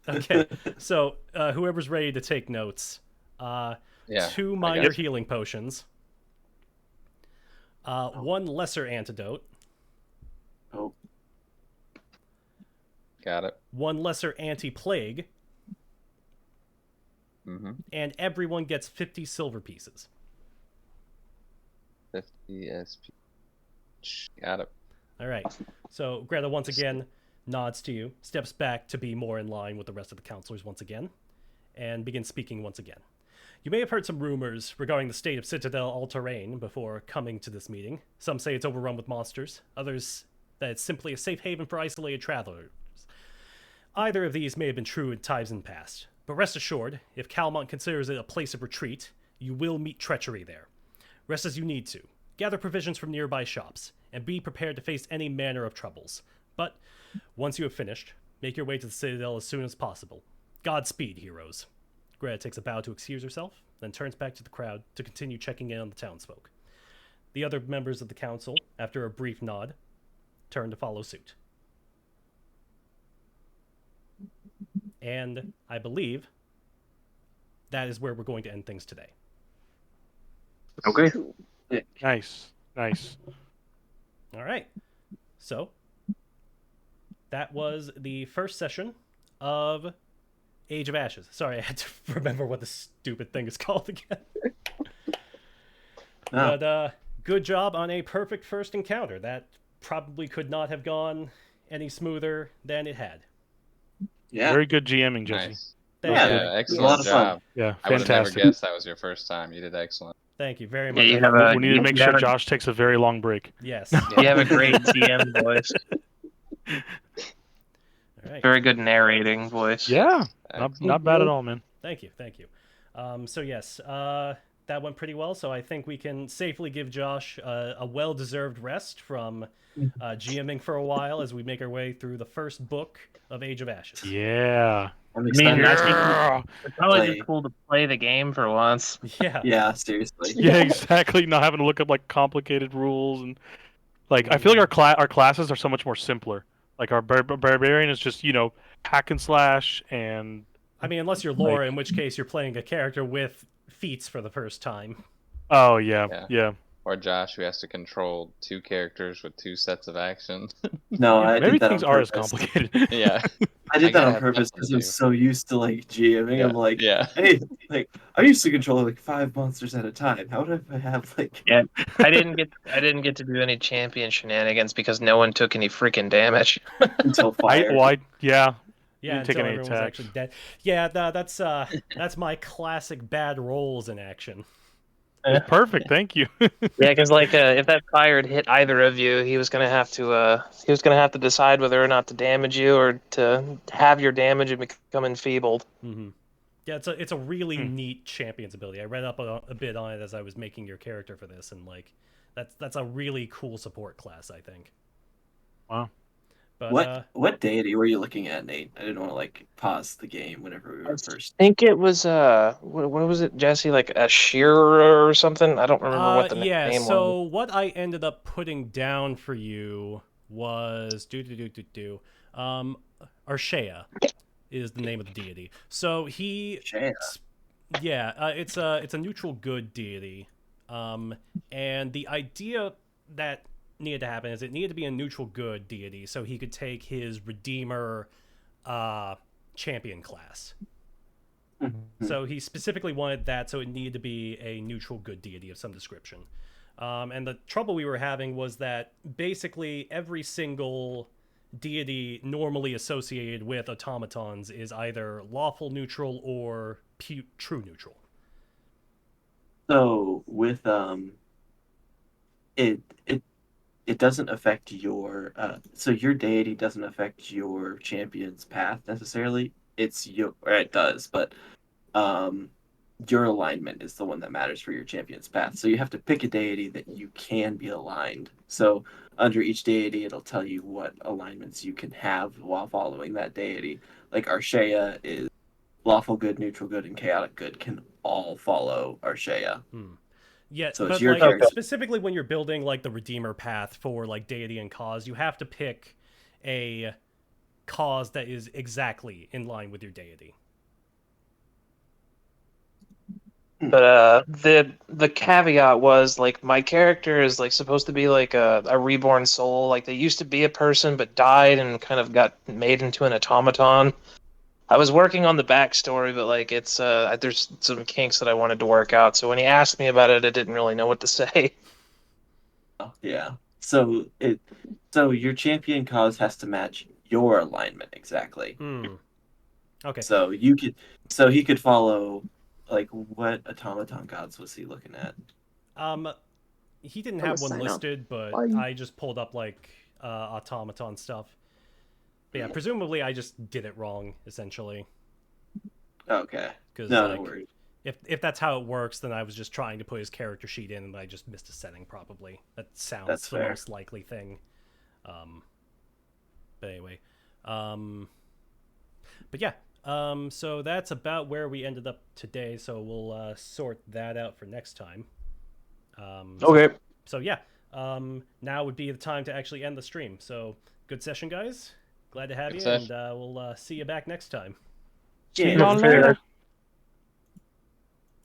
Okay, so whoever's ready to take notes, 2 minor healing potions, 1 lesser antidote. oh, Got it. 1 lesser anti-plague, Mm-hmm. and everyone gets 50 silver pieces. 50 SP. Got it. All right. So Greta once again nods to you, steps back to be more in line with the rest of the counselors once again, and begins speaking once again. You may have heard some rumors regarding the state of Citadel All-Terrain before coming to this meeting. Some say it's overrun with monsters, others that it's simply a safe haven for isolated travelers. Either of these may have been true in times in past, but rest assured, if Calmont considers it a place of retreat, you will meet treachery there. Rest as you need to. Gather provisions from nearby shops, and be prepared to face any manner of troubles. But once you have finished, make your way to the Citadel as soon as possible. Godspeed, heroes. Greta takes a bow to excuse herself, then turns back to the crowd to continue checking in on the townsfolk. The other members of the council, after a brief nod, turn to follow suit. And I believe that is where we're going to end things today. Okay. Cool. Nice. All right. So that was the first session of Age of Ashes. Sorry, I had to remember what the stupid thing is called again. But good job on a perfect first encounter. That probably could not have gone any smoother than it had. yeah. Very good GMing, Jesse. Nice. Thank Yeah, you. it was a lot Excellent of fun. job. Yeah, I would have never fantastic. guessed that was your first time. You did excellent. Thank you very Yeah, much. you have a, We need to make you sure have a- Josh takes a very long break. Yes. You have a great GM voice. All right. Very good narrating voice. Yeah, Excellent. not bad at all, man. Thank you. So yes, that went pretty well. So I think we can safely give Josh a well-deserved rest from GMing for a while as we make our way through the first book of Age of Ashes. Yeah. I'm I mean, excited. it's probably Play. just cool to play the game for once. Yeah. Yeah, seriously. Yeah, exactly. Not having to look up complicated rules and I feel like our classes are so much more simpler. Like our barbarian is just hack and slash and I mean, unless you're Laura, in which case you're playing a character with feats for the first time. oh yeah. or Josh, who has to control 2 characters with 2 sets of actions. No, I Maybe did that things on are as purpose. complicated. Yeah. I did that gotta on have purpose something because I'm to. so used to like GMing. Yeah. I'm like, Yeah. hey, like I used to control like 5 monsters at a time. How would I have like Yeah, I didn't get to do any champion shenanigans because no one took any freaking damage. until fire? Yeah. You Yeah, didn't take until any everyone was attacks. actually dead. Yeah, that's my classic bad rolls in action. It's perfect. Thank you. Yeah, because if that fire had hit either of you, he was gonna have to decide whether or not to damage you or to have your damage and become enfeebled. Mm-hmm. Yeah, it's a really neat champion's ability. I read up a bit on it as I was making your character for this, and like that's a really cool support class, I think. Wow. But what deity were you looking at, Nate? I didn't want to like pause the game whenever we were first. I think it was what was it, Jesse? Like a shearer or something? I don't remember what the yeah. name was. So what I ended up putting down for you was Arshea is the name of the deity. So he Shaya. yeah, it's a neutral good deity, and the idea that needed to happen is it needed to be a neutral good deity so he could take his redeemer champion class. So he specifically wanted that, so it needed to be a neutral good deity of some description. And the trouble we were having was that basically every single deity normally associated with automatons is either lawful neutral or true neutral. So with it doesn't affect your so your deity doesn't affect your champion's path necessarily. It's your or it does, but your alignment is the one that matters for your champion's path. So you have to pick a deity that you can be aligned. So under each deity, it'll tell you what alignments you can have while following that deity. Like Arshea is lawful good, neutral good, and chaotic good can all follow Arshea. Yeah, So it's but your like character. specifically when you're building like the redeemer path for like deity and cause, you have to pick a cause that is exactly in line with your deity. But the caveat was like my character is like supposed to be like a reborn soul. Like they used to be a person but died and kind of got made into an automaton. I was working on the backstory, but like it's there's some kinks that I wanted to work out. So when he asked me about it, I didn't really know what to say. Yeah. So your champion cause has to match your alignment exactly. Okay. So he could follow like what automaton gods was he looking at? He didn't From have a one sign-up. listed, but Fine. I just pulled up like automaton stuff. But yeah, presumably I just did it wrong essentially. Okay. Because No, like, no worries. if that's how it works, then I was just trying to put his character sheet in, and I just missed a setting probably. That sounds That's the fair. most likely thing. But anyway, but yeah, so that's about where we ended up today. So we'll sort that out for next time. Okay. So yeah, now would be the time to actually end the stream. So good session, guys. Glad to have Good you, session. and we'll see you back next time. See Yeah. y'all later.